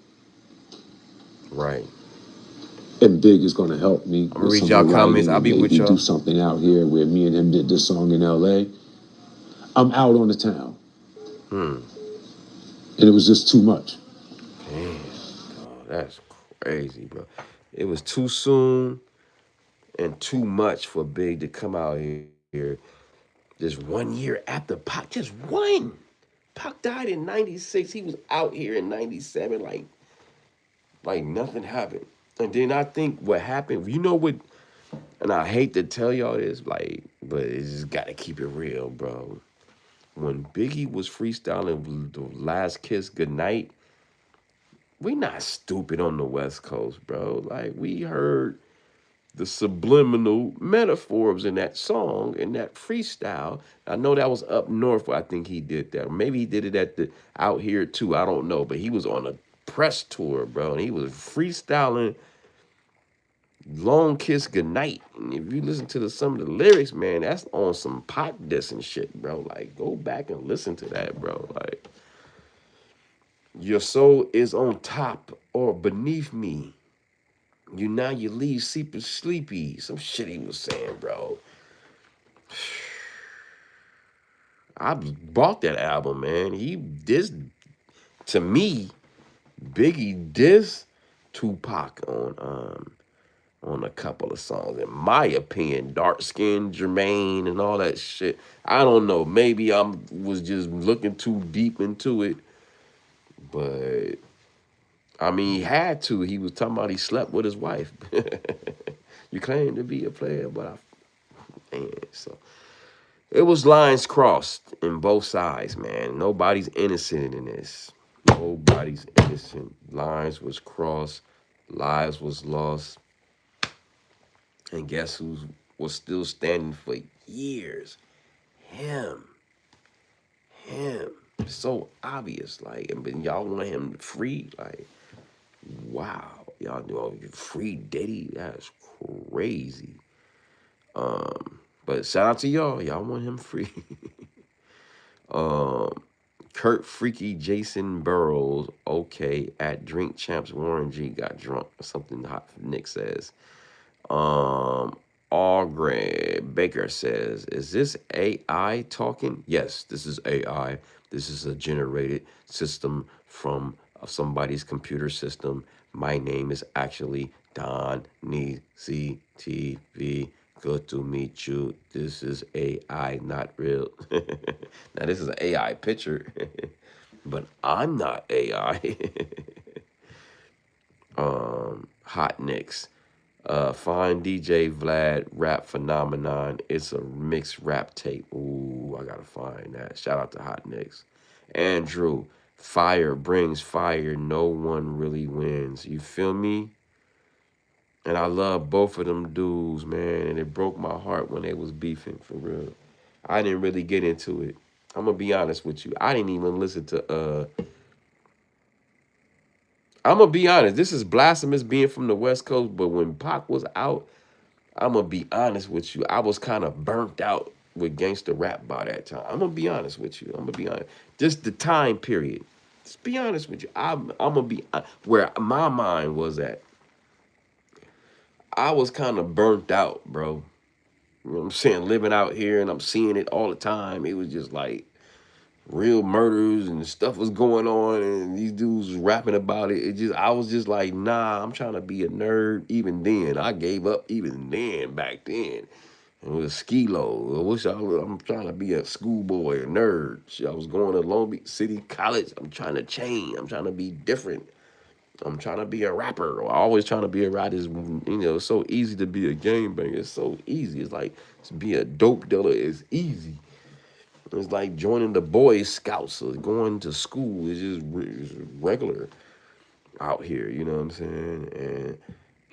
right, and Big is going to help me. I'm gonna read y'all comments. I'll be with y'all. Do something out here where me and him did this song in LA. I'm out on the town. And it was just too much. Damn, that's crazy, bro. It was too soon and too much for Big to come out here just 1 year after Pac. Just one. Pac died in 96. He was out here in 97 like nothing happened. And then I think what happened, what, and I hate to tell y'all this, but it's just got to keep it real, bro. When Biggie was freestyling the Last Kiss Goodnight, we not stupid on the West Coast, bro. Like, we heard the subliminal metaphors in that song, in that freestyle. I know that was up north where I think he did that. Maybe he did it out here too. I don't know. But he was on a press tour, bro, and he was freestyling Long Kiss Goodnight. And if you listen to some of the lyrics, man, that's on some pop diss and shit, bro. Like, go back and listen to that, bro. Like, your soul is on top or beneath me. You leave super sleepy. Some shit he was saying, bro. I bought that album, man. To me, Biggie dissed Tupac on a couple of songs. In my opinion, Dark Skin Jermaine and all that shit. I don't know. Maybe I was just looking too deep into it, but I mean, he had to. He was talking about he slept with his wife. You claim to be a player, but so it was lines crossed in both sides, man. Nobody's innocent in this. Nobody's innocent. Lines was crossed, lives was lost, and guess who was still standing for years? Him. It's so obvious, like, but y'all want him free, like, wow, y'all know free Diddy. That's crazy. But shout out to y'all. Y'all want him free. Kurt Freaky Jason Burrows, okay, at Drink Champs Warren G got drunk. Something hot Nick says. Algren Baker says, is this AI talking? Yes, this is AI. This is a generated system from somebody's computer system. My name is actually Don CTV. Good to meet you. This is AI, not real. Now, this is an AI picture, but I'm not AI. Hot Nicks. Find DJ Vlad Rap Phenomenon. It's a mixed rap tape. Ooh, I gotta find that. Shout out to Hot Nicks. Andrew, fire brings fire. No one really wins. You feel me? And I love both of them dudes, man. And it broke my heart when they was beefing, for real. I didn't really get into it. I'm gonna be honest with you. I didn't even listen to I'm gonna be honest. This is blasphemous being from the West Coast, but when Pac was out, I'm gonna be honest with you. I was kind of burnt out with gangster rap by that time. I'm gonna be honest with you. I'm gonna be honest. Just the time period. Just be honest with you. I'm gonna be where my mind was at. I was kind of burnt out, bro. You know what I'm saying? Living out here and I'm seeing it all the time. It was just like real murders and stuff was going on and these dudes was rapping about it. I was just like, nah, I'm trying to be a nerd. Even then, I gave up even then, back then. It was Skilo. I'm trying to be a schoolboy, a nerd. I was going to Long Beach City College. I'm trying to change. I'm trying to be different. I'm trying to be a rapper. I always trying to be a rapper. It's so easy to be a gangbanger. It's so easy. It's like to be a dope dealer is easy. It's like joining the Boy Scouts or going to school. It's just regular out here. You know what I'm saying? And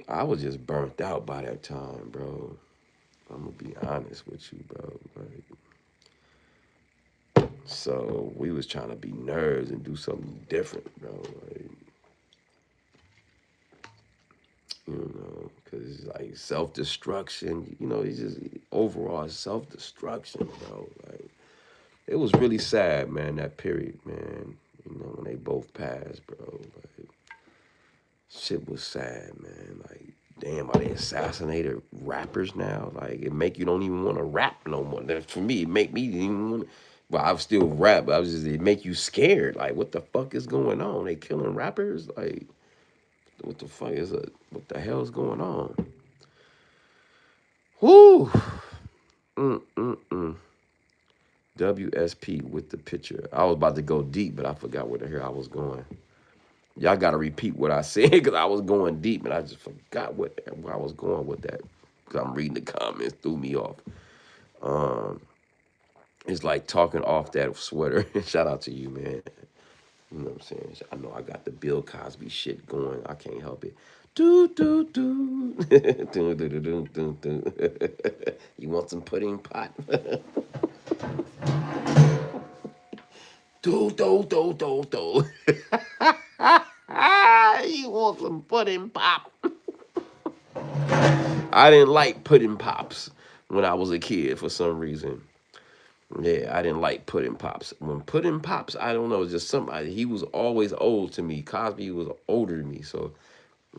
I was just burnt out by that time, bro. I'm gonna be honest with you, bro. Like, so we was trying to be nerds and do something different, bro. Like, you know, because it's like self-destruction. You know, it's just overall self-destruction, bro. Like, it was really sad, man, that period, man. You know, when they both passed, bro. Like, shit was sad, man. Like, damn, are they assassinated rappers now? Like, it make you don't even want to rap no more. For me, it make me even want to. Well, I still rap, but it make you scared. Like, what the fuck is going on? They killing rappers? Like, what the fuck is it? What the hell is going on? Whoo! WSP with the picture. I was about to go deep, but I forgot where the hell I was going. Y'all got to repeat what I said because I was going deep and I just forgot where I was going with that because I'm reading the comments, threw me off. It's like talking off that sweater. Shout out to you, man. You know what I'm saying? I know I got the Bill Cosby shit going. I can't help it. Do, do, do. Do, do, do, do, do, do. You want some pudding pot? Do, do, do, do, do. You want some pudding pop? I didn't like Pudding Pops when I was a kid for some reason. Yeah, I didn't like Pudding Pops. When Pudding Pops, I don't know, just somebody. He was always old to me. Cosby was older than me, so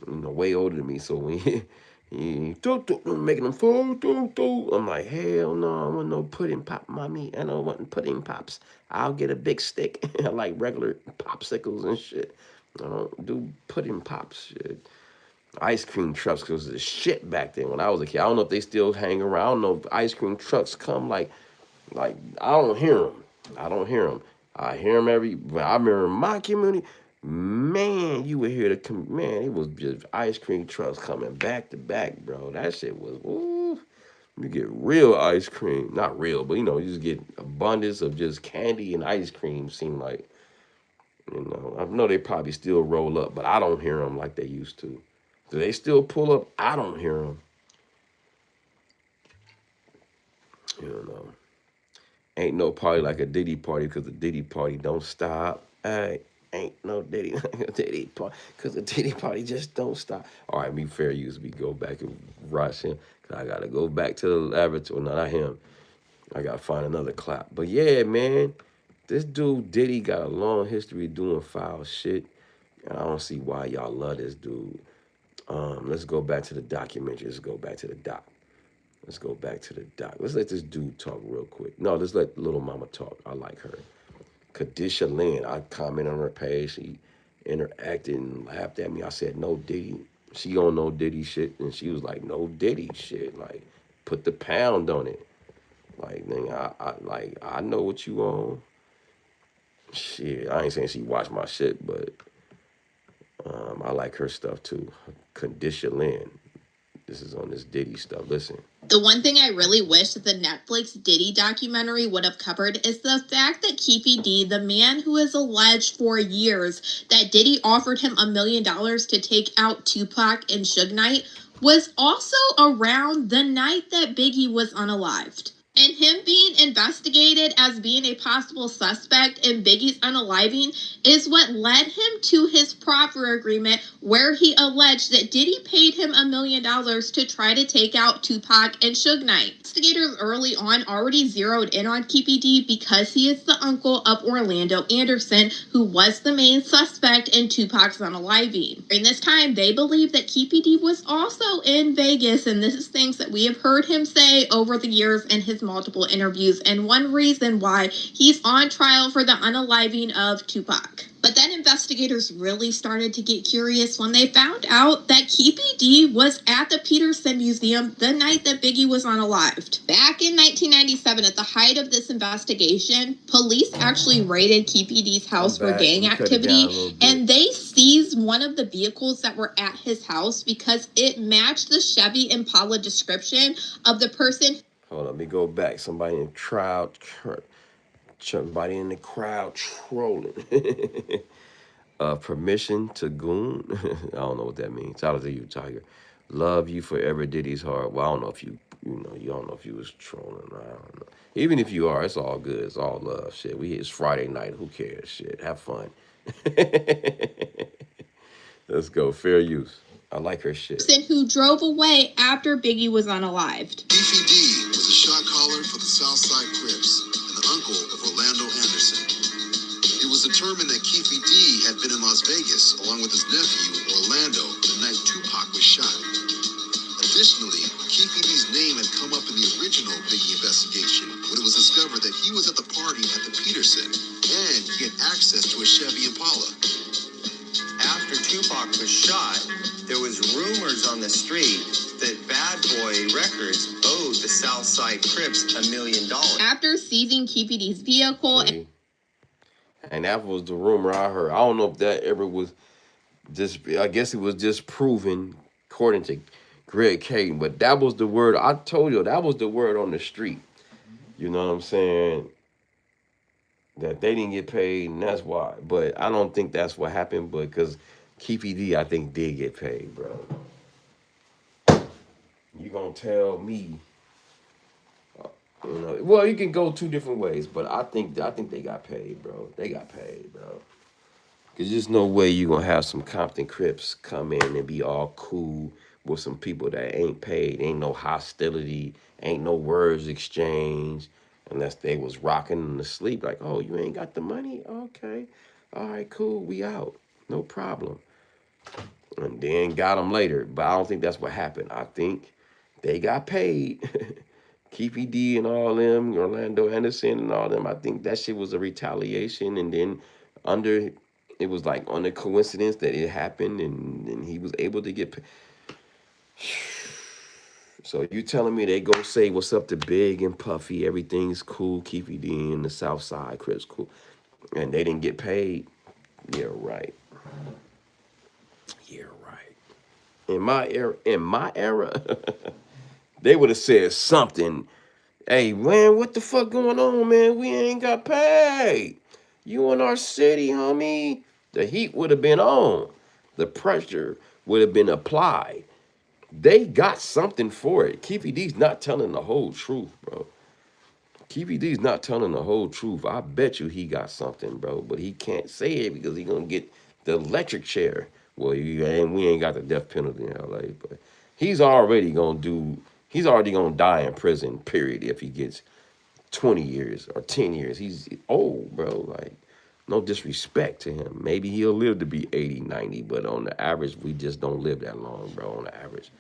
way older than me. So when he making them fall, I'm like, hell no, I want no Pudding Pop, mommy. I don't want Pudding Pops. I'll get a big stick. I like regular popsicles and shit. I don't do Pudding Pops shit. Ice cream trucks was the shit back then when I was a kid. I don't know if they still hang around. I don't know if ice cream trucks come like I don't hear them. I don't hear them. I hear them but I remember in my community, man, you would hear man, it was just ice cream trucks coming back to back, bro. That shit was, ooh, you get real ice cream. Not real, but you just get abundance of just candy and ice cream, seem like, I know they probably still roll up, but I don't hear them like they used to. Do they still pull up? I don't hear them. Ain't no party like a Diddy party because the Diddy party don't stop. Hey, ain't no Diddy like a Diddy party because the Diddy party just don't stop. All right, me fair use. We go back and rush him because I got to go back to the laboratory. No, not him. I got to find another clap. But yeah, man, this dude Diddy got a long history doing foul shit. And I don't see why y'all love this dude. Let's go back to the documentary. Let's go back to the doc. Let's let this dude talk real quick. No, let's let Little Mama talk. I like her. Kadisha Lynn, I comment on her page. She interacted and laughed at me. I said, no Diddy. She don't know Diddy shit. And she was like, no Diddy shit. Like, put the pound on it. Like, nigga, I know what you on. Shit, I ain't saying she watched my shit, but I like her stuff too. Kadisha Lynn. This is on this Diddy stuff. Listen. The one thing I really wish that the Netflix Diddy documentary would have covered is the fact that Keefe D, the man who has alleged for years that Diddy offered him $1 million to take out Tupac and Suge Knight, was also around the night that Biggie was unalived. And him being investigated as being a possible suspect in Biggie's unaliving is what led him to his proffer agreement where he alleged that Diddy paid him $1 million to try to take out Tupac and Suge Knight. Investigators early on already zeroed in on Keefe D because he is the uncle of Orlando Anderson, who was the main suspect in Tupac's unaliving. During this time, they believe that Keefe D was also in Vegas, and this is things that we have heard him say over the years in his multiple interviews, and one reason why he's on trial for the unaliving of Tupac. But then investigators really started to get curious when they found out that Keefe D was at the Peterson Museum the night that Biggie was unalived. Back in 1997, at the height of this investigation, police actually raided Keefe D's house for gang activity, and they seized one of the vehicles that were at his house because it matched the Chevy Impala description of the person. Hold on, let me go back. Somebody in the crowd trolling. Permission to goon. I don't know what that means. Shout out to you, Tiger. Love you forever, Diddy's heart. Well, I don't know if you don't know if you was trolling. I don't know. Even if you are, it's all good. It's all love. Shit, it's Friday night. Who cares? Shit, have fun. Let's go. Fair use. I like her shit. Who drove away after Biggie was unalived. Keefe D was a shot caller for the Southside Crips and the uncle of Orlando Anderson. It was determined that Keefe D had been in Las Vegas along with his nephew Orlando the night Tupac was shot. Additionally, Keefe D's name had come up in the original Biggie investigation when it was discovered that he was at the party at the Peterson and he had access to a Chevy Impala. After Tupac was shot, there was rumors on the street that Bad Boy Records owed the Southside Crips $1 million. After seizing Keefe D's vehicle. And that was the rumor I heard. I don't know if that ever was I guess it was just proven according to Greg Caden, but that was the word. I told you, that was the word on the street. You know what I'm saying? That they didn't get paid, and that's why. But I don't think that's what happened, but because Keefe D, I think, did get paid, bro. You gonna tell me? Well, you can go two different ways, but I think they got paid, bro. They got paid, bro. Cause there's no way you gonna have some Compton Crips come in and be all cool with some people that ain't paid. Ain't no hostility. Ain't no words exchanged. Unless they was rocking in the sleep. Like, oh, you ain't got the money? Okay. All right, cool. We out. No problem. And then got them later. But I don't think that's what happened. I think they got paid. Keefy D and all them, Orlando Anderson and all them. I think that shit was a retaliation. And then under, it was like on the coincidence that it happened, and he was able to get paid. So you telling me they go say what's up to Big and Puffy, everything's cool, Keefy D in the South Side, Chris cool, and they didn't get paid? Yeah, right. Yeah, right. In my era, they would have said something. Hey, man, what the fuck going on, man? We ain't got paid. You in our city, homie. The heat would have been on. The pressure would have been applied. They got something for it. Keefy D's not telling the whole truth, bro. Keefy D's not telling the whole truth. I bet you he got something, bro. But he can't say it because he gonna get the electric chair. Well, we ain't got the death penalty in LA, but he's already gonna die in prison, period, if he gets 20 years or 10 years. He's old, bro. Like, no disrespect to him. Maybe he'll live to be 80, 90, but on the average, we just don't live that long, bro, on the average.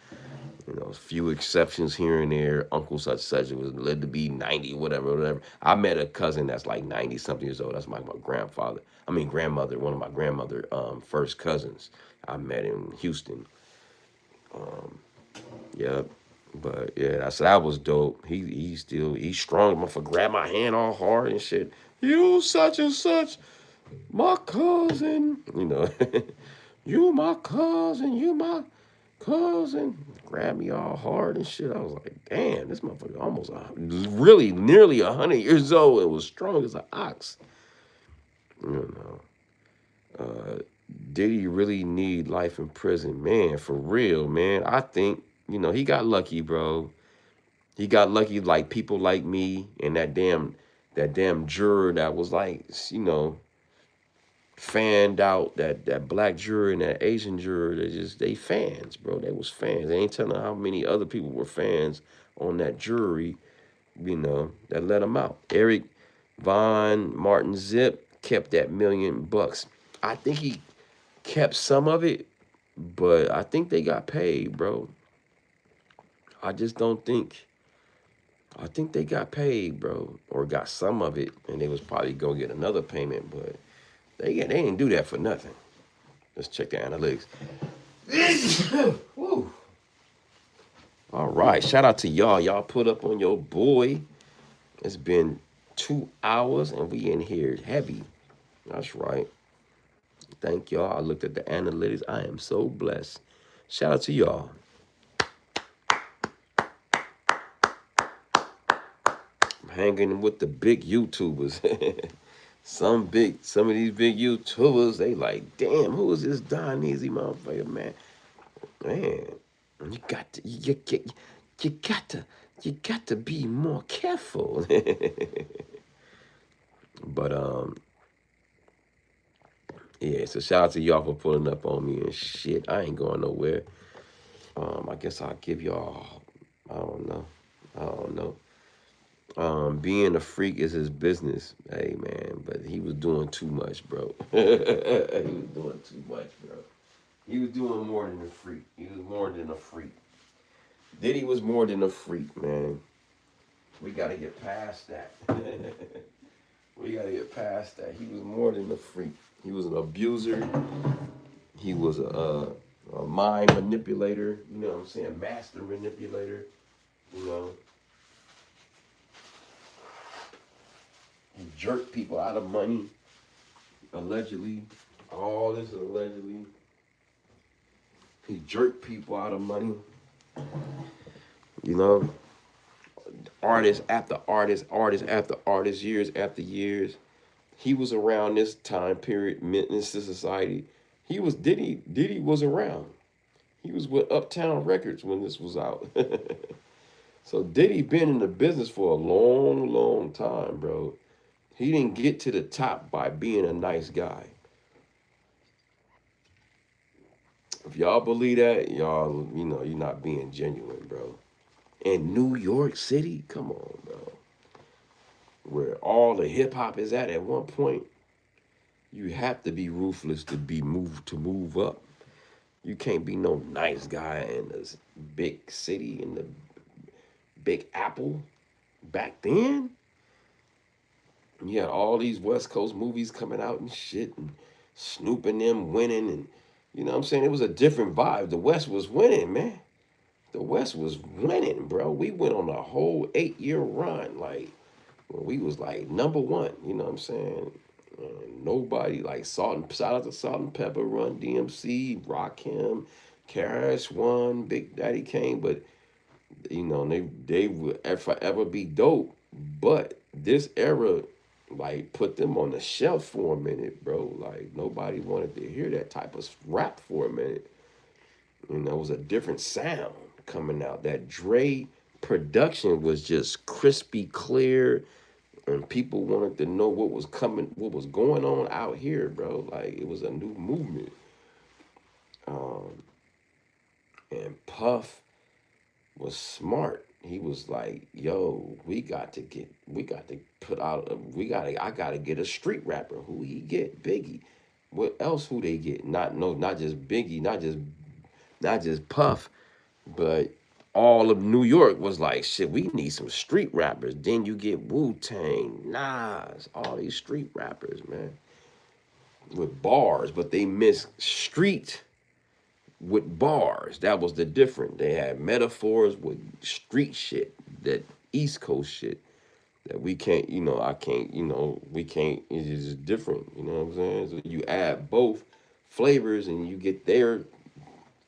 You know, a few exceptions here and there. Uncle such was lived to be 90, whatever. I met a cousin that's like 90 something years old. That's my grandmother, one of my grandmother first cousins. I met in Houston. Yep. But yeah, that was dope. He's strong. Motherfucker grabbed my hand all hard and shit. You such and such, my cousin. You know, you my cousin. You my cousin. Grabbed me all hard and shit. I was like, damn, this motherfucker almost really nearly 100 years old and was strong as an ox. You know, did he really need life in prison, man? For real, man. I think he got lucky, bro. He got lucky, like people like me and that damn juror that was like, fanned out, that black juror and that Asian juror. They fans, bro. They was fans. They ain't telling how many other people were fans on that jury, that let them out. Eric Von Martin Zip kept that $1,000,000. I think he kept some of it, but I think they got paid, bro. I just don't think. I think they got paid, bro, or got some of it, and they was probably gonna get another payment, but they didn't do that for nothing. Let's check the analytics. Woo. All right, shout out to y'all. Y'all put up on your boy. It's been 2 hours, and we in here heavy. That's right. Thank y'all. I looked at the analytics. I am so blessed. Shout out to y'all. Hanging with the big YouTubers. Some of these big YouTubers, they like, damn, who is this Don Easy motherfucker, man? Man, you got to be more careful. But yeah, so shout out to y'all for pulling up on me and shit. I ain't going nowhere. I guess I'll give y'all, I don't know. Being a freak is his business. Hey, man, but he was doing too much, bro. He was doing too much, bro. He was doing more than a freak. He was more than a freak. Diddy was more than a freak, man. We got to get past that. We got to get past that. He was more than a freak. He was an abuser. He was a mind manipulator. You know what I'm saying? Master manipulator. You know. He jerked people out of money, allegedly. All this is allegedly. He jerked people out of money. You know, artist after artist, artist after artist, years after years. He was around this time period, Menace to Society. Diddy was around. He was with Uptown Records when this was out. So Diddy been in the business for a long, long time, bro. He didn't get to the top by being a nice guy. If y'all believe that, y'all, you're not being genuine, bro. In New York City, come on, bro. Where all the hip hop is at one point, you have to be ruthless to move up. You can't be no nice guy in this big city in the Big Apple. Back then, you had all these West Coast movies coming out and shit, and Snoop and them winning, and you know what I'm saying? It was a different vibe. The West was winning, man. The West was winning, bro. We went on a whole 8-year run, like when we was like number one. You know what I'm saying? And nobody like shout out to Salt and Pepper, Run DMC, Rakim, Cash One, Big Daddy Kane, but they will forever be dope. But this era, like, put them on the shelf for a minute, bro. Like, nobody wanted to hear that type of rap for a minute. It was a different sound coming out. That Dre production was just crispy clear, and people wanted to know what was coming, what was going on out here, bro. Like, it was a new movement. And Puff was smart. He was like, "Yo, I got to get a street rapper. Who he get? Biggie. What else? Who they get? Not just Biggie, not just Puff, but all of New York was like, shit. We need some street rappers. Then you get Wu-Tang, Nas, all these street rappers, man, with bars, but they miss street." With bars, that was the difference. They had metaphors with street shit, that East Coast shit that we can't, I can't, we can't. It's just different. You know what I'm saying? So you add both flavors and you get their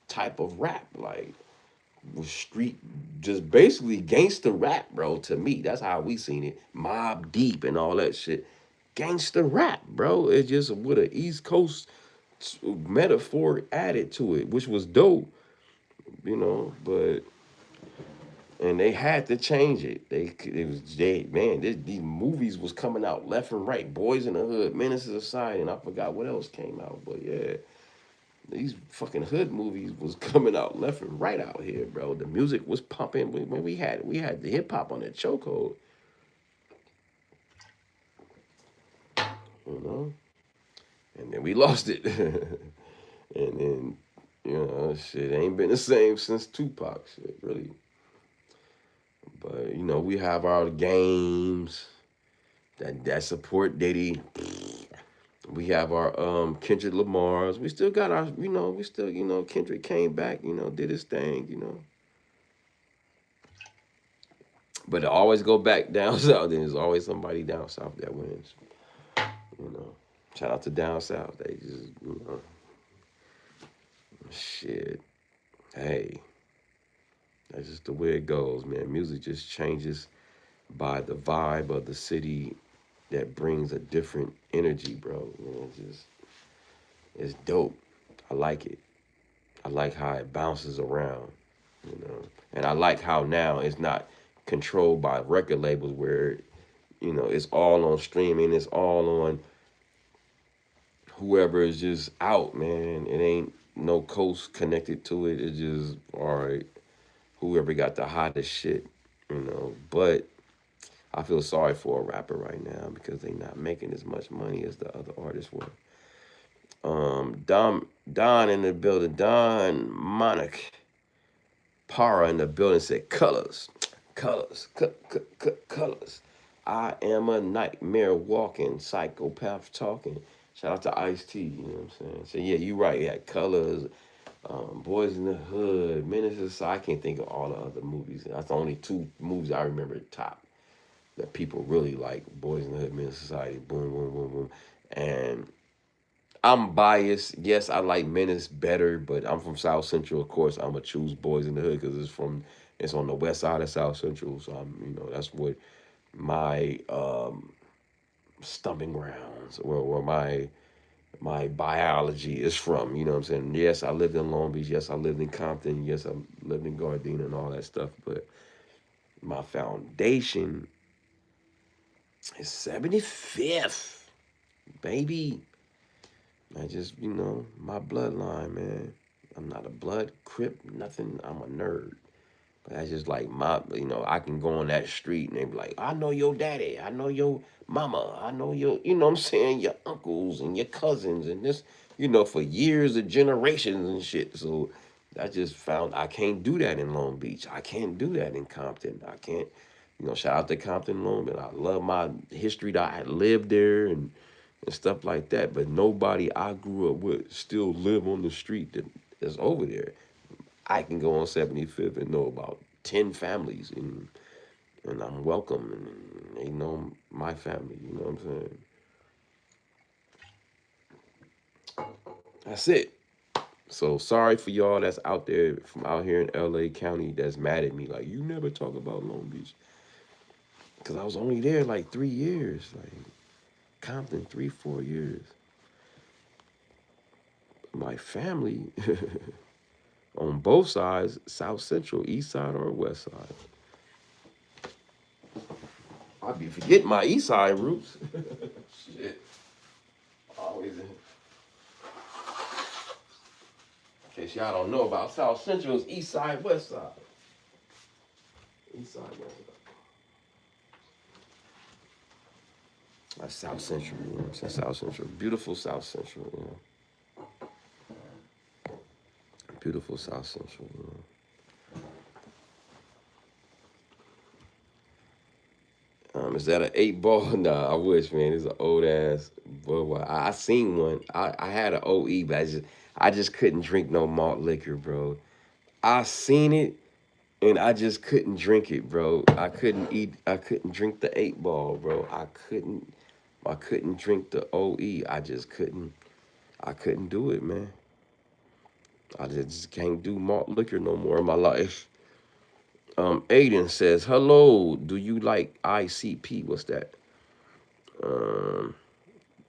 type of rap, like with street, just basically gangster rap, bro. To me, that's how we seen it. Mob Deep and all that shit, gangster rap, bro. It's just with an East Coast metaphor added to it, which was dope, but and they had to change it. These movies was coming out left and right. Boys in the Hood, Menace to Society, and I forgot what else came out, but yeah, these fucking hood movies was coming out left and right out here, bro. The music was pumping. We had the hip hop on the chokehold, and then we lost it. And then, shit ain't been the same since Tupac, shit, really. But, we have our games that support Diddy. We have our Kendrick Lamar's. We still got our, Kendrick came back, did his thing, But it always go back down south. Then there's always somebody down south that wins. Shout out to down south. They just, shit. Hey. That's just the way it goes, man. Music just changes by the vibe of the city that brings a different energy, bro. It's dope. I like it. I like how it bounces around, And I like how now it's not controlled by record labels where, it's all on streaming, it's all on whoever is just out, man. It ain't no coast connected to it. It's just, all right, whoever got the hottest shit, But I feel sorry for a rapper right now because they not making as much money as the other artists were. Don in the building. Don Monik Para in the building said, colors. I am a nightmare walking, psychopath talking. Shout out to Ice-T, you know what I'm saying? So yeah, you right. Yeah, Colors, Boys in the Hood, Menace to Society. I can't think of all the other movies. That's the only 2 movies I remember top that people really like. Boys in the Hood, Menace to Society, boom, boom, boom, boom. And I'm biased. Yes, I like Menace better, but I'm from South Central. Of course, I'm gonna choose Boys in the Hood because it's on the west side of South Central. So that's what my stomping grounds or my biology is from. You know what I'm saying? Yes, I lived in Long Beach. Yes, I lived in Compton. Yes, I lived in Gardena and all that stuff. But my foundation is 75th, baby. I just, my bloodline, man. I'm not a blood, crip, nothing. I'm a nerd. But that's just like I can go on that street and they be like, I know your daddy, I know your mama, I know what I'm saying, your uncles and your cousins and this, for years of generations and shit. So I just found I can't do that in Long Beach. I can't do that in Compton. I can't, shout out to Compton, Long Beach. I love my history that I lived there and stuff like that. But nobody I grew up with still live on the street that's over there. I can go on 75th and know about 10 families and I'm welcome and they know my family, you know what I'm saying? That's it. So sorry for y'all that's out there from out here in LA County that's mad at me. Like, you never talk about Long Beach. Because I was only there like 3 years. Like, Compton, 3-4 years. My family on both sides, South Central, East Side or West Side. I be forgetting my East Side roots. Shit. Always in case y'all don't know about South Central, it's East Side, West Side. East Side, West Side. That's South Central, That's South Central. Beautiful South Central, Beautiful South Central, Is that an 8-ball? Nah, I wish, man. It's an old ass. Boy, I seen one. I had an OE, but I just couldn't drink no malt liquor, bro. I seen it, and I just couldn't drink it, bro. I couldn't drink the 8-ball, bro. I couldn't drink the OE. I couldn't do it, man. I just can't do malt liquor no more in my life. Aiden says, hello, do you like ICP? What's that?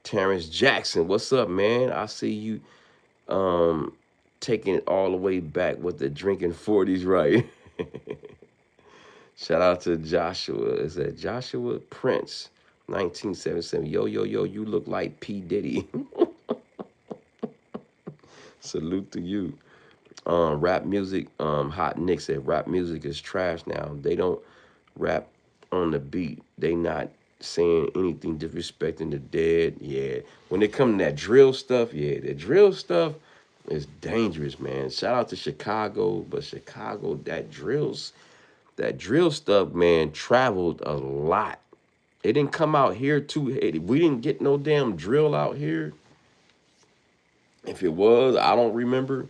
Terrence Jackson, what's up, man? I see you taking it all the way back with the drinking 40s, right? Shout out to Joshua. Is that Joshua Prince, 1977? Yo, you look like P. Diddy. Salute to you. Rap music, Hot Nick said rap music is trash now. They don't rap on the beat. They not saying anything disrespecting the dead. Yeah. When it come to that drill stuff, the drill stuff is dangerous, man. Shout out to Chicago, but Chicago, that drill stuff, man, traveled a lot. It didn't come out here too. We didn't get no damn drill out here. If it was, I don't remember.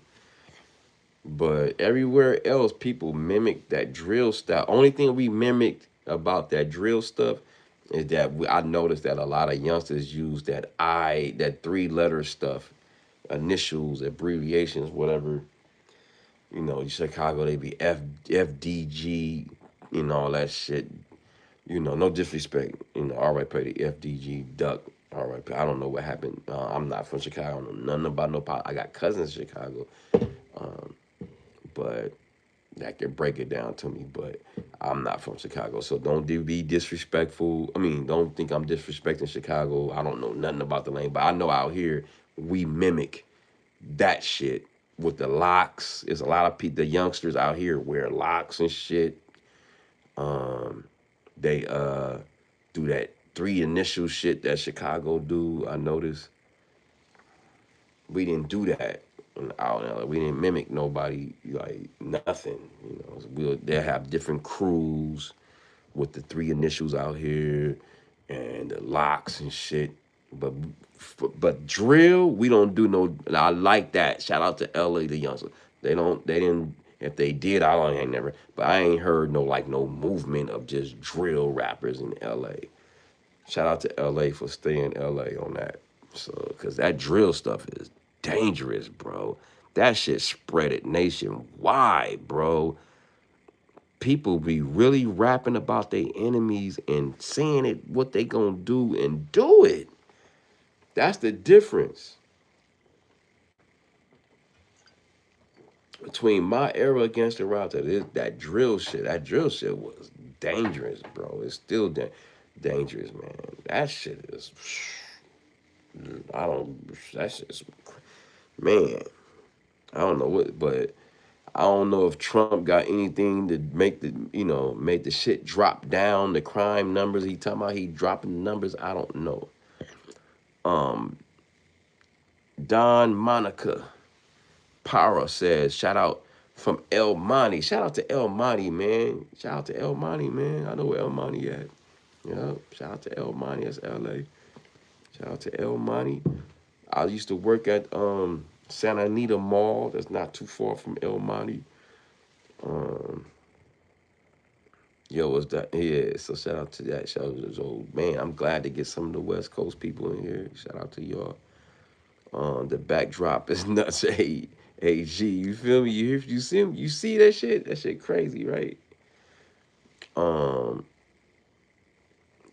But everywhere else, people mimic that drill style. Only thing we mimicked about that drill stuff is that I noticed that a lot of youngsters use that 3-letter stuff, initials, abbreviations, whatever. Chicago, they be FDG, all that shit. No disrespect. R.I.P. the FDG duck. R.I.P. I don't know what happened. I'm not from Chicago. I don't know nothing about no pop. I got cousins in Chicago. But that can break it down to me. But I'm not from Chicago, so don't be disrespectful. I mean, don't think I'm disrespecting Chicago. I don't know nothing about the lane, but I know out here we mimic that shit with the locks. There's a lot of people, the youngsters out here wear locks and shit. They do that 3 initial shit that Chicago do. I noticed we didn't do that. Out in LA. We didn't mimic nobody, like nothing. They'll have different crews with the 3 initials out here and the locks and shit. But drill, we don't do no. I like that. Shout out to LA, the youngsters. They didn't. If they did, I ain't never. But I ain't heard no movement of just drill rappers in LA. Shout out to LA for staying LA on that. So, cause that drill stuff is dangerous, bro. That shit spread it nationwide, bro. People be really rapping about their enemies and saying it, what they gonna do and do it. That's the difference between my era against the Router. That drill shit. That drill shit was dangerous, bro. It's still dangerous, man. That shit is. That shit's, man. I don't know what, but I don't know if Trump got anything to make make the shit drop down, the crime numbers. He talking about he dropping the numbers. I don't know. Um, Don Monica Para says, shout out from El Monte. Shout out to El Monte, man. Shout out to El Monte, man. I know where El Monte at. Yeah, shout out to El Monte. That's LA. Shout out to El Monte. I used to work at Santa Anita Mall. That's not too far from El Monte. Um, Yo, what's that? Yeah, so shout out to that. Shout out to those old man. I'm glad to get some of the West Coast people in here. Shout out to y'all. The backdrop is nuts. Hey, AG, you feel me? You see him? You see that shit? That shit crazy, right? Um,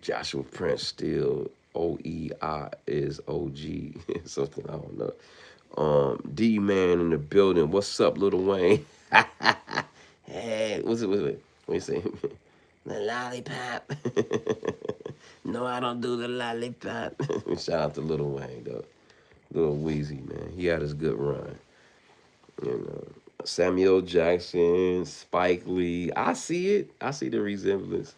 Joshua Prince still OEI is OG. Something I don't know. D Man in the building. What's up, Little Wayne? Hey, what's it? What you say? The lollipop. No, I don't do the lollipop. Shout out to Little Wayne, though. Little Weezy, man. He had his good run. You know, Samuel Jackson, Spike Lee. I see it. I see the resemblance.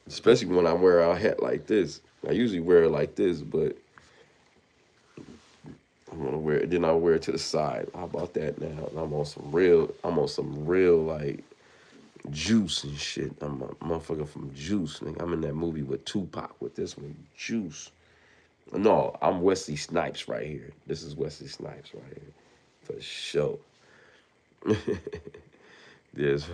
Especially when I wear a hat like this. I usually wear it like this, but I'm gonna wear it. Then I wear it to the side. How about that now? I'm on some real like Juice and shit. I'm a motherfucker from Juice, nigga. I'm in that movie with Tupac with this one, Juice. No, I'm Wesley Snipes right here. This is Wesley Snipes right here. For sure. There's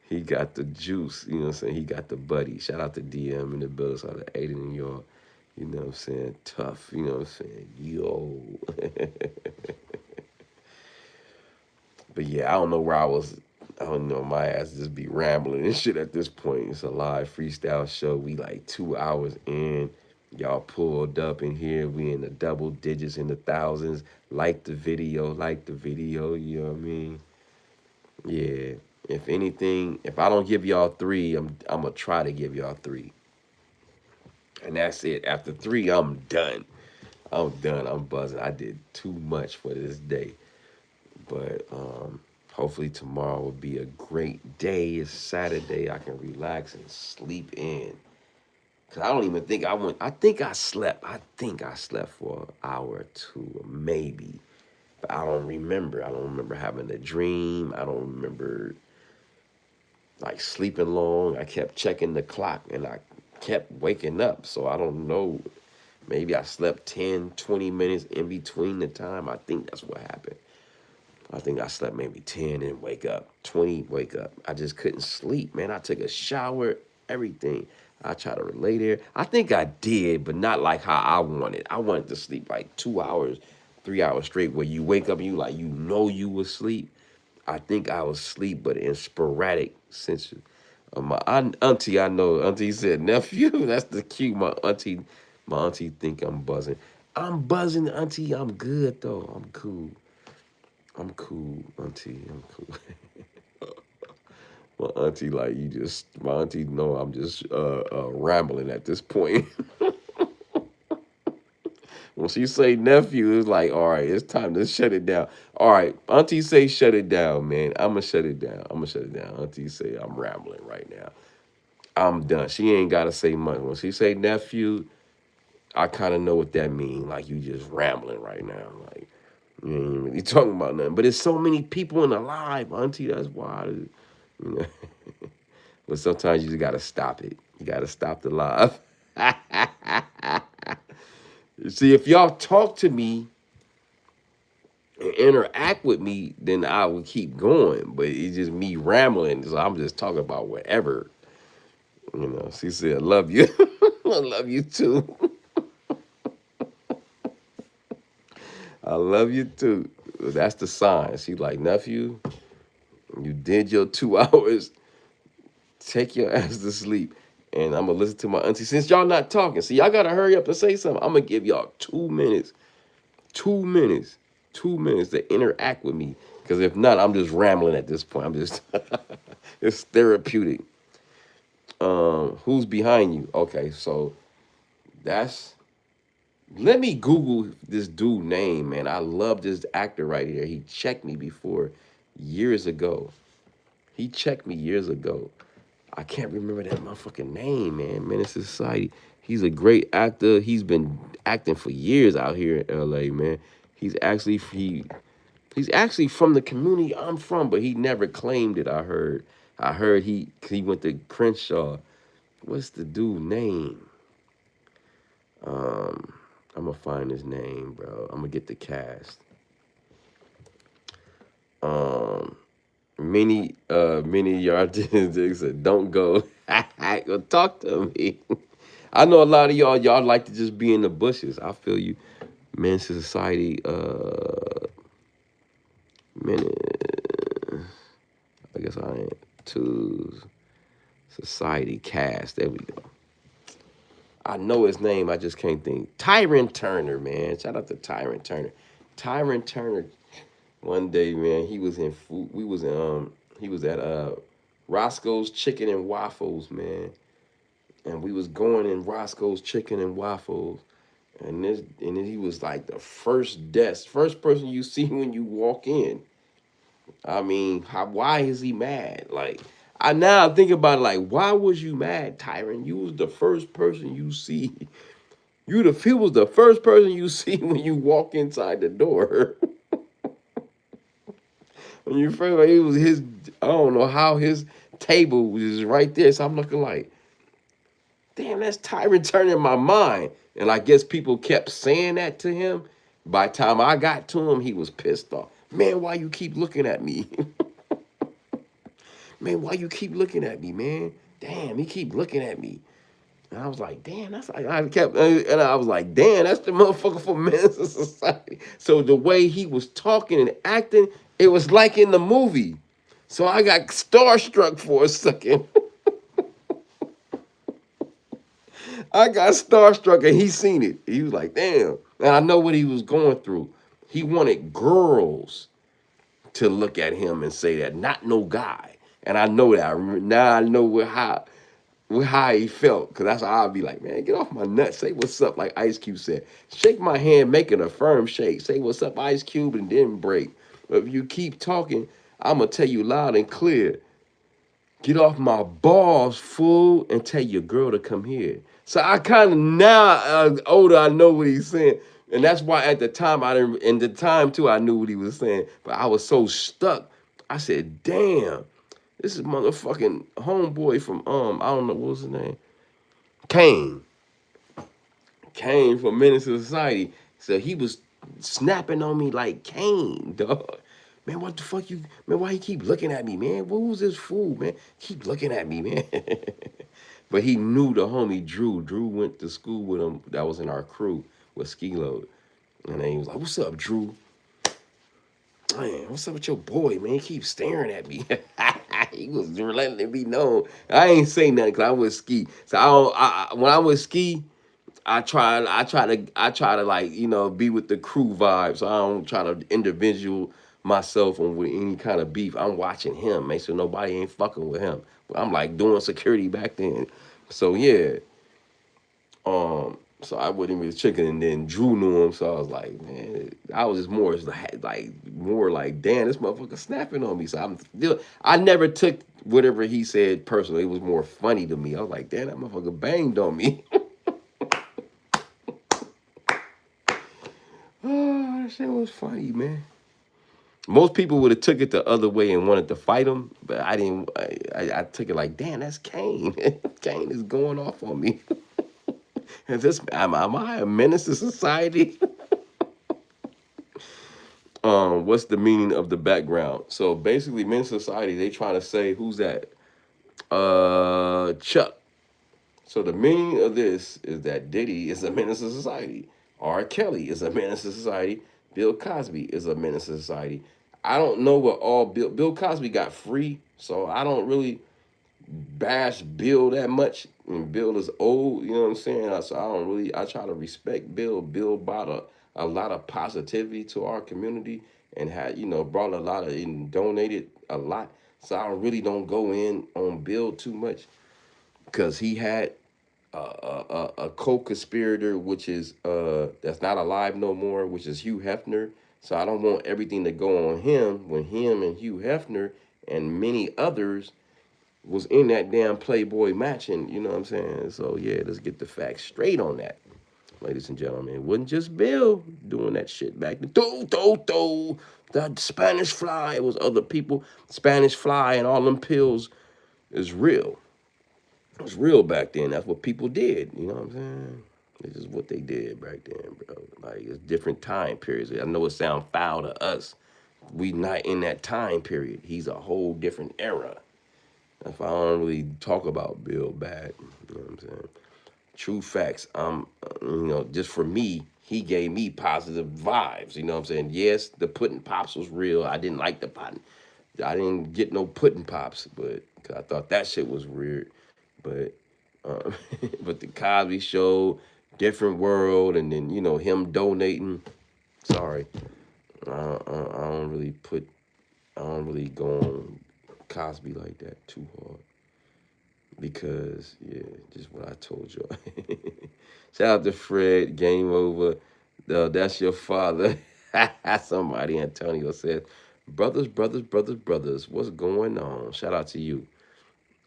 he got the juice, you know what I'm saying? He got the buddy. Shout out to DM in the building, shout out to Aiden in your, you know what I'm saying, tough, you know what I'm saying? Yo. But yeah, I don't know where I was. I don't know, my ass just be rambling and shit at this point. It's a live freestyle show. We like 2 hours in. Y'all pulled up in here. We in the double digits, in the thousands. Like the video, you know what I mean? Yeah. If anything, if I don't give y'all 3, I'm gonna try to give y'all 3. And that's it. After 3, I'm done. I'm done. I'm buzzing. I did too much for this day. But hopefully tomorrow will be a great day. It's Saturday. I can relax and sleep in. Cause I don't even think I went. I think I slept. For an hour or 2, or maybe. But I don't remember. I don't remember having a dream. I don't remember like sleeping long. I kept checking the clock and I kept waking up. So I don't know. Maybe I slept 10, 20 minutes in between the time. I think that's what happened. I think I slept maybe 10 and wake up. 20, wake up. I just couldn't sleep, man. I took a shower, everything. I tried to relate there. I think I did, but not like how I wanted. I wanted to sleep like 2 hours, 3 hours straight, where you wake up and you know you was asleep. I think I was asleep, but in sporadic sense. My auntie, I know, auntie said, nephew, that's the cue. My auntie think I'm buzzing. I'm buzzing, auntie. I'm good, though. I'm cool. I'm cool, auntie. I'm cool. My auntie, like, my auntie know I'm just rambling at this point. When she say nephew, it's like, all right, it's time to shut it down. All right, auntie say shut it down, man. I'm going to shut it down. Auntie say I'm rambling right now. I'm done. She ain't got to say much. When she say nephew, I kind of know what that means. Like, you just rambling right now. Like, you ain't really talking about nothing. But there's so many people in the live, auntie. That's why. You know. But sometimes you just got to stop it. You got to stop the live. See, if y'all talk to me and interact with me, then I would keep going. But it's just me rambling. So I'm just talking about whatever. You know, she said, I love you. I love you too. I love you too. That's the sign. She like, nephew, you did your 2 hours. Take your ass to sleep. And I'm going to listen to my auntie. Since y'all not talking, see, y'all got to hurry up and say something. I'm going to give y'all 2 minutes. 2 minutes. 2 minutes to interact with me. Because if not, I'm just rambling at this point. I'm just, it's therapeutic. Who's behind you? Okay, so that's Let me Google this dude name, man. I love this actor right here. He checked me before years ago. He checked me years ago. I can't remember that motherfucking name, man. Menace to Society. He's a great actor. He's been acting for years out here in LA, man. He's actually from the community I'm from, but he never claimed it. I heard he went to Crenshaw. What's the dude name? Um, I'm gonna find his name, bro. I'm gonna get the cast. Um, many yard said, "Don't go. Go talk to me." I know a lot of y'all like to just be in the bushes. I feel you. Men's Society. Men. I guess I ain't to Society cast. There we go. I know his name. I just can't think. Tyron Turner, man. Shout out to Tyron Turner. Tyron Turner. One day, man, he was in food. He was at Roscoe's Chicken and Waffles, man. And we was going in Roscoe's Chicken and Waffles. And then he was like the first person you see when you walk in. I mean, why is he mad? Like, I now think about it, like, why was you mad, Tyron? You was the first person you see. He was the first person you see when you walk inside the door. When you first, it was his. I don't know how his table was right there. So I'm looking like, damn, that's Tyron Turner in my mind. And I guess people kept saying that to him. By the time I got to him, he was pissed off. Man, why you keep looking at me? Man, why you keep looking at me, man? Damn, he keep looking at me. And I was like, damn, that's like, and I was like, damn, that's the motherfucker for Men's Society. So the way he was talking and acting, it was like in the movie. So I got starstruck for a second. I got starstruck and he seen it. He was like, damn. And I know what he was going through. He wanted girls to look at him and say that, not no guy. And I know that. Now I know how he felt. Because that's how I'd be like, man, get off my nuts. Say what's up, like Ice Cube said. Shake my hand, make it a firm shake. Say what's up, Ice Cube, and then break. But if you keep talking, I'm going to tell you loud and clear. Get off my balls, fool, and tell your girl to come here. So I kind of now older, I know what he's saying, and that's why at the time I didn't. In the time too, I knew what he was saying, but I was so stuck. I said, "Damn, this is motherfucking homeboy from I don't know what was his name, Kane. Kane from Menace to Society." So he was snapping on me like Kane, dog. Man, what the fuck you, man, why you keep looking at me, man? Who's this fool, man? Keep looking at me, man. But he knew the homie Drew. Drew went to school with him. That was in our crew with Ski Load. And then he was like, what's up, Drew? Man, what's up with your boy, man? He keeps staring at me. He was letting it be known. I ain't say nothing because I was ski. So when I was ski, I try to like, be with the crew vibe. So I don't try to individual myself on with any kind of beef. I'm watching him, man, so nobody ain't fucking with him. I'm like doing security back then. So yeah. So I wasn't really chicken, and then Drew knew him, so I was like, man, I was just more like, damn, this motherfucker snapping on me. So I never took whatever he said personally. It was more funny to me. I was like, damn, that motherfucker banged on me. Oh, that shit was funny, man. Most people would have took it the other way and wanted to fight him, but I didn't. I took it like, damn, that's Kane. Kane is going off on me. Am I a menace to society? What's the meaning of the background? So basically, menace to society, they trying to say, who's that? Chuck. So the meaning of this is that Diddy is a menace to society. R. Kelly is a menace to society. Bill Cosby is a menace to society. I don't know what all Bill Cosby got free, so I don't really bash Bill that much. And Bill is old, you know what I'm saying? So I try to respect Bill. Bill brought a lot of positivity to our community and had, brought a lot of, and donated a lot. So I really don't go in on Bill too much because he had a co-conspirator, which is that's not alive no more, which is Hugh Hefner. So I don't want everything to go on him when him and Hugh Hefner and many others was in that damn Playboy matching. You know what I'm saying? So yeah, let's get the facts straight on that, ladies and gentlemen. It wasn't just Bill doing that shit back then. That Spanish fly. It was other people. Spanish fly and all them pills is real. It was real back then. That's what people did. You know what I'm saying? This is what they did back then, bro. Like, it's different time periods. I know it sounds foul to us. We not in that time period. He's a whole different era. If I don't really talk about Bill bad, you know what I'm saying? True facts. Just for me, he gave me positive vibes. You know what I'm saying? Yes, the pudding pops was real. I didn't like the pudding. I didn't get no pudding pops, but cause I thought that shit was weird. But but the Cosby Show, different world, and then him donating. Sorry, I don't really go on Cosby like that too hard because just what I told y'all. Shout out to Fred. Game over. That's your father. Somebody, Antonio said, brothers, what's going on? Shout out to you.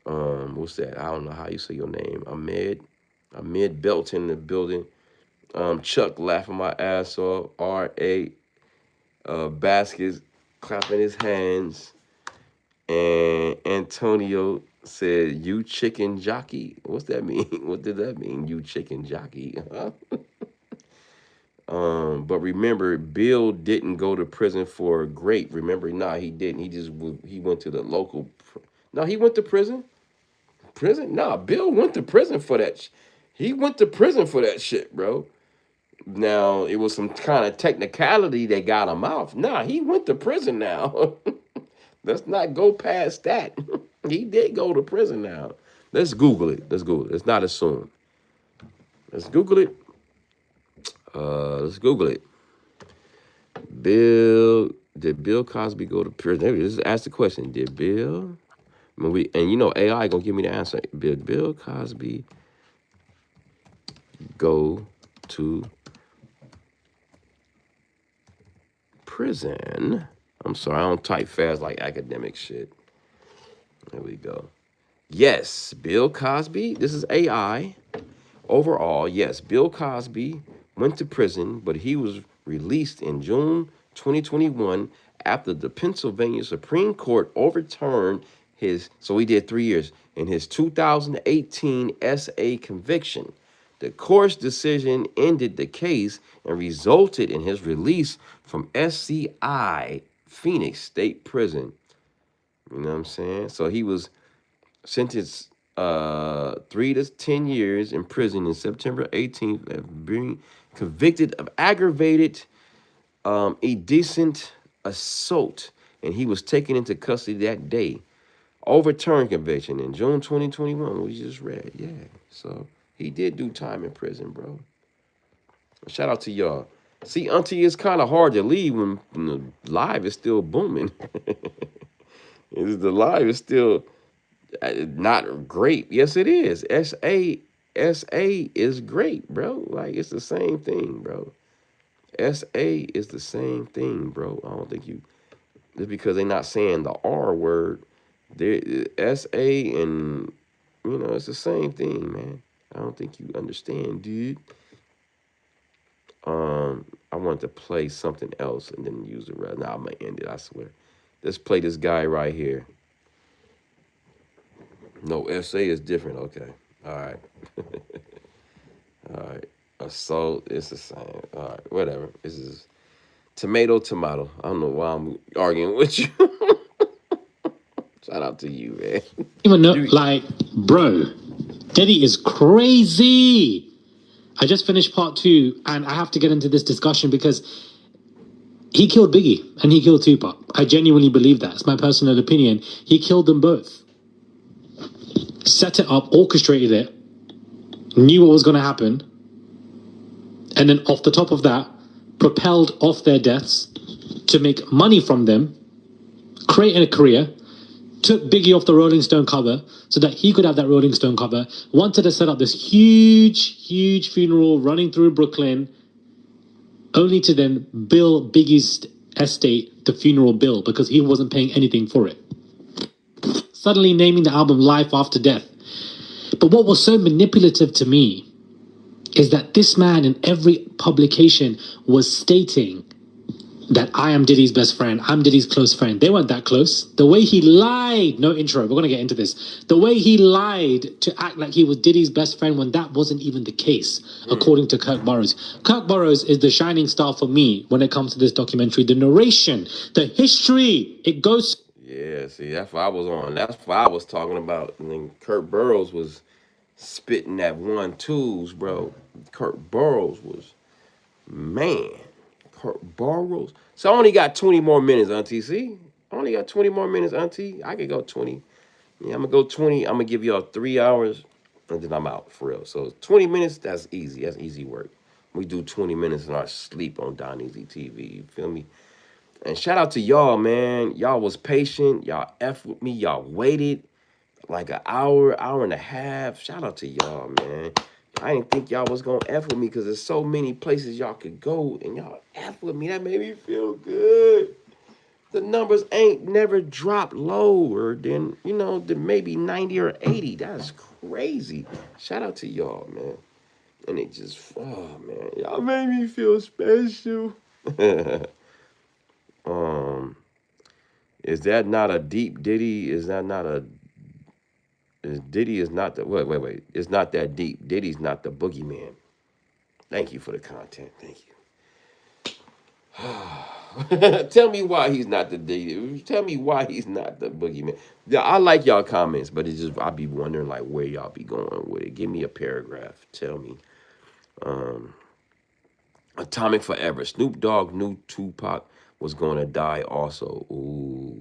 What's that? I don't know how you say your name. Ahmed Belton in the building. Chuck laughing my ass off. R.A. Baskets clapping his hands. And Antonio said, you chicken jockey. What's that mean? What did that mean? You chicken jockey. But remember, Bill didn't go to prison for grape. Remember, he didn't. He went to the local. No, he went to prison. Nah, Bill went to prison for that. He went to prison for that shit, bro. Now, it was some kind of technicality that got him out. Nah, he went to prison now. Let's not go past that. He did go to prison now. Let's Google it. Let's not assume. Let's Google it. Did Bill Cosby go to prison? Just ask the question. Did Bill? AI gonna give me the answer. Did Bill Cosby go to prison? I'm sorry, I don't type fast like academic shit. There we go. Yes, Bill Cosby. This is AI. Overall, yes, Bill Cosby went to prison, but he was released in June 2021 after the Pennsylvania Supreme Court overturned so he did 3 years, in his 2018 SA conviction. The court's decision ended the case and resulted in his release from SCI, Phoenix State Prison. You know what I'm saying? So he was sentenced 3 to 10 years in prison in September 18th of being convicted of aggravated indecent assault, and he was taken into custody that day. Overturned conviction in June 2021, we just read. Yeah, so he did do time in prison, bro. Shout out to y'all. See, Auntie, it's kind of hard to leave when the live is still booming. The live is still not great. Yes, it is. SA is great, bro. Like, it's the same thing, bro. SA is the same thing, bro. I don't think just because they're not saying the R word, SA and, it's the same thing, man. I don't think you understand, dude. I wanted to play something else and then use the rest. Now I'm going to end it, I swear. Let's play this guy right here. No, SA is different. Okay. All right. All right. Assault, it's the same. All right. Whatever. This is tomato. I don't know why I'm arguing with you. Shout out to you, man. Even know, like, bro, Diddy is crazy. I just finished part 2, and I have to get into this discussion because he killed Biggie and he killed Tupac. I genuinely believe that. It's my personal opinion. He killed them both. Set it up, orchestrated it, knew what was going to happen, and then off the top of that, propelled off their deaths to make money from them, create a career, took Biggie off the Rolling Stone cover so that he could have that Rolling Stone cover, wanted to set up this huge funeral running through Brooklyn, only to then bill Biggie's estate the funeral bill because he wasn't paying anything for it. Suddenly naming the album Life After Death. But what was so manipulative to me is that this man in every publication was stating that I am Diddy's best friend, I'm Diddy's close friend. They weren't that close. The way he lied, no intro, we're going to get into this. The way he lied to act like he was Diddy's best friend when that wasn't even the case, according to Kirk Burroughs. Kirk Burroughs is the shining star for me when it comes to this documentary. The narration, the history, it goes... Yeah, see, that's what I was on. That's what I was talking about. And then Kurt Burrows was spitting that 1-2s, bro. Kurt Burrows was, man. Kurt Burrows. So I only got 20 more minutes, Auntie. See? I only got 20 more minutes, Auntie. I could go 20. Yeah, I'm going to go 20. I'm going to give y'all 3 hours, and then I'm out, for real. So 20 minutes, that's easy. That's easy work. We do 20 minutes in our sleep on Don Easy TV. You feel me? And shout out to y'all, man. Y'all was patient. Y'all F with me. Y'all waited like an hour, hour and a half. Shout out to y'all, man. I didn't think y'all was going to F with me because there's so many places y'all could go, and y'all F with me. That made me feel good. The numbers ain't never dropped lower than, than maybe 90 or 80. That's crazy. Shout out to y'all, man. And it just, oh, man. Y'all made me feel special. Is that not a deep Diddy? Is that not a... Diddy is not the... Wait. It's not that deep. Diddy's not the boogeyman. Thank you for the content. Thank you. Tell me why he's not the Diddy. Tell me why he's not the boogeyman. Yeah, I like y'all comments, but it's just... I be wondering, like, where y'all be going with it. Give me a paragraph. Tell me. Atomic Forever. Snoop Dogg knew Tupac was going to die also. Ooh,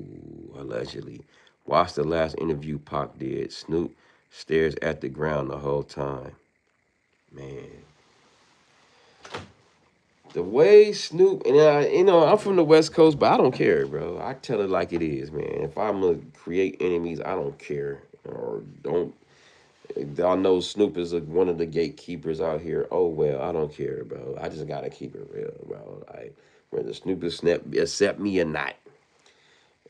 allegedly. Watch the last interview Pac did. Snoop stares at the ground the whole time. Man. The way Snoop, and I'm from the West Coast, but I don't care, bro. I tell it like it is, man. If I'm going to create enemies, I don't care. Or don't. I know Snoop is one of the gatekeepers out here. Oh, well, I don't care, bro. I just got to keep it real, bro. Whether Snoop accept me or not,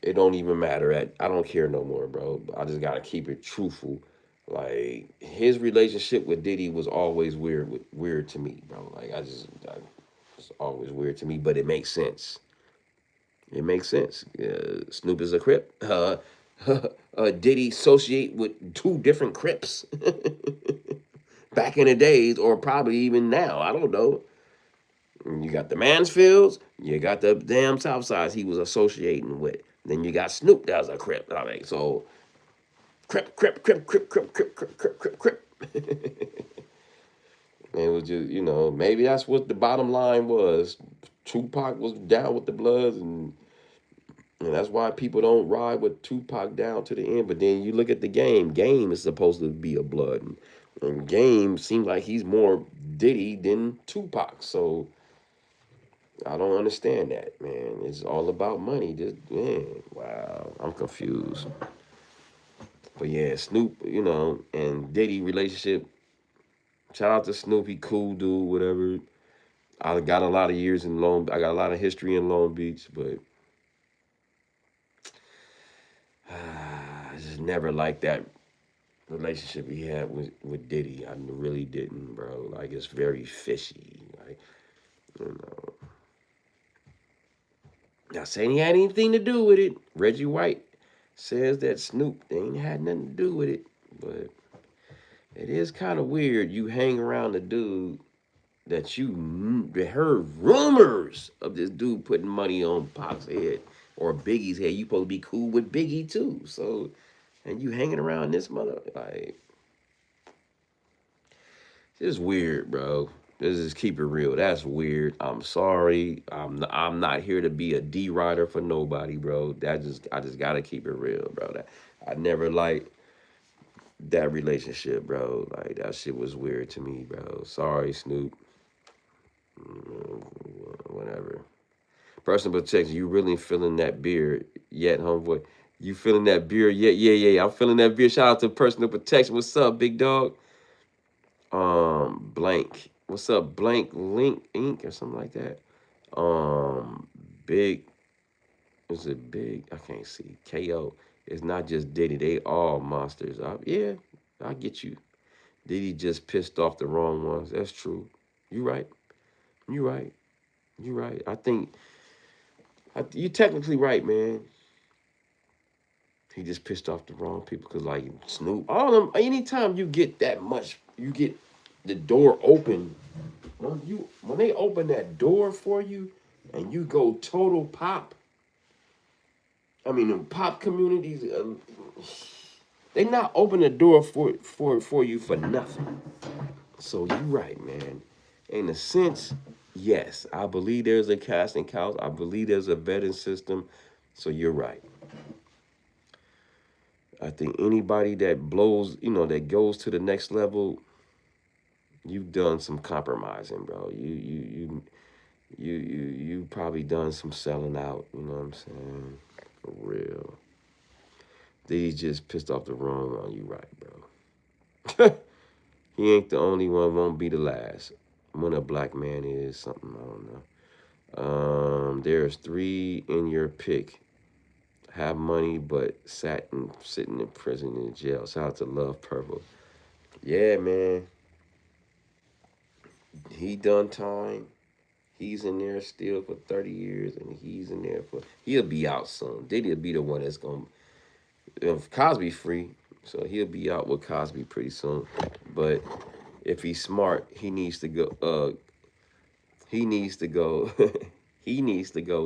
it don't even matter. I don't care no more, bro. I just got to keep it truthful. Like, his relationship with Diddy was always weird to me, bro. Like, it's always weird to me, but it makes sense. It makes sense. Snoop is a Crip. Diddy associate with 2 different Crips back in the days, or probably even now. I don't know. You got the Mansfields, you got the damn Southsides he was associating with. Then you got Snoop that was a Crip. I mean, so Crip. It was just, maybe that's what the bottom line was. Tupac was down with the Bloods, and that's why people don't ride with Tupac down to the end. But then you look at the Game. Game is supposed to be a Blood. And Game seems like he's more Diddy than Tupac. So I don't understand that, man. It's all about money. Wow. I'm confused. But yeah, Snoop, and Diddy relationship. Shout out to Snoop. He cool dude, whatever. I got a lot of years in I got a lot of history in Long Beach, but I just never liked that relationship he had with Diddy. I really didn't, bro. Like, it's very fishy. Like, not saying he had anything to do with it. Reggie White says that Snoop ain't had nothing to do with it, but it is kind of weird. You hang around a dude that you heard rumors of this dude putting money on Pac's head or Biggie's head. You supposed to be cool with Biggie too. So, and you hanging around this mother, like, it's weird, bro. Let's just keep it real. That's weird. I'm sorry. I'm not here to be a D rider for nobody, bro. I just gotta keep it real, bro. I never liked that relationship, bro. Like, that shit was weird to me, bro. Sorry, Snoop. Whatever. Personal protection. You really feeling that beard yet, homeboy? You feeling that beer? Yeah. I'm feeling that beer. Shout out to Personal Protection. What's up, big dog? Blank. What's up, Blank Link Inc. or something like that? Big. Is it Big? I can't see. KO. It's not just Diddy. They all monsters. Yeah, I get you. Diddy just pissed off the wrong ones. That's true. You right. You right. You right. I think you technically right, man. He just pissed off the wrong people because, like, Snoop, all them. Anytime you get that much, you get the door open. When they open that door for you, and you go total pop. I mean, the pop communities, they not open the door for you for nothing. So you right, man. In a sense, yes, I believe there's a casting couch. I believe there's a vetting system. So you're right. I think anybody that blows, that goes to the next level, you've done some compromising, bro. You probably done some selling out. You know what I'm saying? For real. They just pissed off the wrong one. You right, bro. He ain't the only one. Won't be the last. When a black man is something, I don't know. There's 3 in your pick. Have money, but sitting in prison in jail. Shout out to Love Purple. Yeah, man. He done time. He's in there still for 30 years, and he's in there he'll be out soon. Diddy'll be the one that's going to, if Cosby free, so he'll be out with Cosby pretty soon. But if he's smart, he needs to go, he needs to go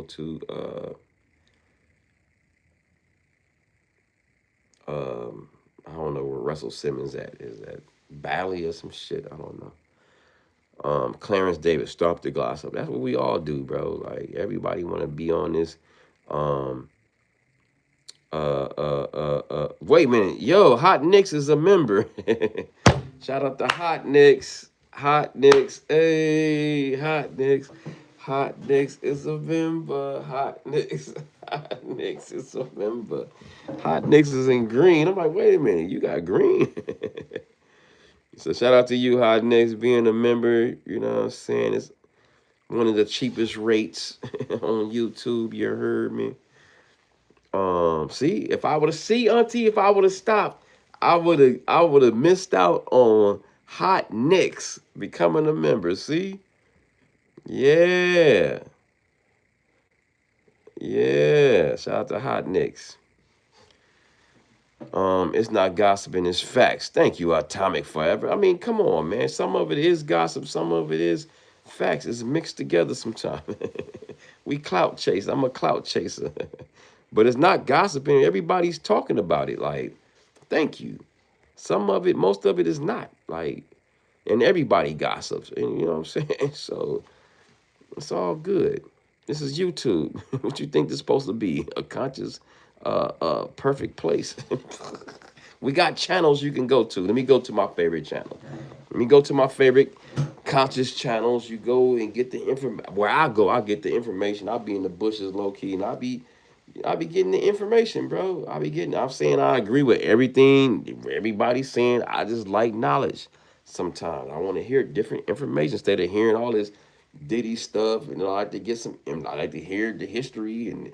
to, I don't know where Russell Simmons at. Is that Bali or some shit? I don't know. Clarence Davis, stop the gloss up. That's what we all do, bro. Like, everybody want to be on this. Wait a minute. Yo, Hot Nicks is a member. Shout out to Hot Nicks. Hot Nicks. Hey, Hot Nicks. Hot Nicks is a member. Hot Nicks. Hot Nicks is a member. Hot Nicks is in green. I'm like, wait a minute. You got green? So shout out to you, Hot Nicks, being a member. You know what I'm saying? It's one of the cheapest rates on YouTube. You heard me. See, if I would have stopped, I would have missed out on Hot Nicks becoming a member. See? Yeah. Yeah. Shout out to Hot Nicks. It's not gossiping, it's facts. Thank you, Atomic Forever. I mean, come on, man. Some of it is gossip, some of it is facts. It's mixed together sometimes. We clout chase. I'm a clout chaser. But it's not gossiping. Everybody's talking about it. Like, thank you. Some of it, most of it is not. Like, and everybody gossips. And you know what I'm saying? So it's all good. This is YouTube. What you think this is supposed to be? A conscious, perfect place. We got channels you can go to. Let me go to my favorite channel. Let me go to my favorite conscious channels. You go and get the information. Where I go, I get the information. I'll be in the bushes low key, and I'll be getting the information, bro. I'm saying I agree with everything everybody's saying. I just like knowledge sometimes. I want to hear different information instead of hearing all this Diddy stuff. And I like to get some, and I like to hear the history and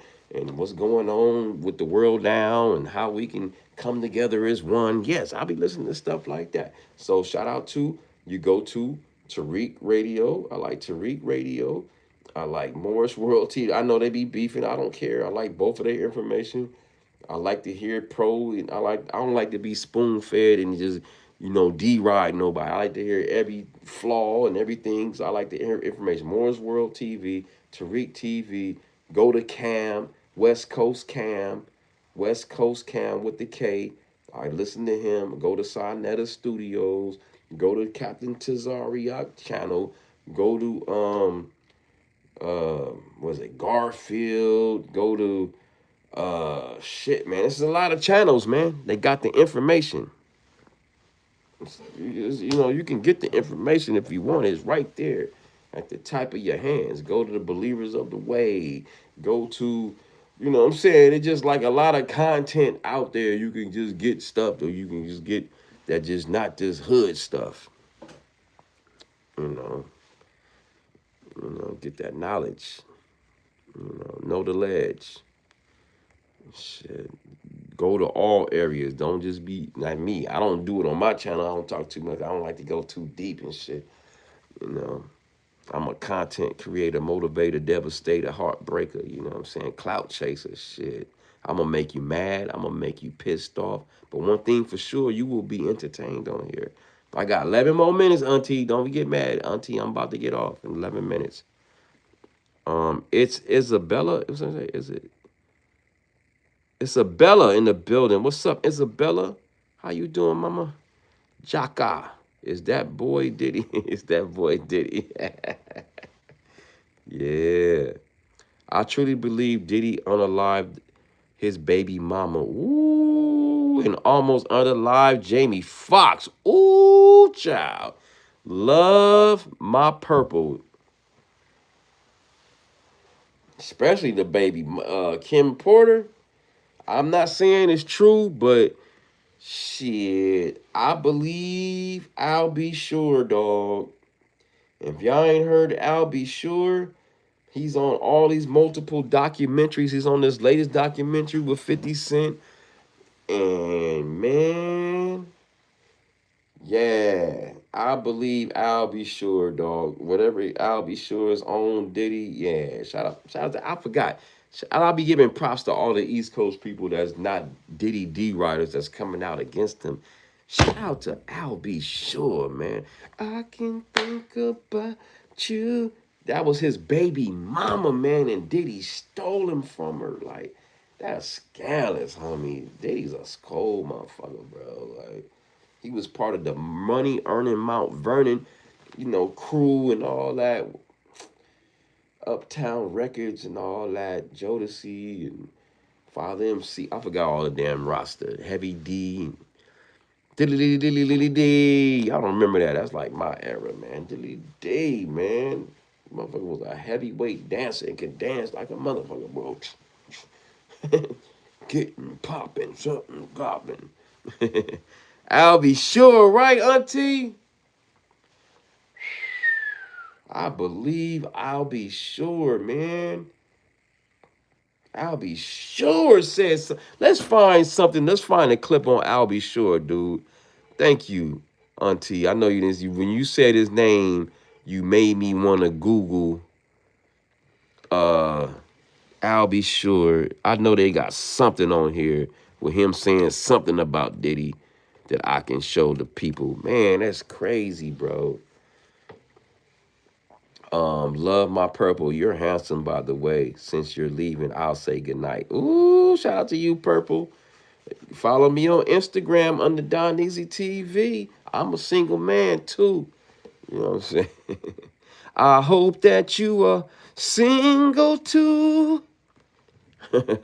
what's going on with the world now and how we can come together as one. Yes, I'll be listening to stuff like that. So shout out to, you go to Tariq Radio. I like Tariq Radio. I like Morris World TV. I know they be beefing. I don't care. I like both of their information. I like to hear pro. And I don't like to be spoon fed and just deride nobody. I like to hear every flaw and everything. So I like to hear information. Morris World TV, Tariq TV. Go to Cam, West Coast Cam with the K. I listen to him. Go to Sinetta Studios. Go to Captain Tazariak channel. Go to Garfield. Go to shit, man. This is a lot of channels, man. They got the information. You can get the information if you want. It's right there at the type of your hands. Go to the Believers of the Way. Go to You know what I'm saying? It's just like a lot of content out there. You can just get stuff, or you can just get that just not just hood stuff. You get that knowledge. Know the ledge. Shit. Go to all areas. Don't just be like me. I don't do it on my channel. I don't talk too much. I don't like to go too deep and shit. I'm a content creator, motivator, devastator, heartbreaker. You know what I'm saying? Clout chaser. Shit. I'm gonna make you mad. I'm gonna make you pissed off. But one thing for sure, you will be entertained on here. I got 11 more minutes, Auntie. Don't get mad, Auntie. I'm about to get off in 11 minutes. It's Isabella. Is it? Isabella in the building. What's up, Isabella? How you doing, mama? Jaka. Is that boy Diddy? Is that boy Diddy? Yeah. I truly believe Diddy unalived his baby mama. Ooh. And almost unalived Jamie Foxx. Ooh, child. Love my purple. Especially the baby. Kim Porter. I'm not saying it's true, but shit, I believe I'll be sure, dog. If y'all ain't heard I'll be sure, he's on all these multiple documentaries. He's on this latest documentary with 50 Cent. And man, yeah, I believe I'll be sure, dog. Whatever I'll be sure is on Diddy. Yeah, shout out to I forgot. I'll be giving props to all the East Coast people that's not Diddy D writers that's coming out against him. Shout out to I'll be sure, man. I can think about you. That was his baby mama, man, and Diddy stole him from her. Like, that's scandalous, homie. Diddy's a cold motherfucker, bro. Like, he was part of the money earning Mount Vernon, crew and all that. Uptown Records and all that. Jodeci and Father MC. I forgot all the damn roster. Heavy D. Dilly dilly dilly D. Y'all don't remember that. That's like my era, man. Dilly D, man. Motherfucker was a heavyweight dancer and could dance like a motherfucker, bro. Getting popping, something gobbling. I'll be sure, right, Auntie? I believe I'll be sure, man. I'll be sure says. Let's find something. Let's find a clip on I'll be sure, dude. Thank you, Auntie. I know you didn't. When you said his name, you made me want to Google. I'll be sure. I know they got something on here with him saying something about Diddy that I can show the people. Man, that's crazy, bro. Love my purple. You're handsome, by the way. Since you're leaving, I'll say goodnight. Ooh, shout out to you, Purple. Follow me on Instagram under Don Easy TV. I'm a single man too. You know what I'm saying? I hope that you are single too.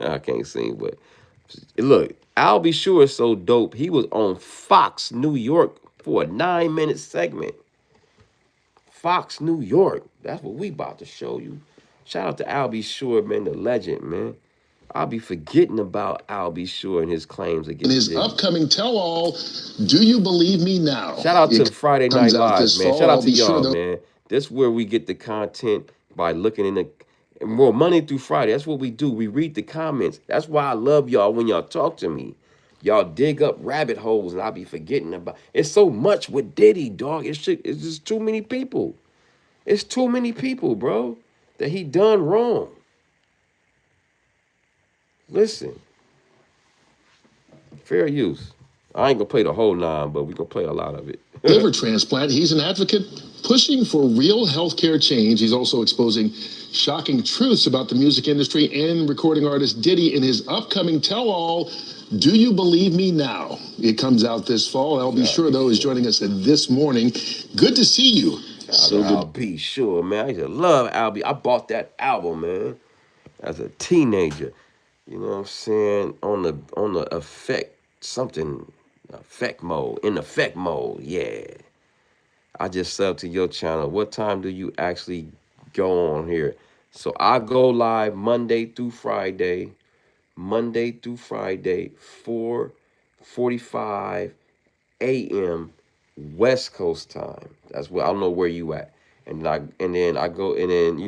I can't sing, but look, I'll be sure it's so dope. He was on Fox New York for a 9-minute segment. Fox New York. That's what we about to show you. Shout out to Al B. Sure, man, the legend, man. I'll be forgetting about Al B. Sure and his claims against in his Diddy. upcoming tell-all, Do You Believe Me Now? Shout out to It Friday Night comes out Live, this man. fall. Shout out I'll to be y'all, sure man. This is where we get the content by looking in the more Monday through Friday. That's what we do. We read the comments. That's why I love y'all when y'all talk to me. Y'all dig up rabbit holes and I'll be forgetting about. It's so much with Diddy, dog. It's just too many people. It's too many people, bro, that he done wrong. Listen, fair use. I ain't gonna play the whole 9, but we gonna play a lot of it. liver transplant. He's an advocate pushing for real healthcare change. He's also exposing shocking truths about the music industry and recording artist Diddy in his upcoming tell-all, Do You Believe Me Now? It comes out this fall. I'll be sure, though, is joining us this morning. Good to see you. So I'll be sure, man. I used to love Al B. I bought that album, man, as a teenager. You know what I'm saying? On the effect mode. In effect mode, yeah. I just sub to your channel. What time do you actually go on here? So I go live Monday through Friday. Monday through Friday, 4:45 a.m. West Coast time. That's where I don't know where you at. And then I go and then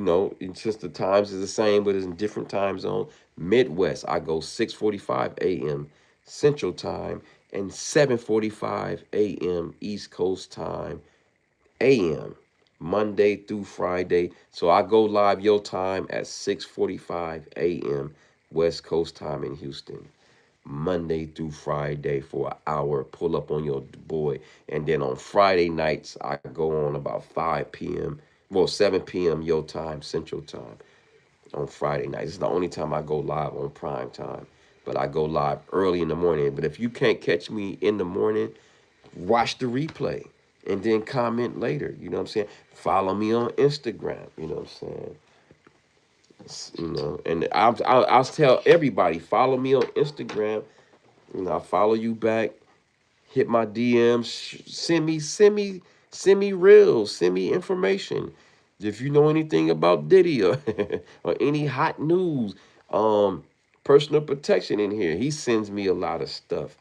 since the times is the same but it's in different time zone. Midwest I go 6:45 a.m. Central time and 7:45 a.m. East Coast time a.m. Monday through Friday. So I go live your time at 6:45 a.m. West Coast time in Houston. Monday through Friday for an hour. Pull up on your boy. And then on Friday nights, I go on about 5 p.m. Well, 7 p.m. your time, Central time on Friday nights. It's the only time I go live on prime time. But I go live early in the morning. But if you can't catch me in the morning, watch the replay and then comment later. You know what I'm saying? Follow me on Instagram. You know what I'm saying? And I'll tell everybody, follow me on Instagram. I follow you back. Hit my DMs. Send me reels. Send me information. If you know anything about Diddy or, or any hot news, personal protection in here. He sends me a lot of stuff.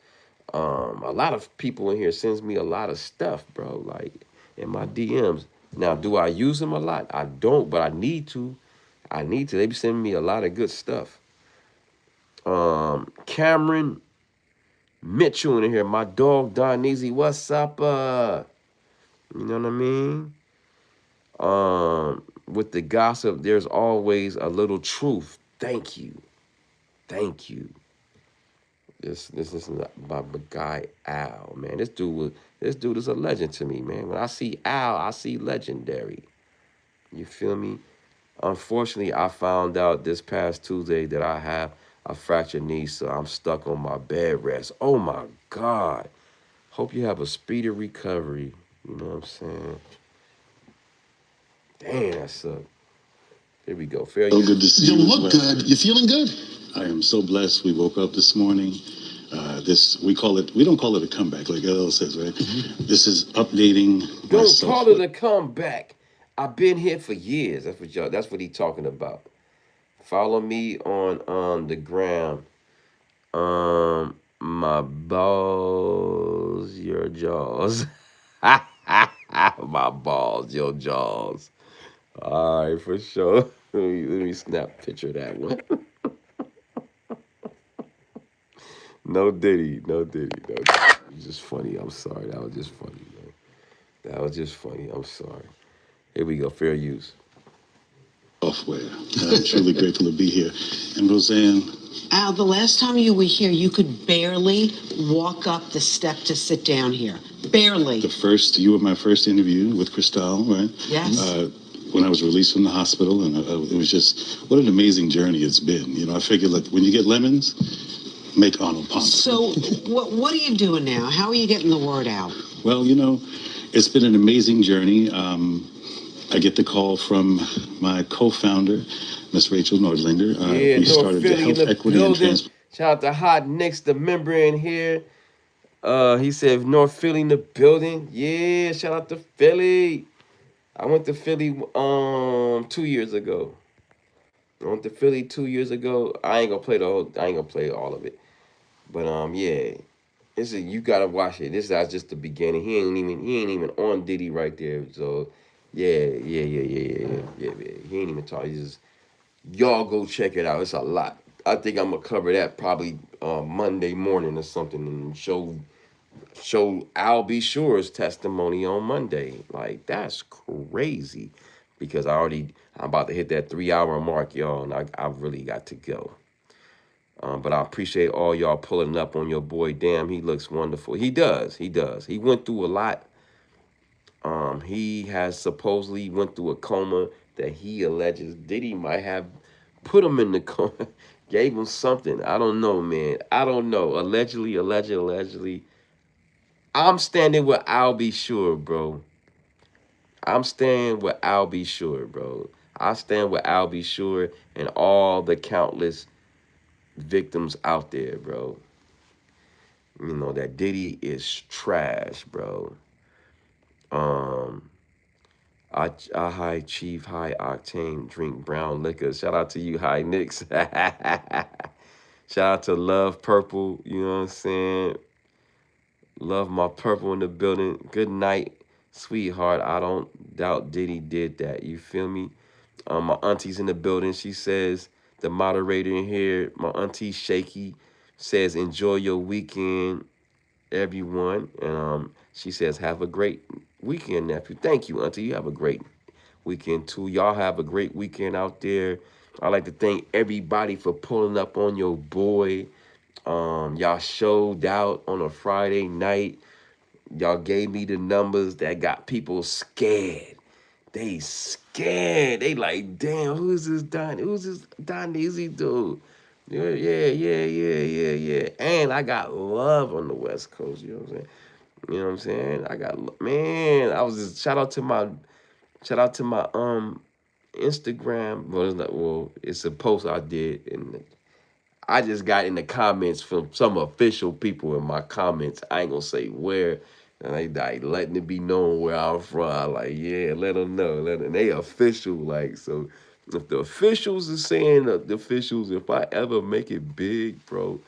A lot of people in here sends me a lot of stuff, bro. Like in my DMs. Now, do I use them a lot? I don't, but I need to. They be sending me a lot of good stuff. Cameron Mitchell in here. My dog Donese. What's up? You know what I mean? With the gossip, there's always a little truth. Thank you. This is my guy Al, man. This dude is a legend to me, man. When I see Al, I see legendary. You feel me? Unfortunately, I found out this past Tuesday that I have a fractured knee, so I'm stuck on my bed rest. Oh my God. Hope you have a speedy recovery. You know what I'm saying? Damn, that sucks. Here we go. Fair So good to see you. You look good. You feeling good? I am so blessed. We woke up this morning. We don't call it a comeback like LL says, right? Mm-hmm. This is updating Don't myself. call it a comeback. I've been here for years. That's what he talking about. Follow me on the gram. My balls, your jaws. My balls, your jaws. All right, for sure. Let me snap a picture of that one. No Diddy. It's just funny. I'm sorry. That was just funny, man. I'm sorry. Here we go. Fair use. Software. I'm truly grateful to be here. And Roseanne. Al, the last time you were here, you could barely walk up the step to sit down here. Barely. You were my first interview with Freestyle, right? Yes. When I was released from the hospital, and it was just, what an amazing journey it's been. I figured, like, when you get lemons, make Arnold Palmer. So, what are you doing now? How are you getting the word out? Well, it's been an amazing journey. I get the call from my co-founder, Miss Rachel Nordlinger. We started the Health Equity and Trans. Shout out to Hot Nicks, the member in here. He said North Philly in the building. Yeah, shout out to Philly. I went to Philly 2 years ago. I ain't gonna play all of it. But yeah. You gotta watch it. That's just the beginning. He ain't even on Diddy right there. So yeah. He ain't even talking. Y'all go check it out. It's a lot. I think I'm gonna cover that probably Monday morning or something and show Al B. Sure's testimony on Monday. Like, that's crazy. Because I'm about to hit that 3-hour mark, y'all, and I really got to go. But I appreciate all y'all pulling up on your boy. Damn, he looks wonderful. He does. He went through a lot. He has supposedly went through a coma that he alleges Diddy might have put him in the coma, gave him something. I don't know, man. I don't know. Allegedly. I'm standing with Al B. Sure, bro. I stand with Al B. Sure and all the countless victims out there, bro. That Diddy is trash, bro. I high chief, high octane, drink brown liquor. Shout out to you, High Nicks. Shout out to Love Purple. You know what I'm saying? Love my purple in the building. Good night, sweetheart. I don't doubt Diddy did that. You feel me? My auntie's in the building. She says, the moderator in here, my auntie Shaky, says, enjoy your weekend, everyone. And she says, have a great weekend, nephew. Thank you, auntie. You have a great weekend, too. Y'all have a great weekend out there. I'd like to thank everybody for pulling up on your boy. Y'all showed out on a Friday night. Y'all gave me the numbers that got people scared. They scared. They like, damn, who's this Don? Who's this Don Easy dude? Yeah. And I got love on the West Coast. You know what I'm saying? You know what I'm saying? I got, man. I was just shout out to my Instagram. Well, it's not. Well, it's a post I did, and I just got in the comments from some official people in my comments. I ain't gonna say where. And they like letting it be known where I'm from. I like, yeah, let them know. And they official, like, so if the officials are saying the officials, if I ever make it big, bro,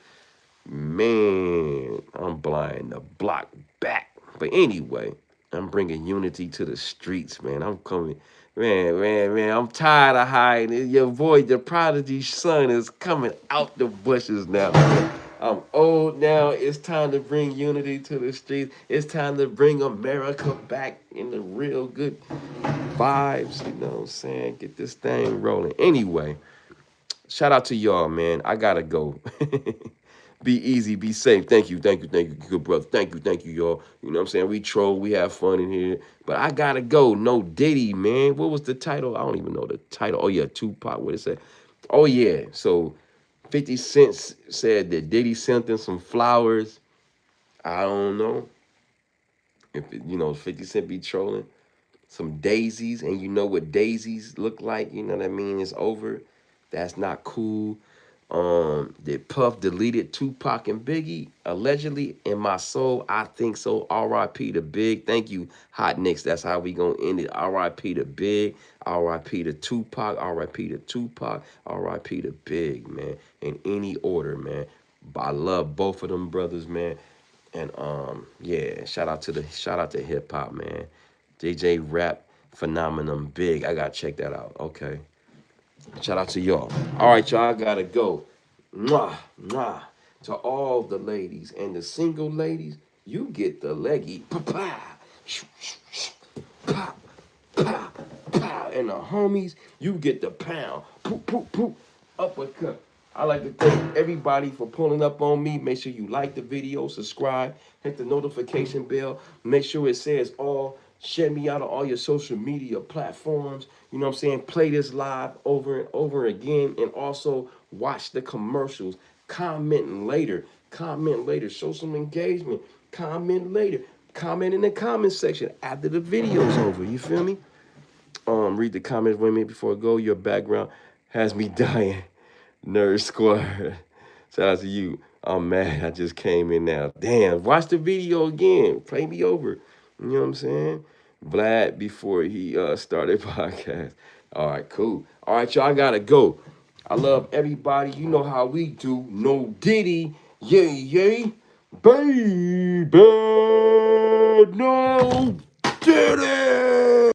man, I'm buying the block back. But anyway, I'm bringing unity to the streets, man. I'm coming. Man, I'm tired of hiding. Your boy, the prodigy son, is coming out the bushes now. I'm old now. It's time to bring unity to the streets. It's time to bring America back in the real good vibes. You know what I'm saying? Get this thing rolling. Anyway, shout out to y'all, man. I gotta go. Be easy, be safe. Thank you, good brother. Thank you, y'all. You know what I'm saying? We troll, we have fun in here. But I gotta go. No Diddy, man. What was the title? I don't even know the title. Oh, yeah, Tupac. What it say? Oh, yeah. So 50 Cent said that Diddy sent them some flowers. I don't know if, 50 Cent be trolling. Some daisies, and you know what daisies look like. You know what I mean? It's over. That's not cool. Did Puff deleted Tupac and Biggie? Allegedly, in my soul, I think so. R.I.P. to Big. Thank you, Hot Nicks. That's how we gonna end it. R.I.P. to Big. R.I.P. to Tupac. R.I.P. to Tupac. R.I.P. to Big, man. In any order, man. But I love both of them brothers, man. And yeah, shout out to hip hop, man. JJ Rap Phenomenon Big. I gotta check that out. Okay. Shout out to y'all. All right, y'all, I gotta go. Mwah, mwah. To all the ladies and the single ladies, you get the leggy. Pa-pa. Pa, pa, pa. And the homies, you get the pound. Poop, poop, poop. Uppercut. I like to thank everybody for pulling up on me. Make sure you like the video, subscribe, hit the notification bell. Make sure it says all. Share me out on all your social media platforms. You know what I'm saying? Play this live over and over again. And also watch the commercials. Comment later. Show some engagement. Comment later. Comment in the comment section after the video's over. You feel me? Read the comments with me before I go. Your background has me dying. Nerd Squad. Shout out to you. I'm mad. I just came in now. Damn. Watch the video again. Play me over. You know what I'm saying? Vlad before he started podcast. All right, cool. All right, y'all, I gotta go. I love everybody. You know how we do. No Diddy. Yay. Baby. No Diddy.